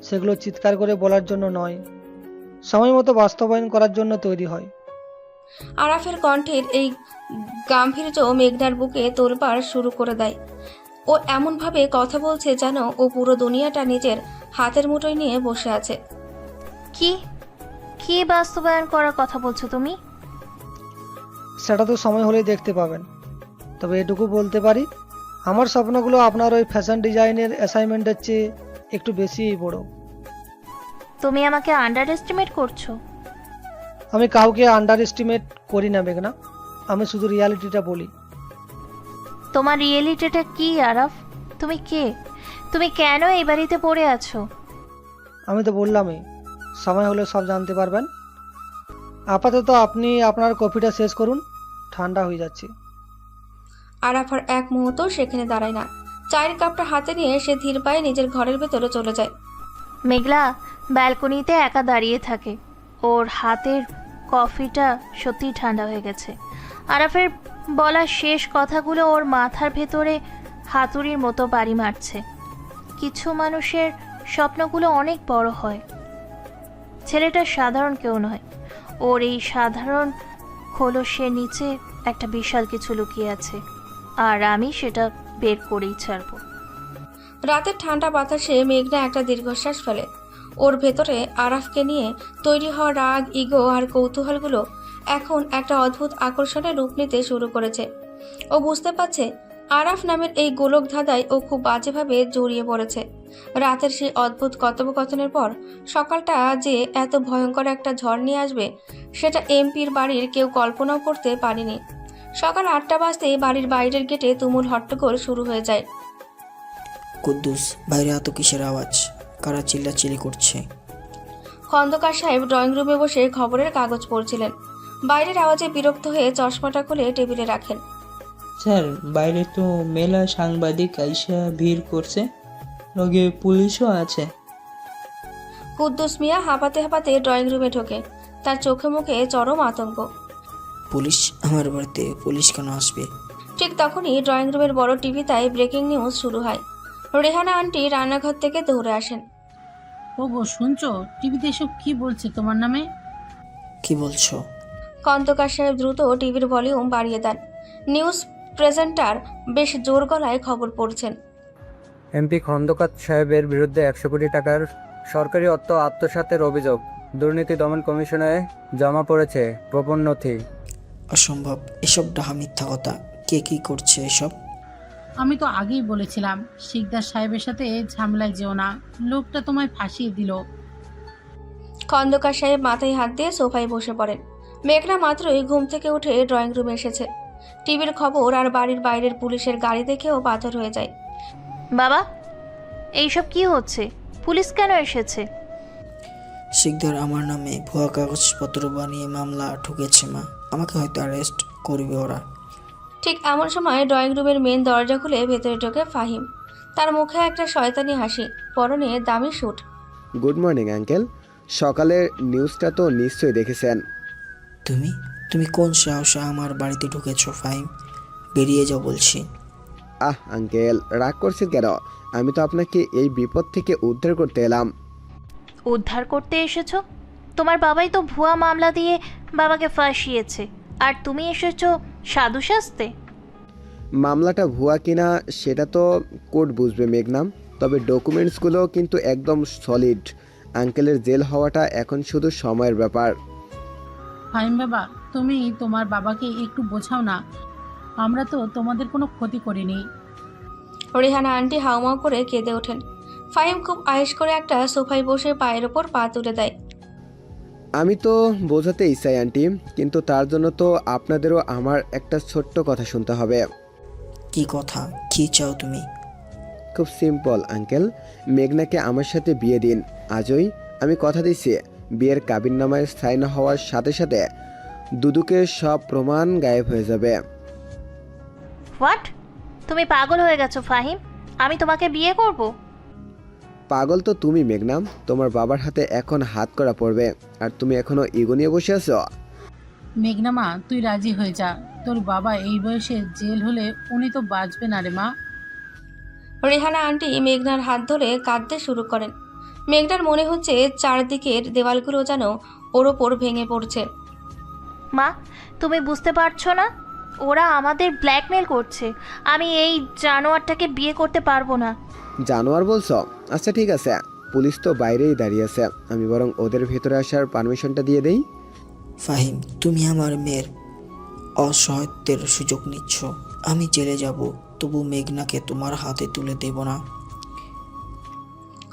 সেগুলো চিৎকার করে বলার জন্য নয়, সময় মতো বাস্তবায়ন করার জন্য তৈরি হয়। আরাফের কণ্ঠের এই গাম্ভীর্য মেঘনার বুকে তোলপাড় শুরু করে দেয়। ও এমনভাবে কথা বলছে যেন ও পুরো দুনিয়াটা নিজের হাতের মুঠোয় নিয়ে বসে আছে। কি কি বাস্তবায়ন করার কথা বলছো তুমি? সেটা তো সময় হলেই দেখতে পাবেন, তবে এটুকু বলতে পারি আমার স্বপ্নগুলো আপনার ওই ফ্যাশন ডিজাইনের অ্যাসাইনমেন্টের চেয়ে একটু বেশিই বড়। তুমি আমাকে আন্ডার এস্টিমেট করছো? আমি কাউকে আন্ডার এস্টিমেট করি না মেঘনা, আমি শুধু রিয়ালিটিটা বলি। তোমার রিয়েলিটিটা কি আরাফ? তুমি কে? তুমি কেন এই বাড়িতে পড়ে আছো? আমি তো বললামই, সময় হলে সব জানতে পারবেন। আপাতত আপনি আপনার কফিটা শেষ করুন, ঠান্ডা হয়ে যাচ্ছে। আরাফ আর এক মুহূর্ত সেখানে দাঁড়ায় না। চায়ের কাপটা হাতে নিয়ে সে ধীর পায়ে নিজের ঘরের ভেতরে চলে যায়। মেঘলা ব্যালকনিতে একা দাঁড়িয়ে থাকে, ওর হাতের কফিটা সত্যিই ঠান্ডা হয়ে গেছে। আরাফের বলা শেষ কথাগুলো ওর মাথার ভেতরে হাতুড়ির মতো বাড়ি মারছে। কিছু মানুষের স্বপ্নগুলো অনেক বড় হয়। ছেলেটা সাধারণ কেউ নয়, ওর এই সাধারণ খোলসের নিচে একটা বিশাল কিছু লুকিয়ে আছে, আর আমি সেটা বের করেই ছাড়বো। রাতের ঠান্ডা বাতাসে মেঘনা একটা দীর্ঘশ্বাস ফেলে। ওর ভেতরে আরাফকে নিয়ে তৈরি হওয়া রাগ, ইগো আর কৌতূহলগুলো এখন একটা অদ্ভুত আকর্ষণে রূপ নিতে শুরু করেছে। ও বুঝতে পারছে আরাফ নামের এই গোলক ধাঁধায় ও খুব বাজেভাবে জড়িয়ে পড়েছে। রাতের সেই অদ্ভুত কথোপকথনের পর সকালটা যে এত ভয়ঙ্কর একটা ঝড় নিয়ে আসবে সেটা এমপির বাড়ির কেউ কল্পনাও করতে পারেনি। সকাল 8টা বাজতেই বাড়ির বাইরের গেটে তুমুল হট্টগোল শুরু হয়ে যায়। কুদ্দুস, বাইরে এত কিসের আওয়াজ? কারা চিল্লাচিল্লি করছে? খন্দকার সাহেব ড্রয়িং রুমে বসে খবরের কাগজ পড়ছিলেন। বাইরের আওয়াজে বিরক্ত হয়ে চশমাটা খুলে টেবিলে রাখেন। স্যার, বাইরে তো মেলা সাংবাদিক আইসা ভিড় করছে, লগে পুলিশও আছে। কুদ্দুস মিয়া হাঁপাতে হাঁপাতে ড্রয়িং রুমে ঢোকে। তার চোখে মুখে চরম আতঙ্ক। পুলিশ? আমার বাড়িতে পুলিশ কেন আসবে? ঠিক তখনই ড্রয়িং রুমের বড় টিভিতে ব্রেকিং নিউজ শুরু হয়। রেহানা আন্টি রান্নাঘর থেকে দৌড়ে আসেন। ও গো, শুনছো টিভিতে এসব কি বলছে তোমার নামে? কি বলছো? খন্দকার সাহেব দ্রুত টিভির ভলিউম বাড়িয়ে দেন। নিউজ প্রেজেন্টার বেশ জোর গলায় খবর পড়ছেন। এমপি খন্দকার সাহেবের বিরুদ্ধে 100 কোটি টাকার সরকারি অর্থ আত্মসাতের অভিযোগ দুর্নীতি দমন কমিশনে জমা পড়েছে গোপন নথি। অসম্ভব, এসব ডাহা মিথ্যা কথা। কে কি করছে এসব? আমি তো আগেই বলেছিলাম শিকদার সাহেবের সাথে ঝামেলায় যেও না, লোকটা তোমায় ফাঁসিয়ে দিল। খন্দকার সাহেব মাথায় হাত দিয়ে সোফায় বসে পড়েন। মেঘনা মাত্রই ঘুম থেকে উঠে ড্রয়িং রুমে এসেছে। টিভির খবর আর বাড়ির বাইরের পুলিশের গাড়ি দেখেও পাথর হয়ে যায়। বাবা, এইসব কি হচ্ছে? পুলিশ কেন এসেছে? শিকদার আমার নামে ভুয়া কাগজপত্র বানিয়ে মামলা ঠুকেছে মা, আমাকে হয়তো অ্যারেস্ট করবে ওরা। ঠিক এমন সময় ড্রয়িং রুমের মেন দরজা খুলে ভেতরে ঢোকে ফাহিম। তার মুখে একটা শয়তানি হাসি, পরনে দামি স্যুট। গুড মর্নিং আঙ্কেল, সকালের নিউজটা তো নিশ্চয়ই দেখেছেন। তুমি তুমি কোন সাহসে আমার বাড়িতে ঢুকেছো ফাহিম? বেরিয়ে যাও বলছি। আহ আঙ্কেল, রাগ করছেন কেন? আমি তো আপনাকে এই বিপদ থেকে উদ্ধার করতে এলাম। উদ্ধার করতে এসেছো? তোমার বাবাই তো ভুয়া মামলা দিয়ে বাবাকে ফাঁসিয়েছে, আর তুমি এসেছো সাধু সাজতে? মামলাটা ভুয়া কিনা সেটা তো কোর্ট বুঝবে মেঘনাম, তবে ডকুমেন্টসগুলো কিন্তু একদম সলিড। আঙ্কেলের জেল হওয়াটা এখন শুধু সময়ের ব্যাপার। ফাহিম বাবা, তুমি তোমার বাবাকে একটু বোঝাও না, আমরা তো তোমাদের কোনো ক্ষতি করিনি। রেহানা আন্টি হাউমাউ করে কেঁদে ওঠেন। ফাহিম খুব আয়েশ করে একটা সোফায় বসে পায়ের ওপর পা তুলে দেয়। আমি তো বোঝাতেই চাই আন্টি, কিন্তু তার জন্য তো আপনাদেরও আমার একটা ছোট্ট কথা শুনতে হবে। কি কথা? কি চাও তুমি? খুব সিম্পল আঙ্কেল, মেঘনাকে আমার সাথে বিয়ে দিন আজই। আমি কথা দিচ্ছি, বিয়ের কাবিননামায় সাইন হওয়ার সাথে সাথে দুদুকের সব প্রমাণ গায়েব হয়ে যাবে। হোয়াট? তুমি পাগল হয়ে গেছো ফাহিম? আমি তোমাকে বিয়ে করব? পাগল তো তুমি মেঘনাম, তোমার বাবার হাতে এখন হাত করা পড়বে আর তুমি এখনো ইগো নিয়ে বসে আছো। মেঘনা মা, তুই রাজি হয়ে যা। তোর বাবা এই বয়সে জেল হলে উনি তো বাঁচবে না রে মা। রেহানা আন্টি মেঘনার হাত ধরে কাঁদতে শুরু করেন। মেঘনার মনে হচ্ছে চারদিকের দেওয়ালগুলো যেন ওর ওপর ভেঙে পড়ছে। মা, তুমি বুঝতে পারছো না? ওরা আমাদের ব্ল্যাকমেল করছে। আমি এই জানোয়ারটাকে বিয়ে করতে পারবো না। জানোয়ার বলছো? আচ্ছা ঠিক আছে, পুলিশ তো বাইরেই দাঁড়িয়ে আছে, আমি বরং ওদের ভেতরে আসার পারমিশনটা দিয়ে দেই। ফাহিম, তুমি আমার মেয়ের অসহায়ত্বের সুযোগ নিচ্ছ। আমি জেলে যাব, তবু মেঘনাকে তোমার হাতে তুলে দেব না।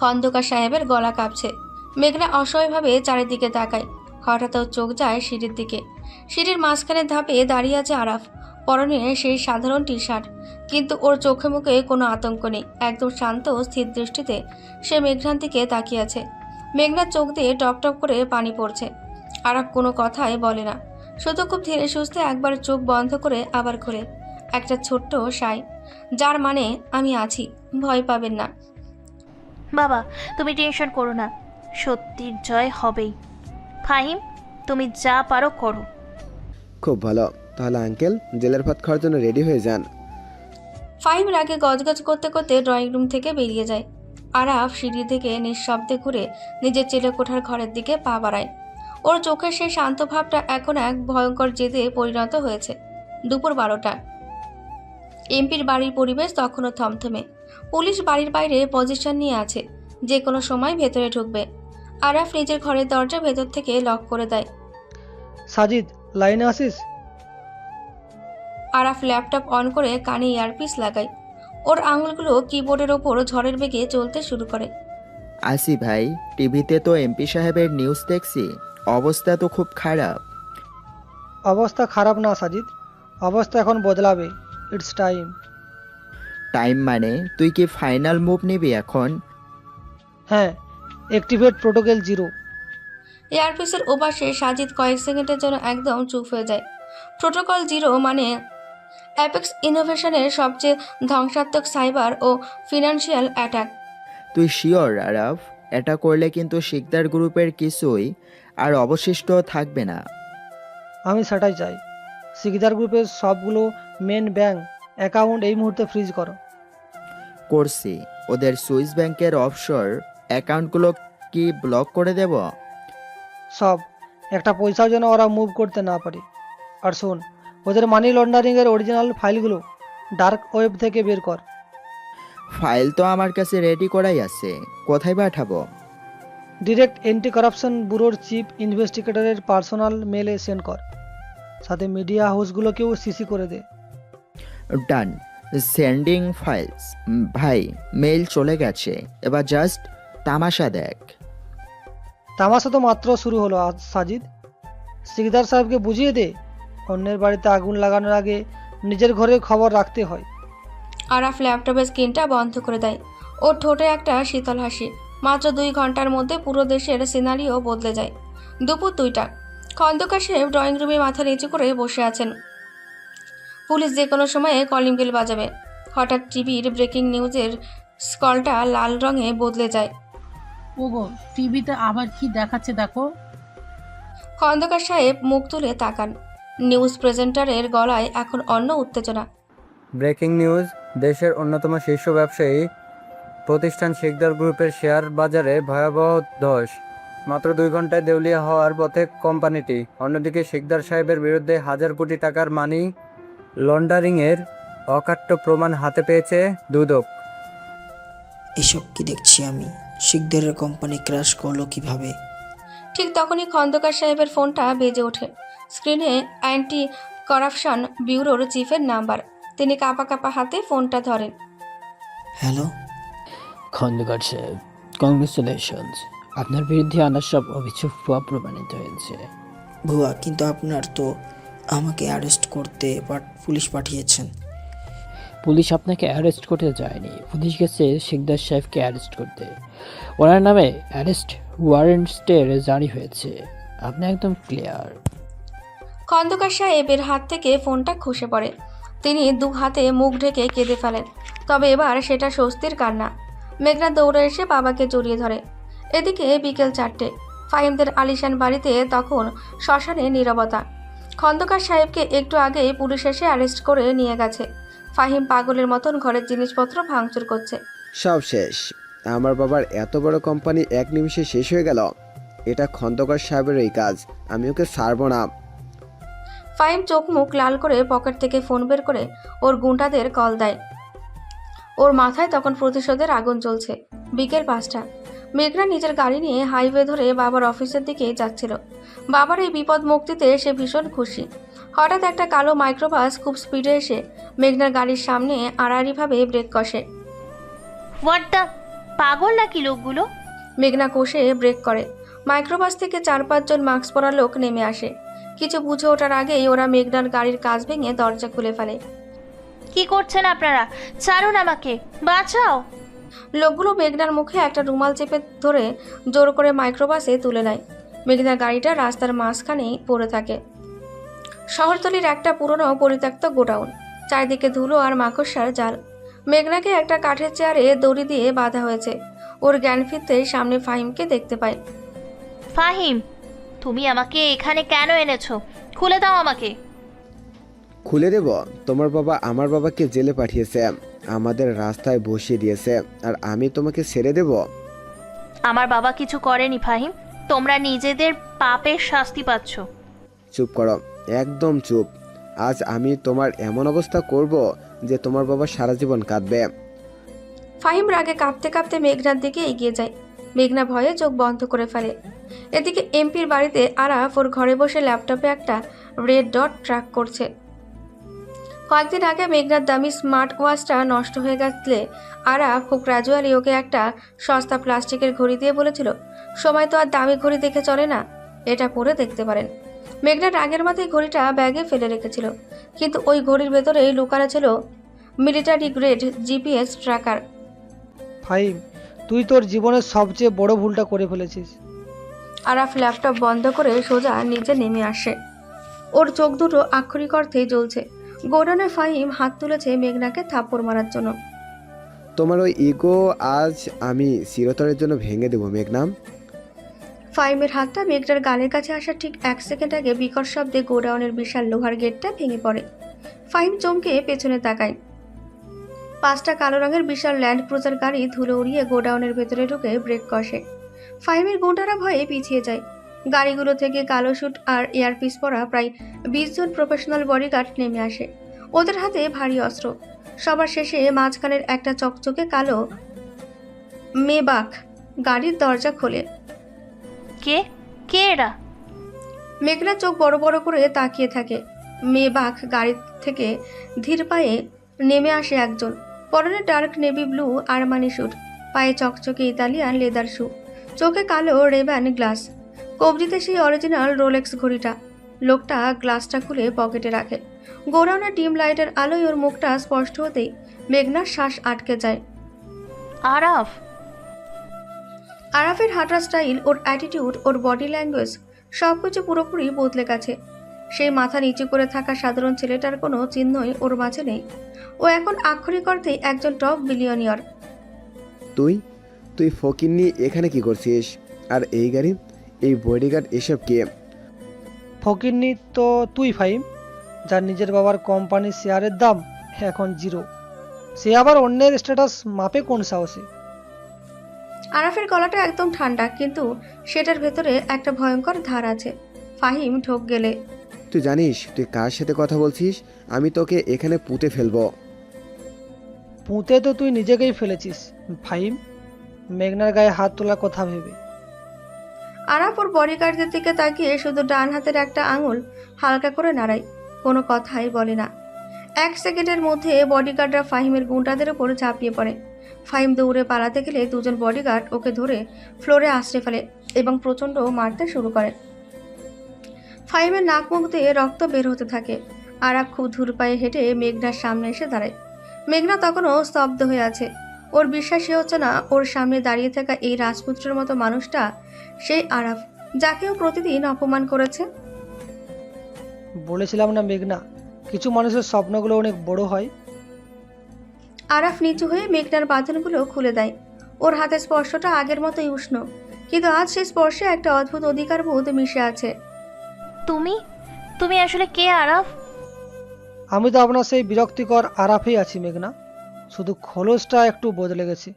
খন্দকার সাহেবের গলা কাঁপছে। মেঘনা অসহায়ভাবে চারিদিকে তাকায়। হঠাৎ ওর চোখ যায় সিঁড়ির দিকে। সিঁড়ির মাঝখানে ধাপে দাঁড়িয়ে আছে আরাফ, পরনে সেই সাধারণ টি শার্ট, কিন্তু ওর চোখে মুখে কোনো আতঙ্ক নেই। একদম শান্ত স্থির দৃষ্টিতে সে মেঘনার দিকে তাকিয়ে আছে। মেঘনার চোখ দিয়ে টপ টপ করে পানি পড়ছে। আরাফ কোনো কথাই বলে না, শুধু খুব ধীরে সুস্থে একবার চোখ বন্ধ করে আবার খুলে একটা ছোট্ট সাই, যার মানে আমি আছি, ভয় পাবেন না। বাবা, তুমি টেনশন করো না, সত্যির জয় হবেই। ফাহিম, তুমি যা পারো করো। খুব ভালো, তাহলে আঙ্কেল জেলের ভাত খাওয়ার জন্য রেডি হয়ে যান। ফাহিম রাগে গজগজ করতে করতে ড্রয়িং রুম থেকে বেরিয়ে যায়। আরাফ সিঁড়ি থেকে নিঃশব্দে ঘুরে নিজের চিলেকোঠার ঘরের দিকে পা বাড়ায়। ওর চোখের সেই শান্ত ভাবটা এখন এক ভয়ঙ্কর জেদে পরিণত হয়েছে। দুপুর 12টা। এমপির বাড়ির পরিবেশ তখনও থমথমে। পুলিশ বাড়ির বাইরে পজিশন নিয়ে আছে, যে কোনো সময় ভেতরে ঢুকবে। আরাফ নিজের ঘরের দরজা ভেতর থেকে লক করে দেয়। সাজিদ, লাইনে আসিস? আরাফ ল্যাপটপ অন করে কানে ইয়ারপিস লাগায়। ওর আঙুলগুলো কিবোর্ডের ওপর ঝড়ের বেগে চলতে শুরু করে। আসি ভাই, টিভিতে তো এমপি সাহেবের নিউজ দেখছি, অবস্থা তো খুব খারাপ। অবস্থা খারাপ না সাজিদ, অবস্থা এখন বদলাবে। It's time. টাইম মানে তুই কি ফাইনাল মুভ নিবি এখন? হ্যাঁ, অ্যাক্টিভেট প্রোটোকল 0। এয়ারপিসের ওপাশে সাজিদ কয়েক সেকেন্ডের জন্য একদম চুপ হয়ে যায়। প্রোটোকল 0 মানে অ্যাপেক্স ইনোভেশনের সবচেয়ে ধ্বংসাত্মক সাইবার ও ফিনান্সিয়াল অ্যাটাক। তুই শিওর আরাফ? এটা করলে কিন্তু শিকদার গ্রুপের কিছুই আর অবশিষ্ট থাকবে না। আমি সেটাই চাই। সিকদার গ্রুপের সবগুলো মেন ব্যাংক অ্যাকাউন্ট এই মুহূর্তে ফ্রিজ করো। করছি, ওদের সুইস ব্যাংকের অফশোর অ্যাকাউন্টগুলো কি ব্লক করে দেব? সব, একটা পয়সাও যেন ওরা মুভ করতে না পারে। আর শোন, ওদের মানি লন্ডারিংয়ের অরিজিনাল ফাইলগুলো ডার্ক ওয়েব থেকে বের কর। ফাইল তো আমার কাছে রেডি করাই আছে, কোথায় পাঠাবো? ডিরেক্ট অ্যান্টি কারাপশন ব্যুরোর চিফ ইনভেস্টিগেটরের পার্সোনাল মেলে সেন্ড কর। সাথে মিডিয়া হাউসগুলোকেও সিসি করে দে। ডান, সেন্ডিং ফাইলস। ভাই, মেইল চলে গেছে, এবার জাস্ট তামাশা দেখ। তামাশা তো মাত্র শুরু হলো। আজ সাজিদ, সিকদার সাহেবকে বুঝিয়ে দে, অন্যের বাড়িতে আগুন লাগানোর আগে নিজের ঘরে খবর রাখতে হয়। আরাফ ল্যাপটপের স্ক্রিনটা বন্ধ করে দেয়। ওর ঠোঁটে একটা শীতল হাসি। মাত্র 2 ঘন্টার মধ্যে পুরো দেশের সিনারিও বদলে যায়। দুপুর 2টা। খন্দকার সাহেব ড্রয়িং রুমে মাথা নিচু করে বসে আছেন। পুলিশ যে কোনো সময়ে কলিং বেল বাজাবে। হঠাৎ টিভির ব্রেকিং নিউজের স্কলটা লাল রঙে বদলে যায়। ওগো, টিভিতে আবার কি দেখাচ্ছে দেখো। খন্দকার সাহেব মুখ তুলে তাকান। নিউজ প্রেজেন্টারের গলায় এখন অন্য উত্তেজনা। ব্রেকিং নিউজ, দেশের অন্যতম শীর্ষ ব্যবসায়ী প্রতিষ্ঠান শিকদার গ্রুপের শেয়ার বাজারে ভয়াবহ ধস। মাত্র 2 ঘন্টায় দেউলিয়া হওয়ার পথে কোম্পানিটি। অন্যদিকে শিকদার সাহেবের বিরুদ্ধে হাজার কোটি টাকার মানি লন্ডারিংয়ের অকাট্য প্রমাণ হাতে পেয়েছে দুদক। এসব কি দেখছি আমি? শিকদারের কোম্পানি ক্র্যাশ করলো কিভাবে? ঠিক তখনই খন্দকার সাহেবের ফোনটা বেজে ওঠে। স্ক্রিনে অ্যান্টি করাপশন ব্যুরোর চিফের নাম্বার। তিনি কাঁপা কাঁপা হাতে ফোনটা ধরেন। হ্যালো খন্দকার সাহেব, কংগ্রেচুলেশনস, আপনার বিরুদ্ধে আনা সব অভিযোগ ভুয়া প্রমাণিত হয়েছে। ভুয়া? কিন্তু আপনার তো আমাকে অ্যারেস্ট করতে পুলিশ পাঠিয়েছেন। পুলিশ আপনাকে অ্যারেস্ট করতে যায়নি, পুলিশ গেছে শিকদার সাহেবকে অ্যারেস্ট করতে। ওনার নামে অ্যারেস্ট ওয়ারেন্টসের জারি হয়েছে। আপনি একদম ক্লিয়ার। খন্দকার সাহেবের হাত থেকে ফোনটা খসে পড়ে। তিনি দু হাতে মুখ ঢেকে কেঁদে ফেলেন, তবে এবার সেটা স্বস্তির কান্না। মেঘনা দৌড়ে এসে বাবাকে জড়িয়ে ধরে। এদিকে বিকেল 4টে। ফাহিমদের আলিশান বাড়িতে তখন শ্মশানে নীরবতা। খন্দকার সাহেবকে একটু আগেই পুলিশ এসে অ্যারেস্ট করে নিয়ে গেছে। ফাহিম পাগলের মতন ঘরের জিনিসপত্র ভাঙচুর করছে। সব শেষ। আমার বাবার এত বড় কোম্পানি এক নিমিষে শেষ হয়ে গেল। এটা খন্দকার সাহেবের এই কাজ, আমি ওকে ছাড়বো না। ফাহিম চোখ মুখ লাল করে পকেট থেকে ফোন বের করে ওর গুন্ডাদের কল দেয়। ওর মাথায় তখন প্রতিশোধের আগুন জ্বলছে। বিকেল 5টা। মেঘনা নিজের গাড়ি নিয়ে হাইওয়ে ধরে বাবার অফিসের দিকে যাচ্ছিল। বাবার এই বিপদ মুক্তিতে সে ভীষণ খুশি। হঠাৎ একটা কালো মাইক্রোবাস খুব স্পিডে এসে মেঘনার গাড়ির সামনে আড়াআড়িভাবে ব্রেক কষে। হোয়াট দ্য, পাগল নাকি লোকগুলো? মেঘনা কষে ব্রেক করে। মাইক্রোবাস থেকে 4-5 জন মাস্ক পরা লোক নেমে আসে। কিছু বুঝে ওঠার আগেই ওরা মেঘনার গাড়ির কাঁচ ভেঙে দরজা খুলে ফেলে। কি করছেন আপনারা? ছাড়ুন আমাকে, বাঁচাও। লোকগুলো মেঘনার মুখে একটা রুমাল চেপে ধরে জোর করে মাইক্রোবাসে তুলে নেয়। মেঘনার গাড়িটা রাস্তার মাঝখানেই পড়ে থাকে। শহরতলির একটা পুরনো পরিত্যক্ত গোডাউন, চারিদিকে ধুলো আর মাকড়সার জাল। মেঘনাকে একটা কাঠের চেয়ারে দড়ি দিয়ে বাঁধা হয়েছে। ওর জ্ঞান ফিরতেই সামনে ফাহিমকে দেখতে পায়। ফাহিম, তুমি আমাকে এখানে কেন এনেছো? খুলে দাও আমাকে। খুলে দেব? তোমার বাবা আমার বাবাকে জেলে পাঠিয়েছে, আমাদের রাস্তায় বসিয়ে দিয়েছে, আর আমি তোমাকে ছেড়ে দেব? আমার বাবা কিছু করেনি ফাহিম, তোমরা নিজেদের পাপের শাস্তি পাচ্ছ। চুপ করো, একদম চুপ। আজ আমি তোমার এমন অবস্থা করব যে তোমার বাবা সারা জীবন কাঁদবে। ফাহিম রাগে কাঁপতে কাঁপতে মেঘনার দিকে এগিয়ে যায়। মেঘনা ভয়ে চোখ বন্ধ করে ফেলে। এদিকে এমপির বাড়িতে আরাফ ওর ঘরে বসে ল্যাপটপে একটা রেড ডট ট্র্যাক করছে। কয়েকদিন আগে মেঘনার দামি স্মার্ট ওয়াচটা নষ্ট হয়ে গেলে আরাফ খুব গ্র্যাজুয়ালি ওকে একটা সস্তা প্লাস্টিকের ঘড়ি দিয়ে বলেছিল, সময় তো আর দামি ঘড়ি দেখে চলে না, এটা পরে দেখতে পারেন। মেঘনার রাগের মাথায় ঘড়িটা ব্যাগে ফেলে রেখেছিল, কিন্তু ওই ঘড়ির ভেতরেই লুকানো ছিল military grade GPS tracker. Fahim, তুই তোর জীবনের সবচেয়ে বড় ভুলটা করে ফেলেছিস। আরাফ ল্যাপটপ বন্ধ করে সোজা নিচে নেমে আসে। ওর চোখ দুটো আক্ষরিক অর্থেই জ্বলছে। গোডাউনে ফাহিম হাত তুলেছে মেঘনাকে থাপ্পড় মারার জন্য। তোমার ওই ইগো আজ আমি চিরতরের জন্য ভেঙে দেবো মেঘনা। ফাহিমের হাতটা মেঘনার গালের কাছে আসার ঠিক 1 সেকেন্ড আগে বিকট শব্দে গোডাউনের বিশাল লোহার গেটটা ভেঙে পড়ে। ফাহিম চমকে পেছনে তাকায়। 5টা কালো রঙের বিশাল ল্যান্ড ক্রুজার গাড়ি ধুলো উড়িয়ে গোডাউনের ভেতরে ঢুকে ব্রেক কষে। ফাহিমের গুন্ডারা ভয়ে পিছিয়ে যায়। গাড়িগুলো থেকে কালো স্যুট আর এয়ারপিস পরা প্রায় 20 জন প্রফেশনাল বডিগার্ড নেমে আসে। ওদের হাতে ভারী অস্ত্র। সবার শেষে মাঝখানের একটা চকচকে কালো মেবাক গাড়ির দরজা খোলে। কে কে এরা? মেঘনা চোখ বড় বড় করে তাকিয়ে থাকে। মেবাক গাড়ি থেকে ধীর পায়ে নেমে আসে একজন। পরনে dark navy blue Armani suit, পায়ে চকচকে ইতালিয়ান লেদার শু, চোখে কালো রেব্যান গ্লাস, কবজিতে সেই অরিজিনাল রোলেক্স ঘড়িটা। লোকটা গ্লাসটা খুলে পকেটে রাখে। গোডাউনের ডিম লাইটের আলোয় ওর মুখটা স্পষ্ট হতেই মেঘনার শ্বাস আটকে যায়। আরাফ। আরাফের হাঁটার স্টাইল, ওর অ্যাটিটিউড, ওর বডি ল্যাঙ্গুয়েজ সবকিছু পুরোপুরি বদলে গেছে। সেই মাথা নিচু করে থাকা সাধারণ ছেলেটার কোনো চিহ্নই ওর মাঝে নেই। ও এখন আক্ষরিক অর্থেই একজন টপ বিলিয়নিয়ার। তুই ফকিন্নি এখানে কি করছিস? আর এই গাড়ি, এই বডিগার্ড, এসব কে? ফকিরনি তো তুই ফাহিম, যার নিজের বাবার কোম্পানির শেয়ারের দাম এখন 0। সে আবার অন্যের স্ট্যাটাস মাপে কোন সাহসে? আরাফের গলাটা একদম ঠান্ডা, কিন্তু সেটার ভেতরে একটা ভয়ঙ্কর ধার আছে। ফাহিম ঢোক গেলে। তুই জানিস তুই কার সাথে কথা বলছিস? আমি তোকে এখানে পুঁতে ফেলবো। পুঁতে তো তুই নিজেকেই ফেলেছিস ফাহিম, মেঘনার গায়ে হাত তোলার কথা ভেবে। আরাফ ওর বডিগার্ডদের দিকে তাকিয়ে শুধু ডান হাতের একটা আঙুল হালকা করে নাড়ায়, কোনো কথাই বলে না। 1 সেকেন্ডের মধ্যে বডিগার্ডরা ফাহিমের গুন্ডাদের উপর ঝাঁপিয়ে পড়ে। ফাহিম দৌড়ে পালাতে গেলে 2 জন বডিগার্ড ওকে ধরে ফ্লোরে আশ্রে ফেলে এবং প্রচণ্ড মারতে শুরু করে। ফাহিমের নাক মুখ দিয়ে রক্ত বের হতে থাকে। আরাফ খুব ধূর পায়ে হেঁটে মেঘনার সামনে এসে দাঁড়ায়। মেঘনা তখনও স্তব্ধ হয়ে আছে। ওর বিশ্বাসই হচ্ছে না ওর সামনে দাঁড়িয়ে থাকা এই রাজপুত্রের মতো মানুষটা সেই আরাফ, যাকেও প্রতিদিন অপমান করেছে। বলেছিলাম না মেঘনা, কিছু মানুষের স্বপ্নগুলো অনেক বড় হয়। আরাফ নিচু হয়ে মেঘনার বাঁধনগুলো খুলে দেয়। ওর হাতের স্পর্শটা আগের মতোই উষ্ণ, কিন্তু আজ সেই স্পর্শে একটা অদ্ভুত অধিকার বোধ মিশে আছে। তুমি তুমি আসলে কে আরাফ? আমি তো আপনার সেই বিরক্তিকর আরাফেই আছি মেঘনা, শুধু খোলসটা একটু বদলে গেছে।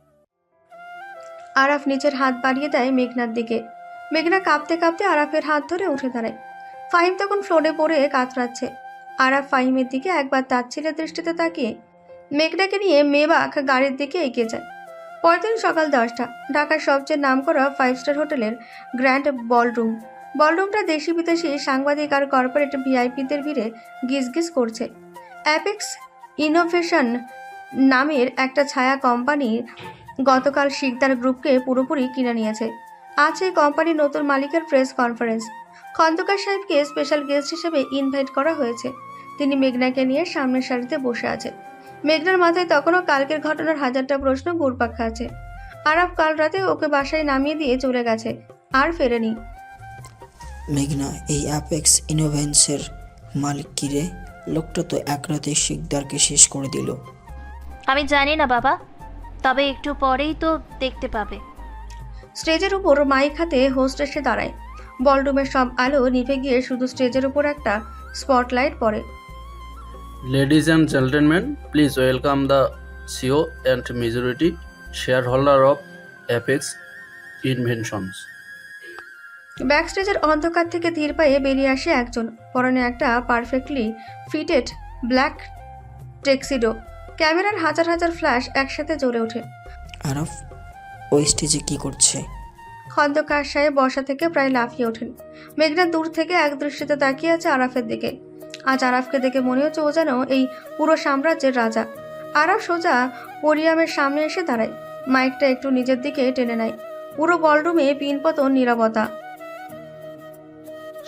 আরাফ নিচের হাত বাড়িয়ে দেয় মেঘনার দিকে। মেঘনা কাঁপতে কাঁপতে আরাফের হাত ধরে উঠে দাঁড়ায়। ফাহিম তখন ফ্লোরে পড়ে কাতরাচ্ছে। আরাফ ফাহিমের দিকে একবার তাচ্ছিলের দৃষ্টিতে তাকিয়ে মেঘনাকে নিয়ে মেবাক গাড়ির দিকে এগিয়ে যায়। পরের দিন সকাল 10টা, ঢাকার সবচেয়ে নামকরা 5 স্টার হোটেলের গ্র্যান্ড বলরুম। বলরুমটা দেশি বিদেশি সাংবাদিক আর কর্পোরেট ভিআইপিদের ভিড়ে গিজগিজ করছে। অ্যাপেক্স ইনোভেশন নামের একটা ছায়া কোম্পানি গতকাল শিকদার গ্রুপকে পুরোপুরি কিনে নিয়েছে। আজ এই কোম্পানির নতুন মালিকের প্রেস কনফারেন্স। খন্দকার সাহেবকে স্পেশাল গেস্ট হিসেবে ইনভাইট করা হয়েছে। তিনি মেঘনাকে নিয়ে সামনের সারিতে বসে আছে। মেঘনার মাথায় তখনও কালকের ঘটনার হাজারটা প্রশ্ন ঘুরপাক খাচ্ছে। আরাফ কাল রাতে ওকে বাসায় নামিয়ে দিয়ে চলে গেছে, আর ফেরেনি। মেঘনা, এই অ্যাপেক্স ইনোভেন্সের মালিক কি রে? লোকটা তো এক রাতে শিকদারকে শেষ করে দিল। আমি জানি না বাবা, তবে একটু পরেই তো দেখতে পাবে। স্টেজের উপর মাইক হাতে হোস্ট এসে দাঁড়ায়। বলরুমের সব আলো নিভে গিয়ে শুধু স্টেজের উপর একটা স্পটলাইট পড়ে। Ladies and gentlemen, please welcome the CEO and majority shareholder of Apex Inventions. Back স্টেজের অন্ধকার থেকে ধীর পায়ে বেরিয়ে আসে একজন, পরনে একটা পারফেক্টলি ফিটেড ব্ল্যাক টেক্সিডো। ক্যামেরার হাজার হাজার ফ্ল্যাশ একসাথে জ্বলে ওঠে। আরাফ ওই স্টেজে কি করছে? খন্দকার সাহেব বসা থেকে প্রায় লাফিয়ে ওঠেন। মেঘনা দূর থেকে এক দৃষ্টিতে তাকিয়ে আছে আরাফের দিকে। আজ আরাফকে দেখে মনে হচ্ছে ও যেন এই পুরো সাম্রাজ্যের রাজা। আরাফ সোজা পোডিয়ামের সামনে এসে দাঁড়ায়, মাইকটা একটু নিজের দিকে টেনে নেয়। পুরো বলরুমে পিনপতন নীরবতা।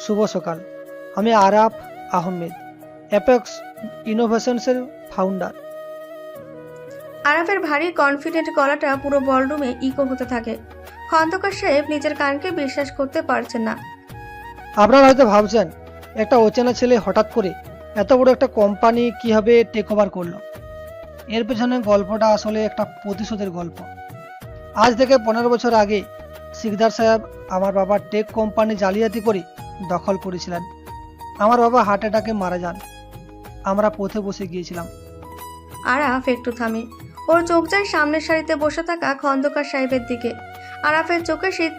শুভ সকাল, আমি আরাফ আহমেদ, অ্যাপেক্স ইনোভেশনসের ফাউন্ডার। আরাফের ভারী কনফিডেন্ট গলাটা পুরো বলরুমে ইকো হতে থাকে। খন্দকার সাহেব নিজের কানকে বিশ্বাস করতে পারছেন না। আপনারা হয়তো ভাবছেন একটা অচেনা ছেলে হঠাৎ করে এত বড় একটা কোম্পানি কিভাবে টেক ওভার করলো। এর পেছনে গল্পটা আসলে একটা প্রতিশোধের গল্প। আজ থেকে 15 বছর আগে শিকদার সাহেব আমার বাবার টেক কোম্পানি জালিয়াতি করে দখল করেছিলেন। আমার বাবা হার্ট অ্যাটাকে মারা যান। আমরা পথে বসে গিয়েছিলাম। আরাফ একটু থামে। ওর চোখ যায় সামনের সারিতে বসে থাকা খন্দকার সাহেবের দিকে। আরাফের চোখে সেই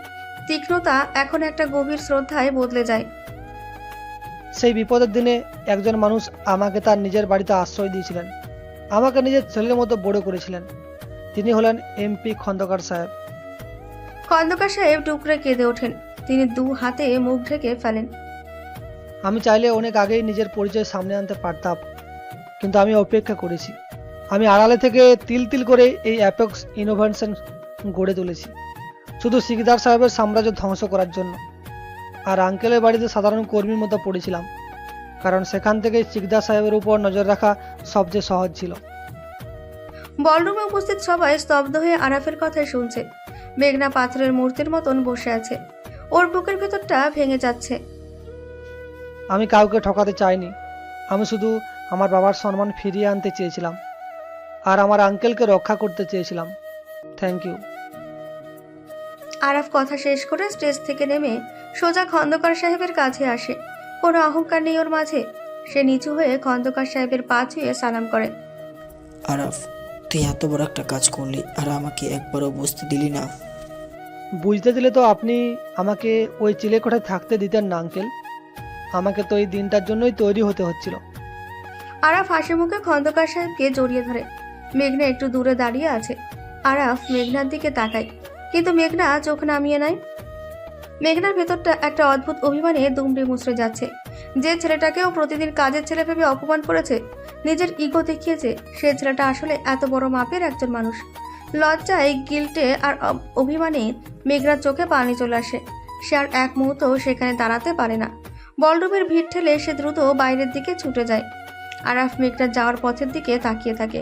তীক্ষ্ণতা এখন একটা গভীর শ্রদ্ধায় বদলে যায়। সেই বিপদের দিনে একজন মানুষ আমাকে তার নিজের বাড়িতে আশ্রয় দিয়েছিলেন, আমাকে নিজের ছেলের মতো বড় করেছিলেন। তিনি হলেন এমপি খন্দকার সাহেব। খন্দকার সাহেব টুকরে কেঁদে ওঠেন। তিনি 2 হাতে মুখ ঢেকে ফেলেন। আমি চাইলে অনেক আগেই নিজের পরিচয় সামনে আনতে পারতাম, কিন্তু আমি অপেক্ষা করেছি। আমি আড়ালে থেকে তিল তিল করে এই অ্যাপেক্স ইনোভেশন গড়ে তুলেছি, শুধু শিকদার সাহেবের সাম্রাজ্য ধ্বংস করার জন্য। আর আঙ্কেলের বাড়িতে সাধারণ কর্মীর মতো পড়েছিলাম, কারণ সেখান থেকেই শিকদার সাহেবের উপর নজর রাখা সবচেয়ে সহজ ছিল। বলরুমে উপস্থিত সবাই স্তব্ধ হয়ে আরাফের কথাই শুনছে। মেঘনা পাথরের মূর্তির মতন বসে আছে। ওর বুকের ভেতরটা ভেঙে যাচ্ছে। আমি কাউকে ঠকাতে চাইনি, আমি শুধু আমার বাবার সম্মান ফিরিয়ে আনতে চেয়েছিলাম আর আমার আঙ্কেলকে রক্ষা করতে চেয়েছিলাম। Thank you. আরাফ কথা শেষ করে স্টেজ থেকে নেমে সোজা খন্দকার সাহেবের কাছে আসে। কোনো অহংকার নেই ওর মাঝে। সে নিচু হয়ে খন্দকার সাহেবের পা ছুঁয়ে সালাম করে। আরাফ, তুই এত বড় একটা কাজ করলি আর আমাকে একবারও বুঝতে দিলি না। বুঝতে দিলে তো আপনি আমাকে ওই চিলেকোঠায় থাকতে দিতেন না আঙ্কেল। আমাকে তো এই দিনটার জন্যই তৈরি হতে হচ্ছিল। আরাফ হাসি মুখে খন্দকার সাহেবকে জড়িয়ে ধরে। মেঘনা একটু দূরে দাঁড়িয়ে আছে। আরাফ মেঘনার দিকে তাকায়, কিন্তু মেঘনা চোখ নামিয়ে নেয়। মেঘনার ভেতরটা একটা অদ্ভুত অভিমানে দুমড়ে মুচড়ে যাচ্ছে। যে ছেলেটাকেও প্রতিদিন কাজের ছেলে ভেবে অপমান করেছে, নিজের ইগো দেখিয়েছে, সে ছেলেটা আসলে এত বড় মাপের একজন মানুষ। লজ্জায়, গিল্টে আর অভিমানে মেঘনার চোখে পানি চলে আসে। সে আর এক মুহূর্ত সেখানে দাঁড়াতে পারে না। বলরুমের ভিড় ঠেলে সে দ্রুত বাইরের দিকে ছুটে যায়। আরাফ মেঘনার যাওয়ার পথের দিকে তাকিয়ে থাকে।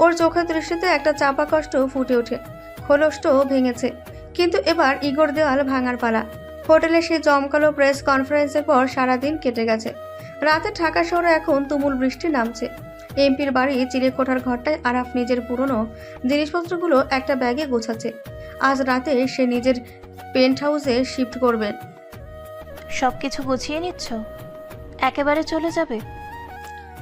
ওর চোখের দৃষ্টিতে একটা চাপা কষ্ট ফুটে ওঠে। খোলসটাও ভেঙেছে, কিন্তু এবার ইগোর দেওয়াল ভাঙার পালা। হোটেলে সেই জমকালো প্রেস কনফারেন্সের পর সারাদিন কেটে গেছে। রাতে ঢাকা শহরে এখন তুমুল বৃষ্টি নামছে। এমপির বাড়ি চিলেকোঠার ঘরটায় আরাফ নিজের পুরনো জিনিসপত্রগুলো একটা ব্যাগে গোছাচ্ছে। আজ রাতে সে নিজের পেন্ট হাউসে শিফট করবেন। সব কিছু গুছিয়ে নিচ্ছ? একেবারে চলে যাবে?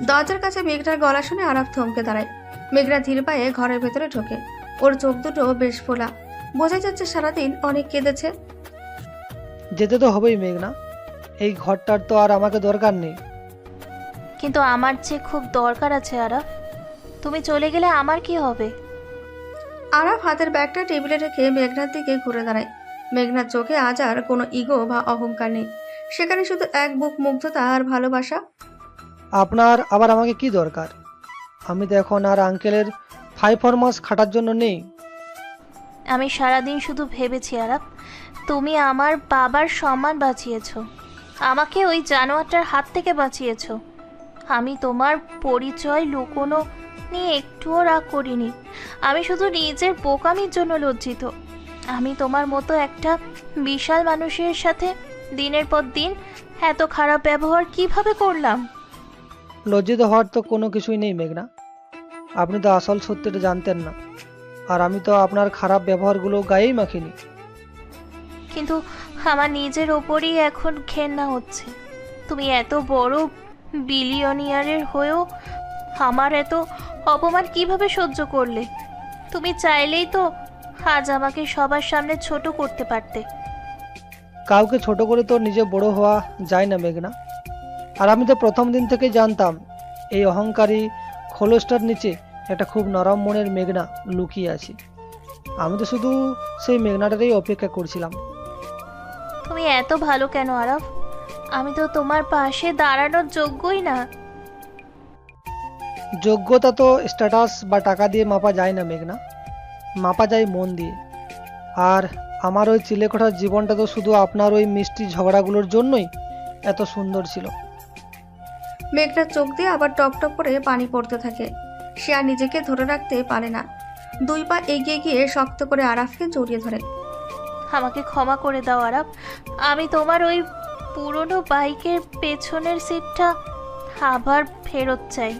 দরজার কাছে মেঘনার গলা শুনে আরাফ থমকে দাঁড়ায়। মেঘনা ধীর পায়ে ঘরের ভেতরে ঢোকে। ওর চোখ দুটো বেশ ফোলা, বোঝা যাচ্ছে সারাদিন অনেক কেঁদেছে। যেতে তো হবেই মেঘনা, এই ঘরটার তো আর আমাকে দরকার নেই। কিন্তু আমার যে খুব দরকার আছে আরাফ। তুমি চলে গেলে আমার কি হবে? আরাফ হাতের ব্যাগটা টেবিলে রেখে মেঘনার দিকে ঘুরে দাঁড়ায়। মেঘনার চোখে আজ আর কোনো ইগো বা অহংকার নেই, সেখানে শুধু এক বুক মুগ্ধতা আর ভালোবাসা। আপনার আবার আমাকে কি দরকার? আমি তো এখন আর আঙ্কেলের 5-4 মাস খাটার জন্য নেই। আমি সারাদিন শুধু ভেবেছি আরাফ, তুমি আমার বাবার সম্মান বাঁচিয়েছো, আমাকে ওই জানোয়ারটার হাত থেকে বাঁচিয়েছো। আমি তোমার পরিচয় লুকোনো নিয়ে একটুও রাগ করিনি। আমি শুধু নিজের বোকামির জন্য লজ্জিত। আমি তোমার মতো একটা বিশাল মানুষের সাথে দিনের পর দিন এত খারাপ ব্যবহার কিভাবে করলাম? লজ্জিত হওয়ার তো কোনো কিছুই নেই মেঘনা। আপনি তো আসল সত্যিটা জানতেন না, আর আমি তো আপনার খারাপ ব্যবহারগুলো গায়েই মাখিনি। কিন্তু আমার নিজের ওপরই এখন ঘেন্না হচ্ছে। তুমি এত বড় বিলিয়নিয়ারের হয়েও আমার এত অপমান কিভাবে সহ্য করলে? তুমি চাইলেই তো আজ আমাকে সবার সামনে ছোট করতে পারতে। কাউকে ছোট করে তো নিজে বড় হওয়া যায় না মেঘনা। আর আমি তো প্রথম দিন থেকে জানতাম এই অহংকারী খোলসটার নিচে একটা খুব নরম মনের মেঘনা লুকিয়ে আছে। আমি তো শুধু সেই মেঘনাটারই অপেক্ষা করছিলাম। তুমি এত ভালো কেন আরাফ? আমি তো তোমার পাশে দাঁড়ানোর যোগ্যই না। যোগ্যতা তো স্ট্যাটাস বা টাকা দিয়ে মাপা যায় না মেঘনা, মাপা যায় মন দিয়ে। আর আমার ওই চিলেকোঠার জীবনটা তো শুধু আপনার ওই মিষ্টি ঝগড়াগুলোর জন্যই এত সুন্দর ছিল। মেঘনার চোখ দিয়ে আবার টপ টপ করে পানি পড়তে থাকে। সে আর নিজেকে ধরে রাখতে পারে না। 2 পা এগিয়ে গিয়ে শক্ত করে আরাফকে জড়িয়ে ধরে। আমাকে ক্ষমা করে দাও আরাফ। আমি তোমার ওই পুরনো বাইকের পেছনের সিটটা আবার ফেরত চাই।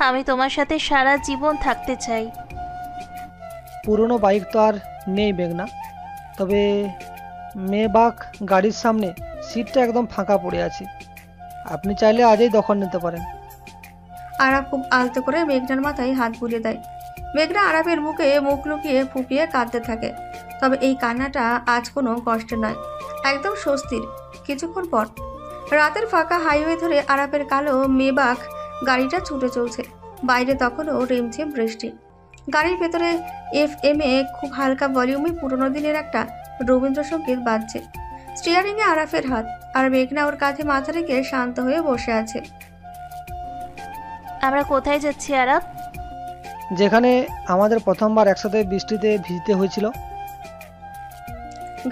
আমি তোমার সাথে সারা জীবন থাকতে চাই। পুরনো বাইক তো আর নেই মেঘনা, তবে মেবাক গাড়ির সামনে সিটটা একদম ফাঁকা পড়ে আছে। আপনি চাইলে আজই দখল নিতে পারেন। আরাফ খুব আলতো করে মেঘনার মাথায় হাত বুলিয়ে দেয়। মেঘনা আরাফের বুকে মুখ লুকিয়ে ফুপিয়ে কাঁদতে থাকে। তবে এই কান্নাটা আজ কোনো কষ্টের নয়, একদম স্বস্তির। কিছুক্ষণ পর রাতের ফাঁকা হাইওয়ে ধরে আরাফের কালো মেবাক গাড়িটা ছুটে চলছে। বাইরে তখনও রিমঝিম বৃষ্টি। গাড়ির ভেতরে FM এ খুব হালকা ভলিউমে পুরোনো দিনের একটা রবীন্দ্রসঙ্গীত বাজছে। স্টিয়ারিংয়ে আরাফের হাত, আর মেঘনা ওর কাঁধে মাথা রেখে শান্ত হয়ে বসে আছে। আমরা কোথায় যাচ্ছি আরাফ? যেখানে আমাদের প্রথমবার একসাথে বৃষ্টিতে ভিজতে হয়েছিল।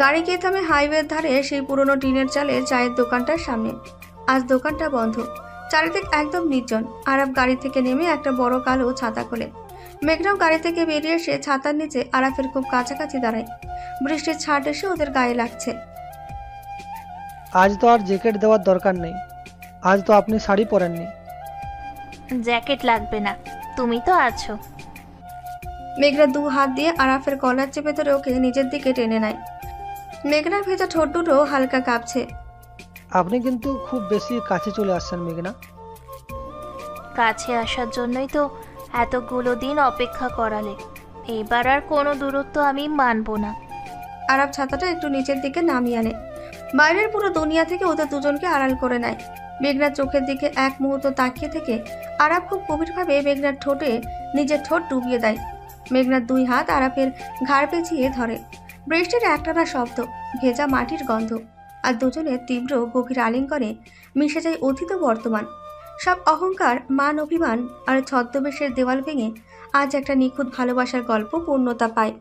গাড়ি গিয়ে থামে হাইওয়ের ধারে সেই পুরনো টিনের চালে চায়ের দোকানটার সামনে। আজ দোকানটা বন্ধ, চারিদিক একদম নির্জন। আরাফ গাড়ি থেকে নেমে একটা বড় কালো ছাতা খোলে। মেঘনাও গাড়ি থেকে বেরিয়ে এসে ছাতার নিচে আরাফের খুব কাছাকাছি দাঁড়ায়। বৃষ্টির ছাট এসে ওদের গায়ে লাগছে। আজ তো আর জ্যাকেট দেওয়ার দরকার নেই, আজ তো আপনি শাড়ি পরেননি। জ্যাকেট লাগবে না, তুমি তো আছো। মেঘনা 2 হাত দিয়ে আরাফের কলার চেপে ধরে ওকে নিজের দিকে টেনে নেয়। মেঘনার ভেজা ঠোঁট দুটো হালকা কাঁপছে। আপনি কিন্তু খুব বেশি কাছে চলে আসছেন মেঘনা। কাছে আসার জন্যই তো এতগুলো দিন অপেক্ষা করালে। এবার আর কোনো দূরত্ব আমি মানব না। আরাফ ছাতাটা একটু নিচের দিকে নামিয়ে আনে। বাইরের পুরো দুনিয়া থেকে ওদের দুজনকে আড়াল করে নেয়। মেঘনার চোখের দিকে এক মুহূর্ত তাকিয়ে থেকে আরাফ খুব গভীরভাবে মেঘনার ঠোঁটে নিজের ঠোঁট ডুবিয়ে দেয়। মেঘনার 2 হাত আরাফের ঘাড় পেঁচিয়ে ধরে। বৃষ্টির একটানা শব্দ, ভেজা মাটির গন্ধ, আর দুজনের তীব্র গভীর আলিঙ্গনে মিশে যায় অতীত বর্তমান। সব অহংকার, মান অভিমান আর ছদ্মবেশের দেওয়াল ভেঙে আজ একটা নিখুঁত ভালোবাসার গল্প পূর্ণতা পায়।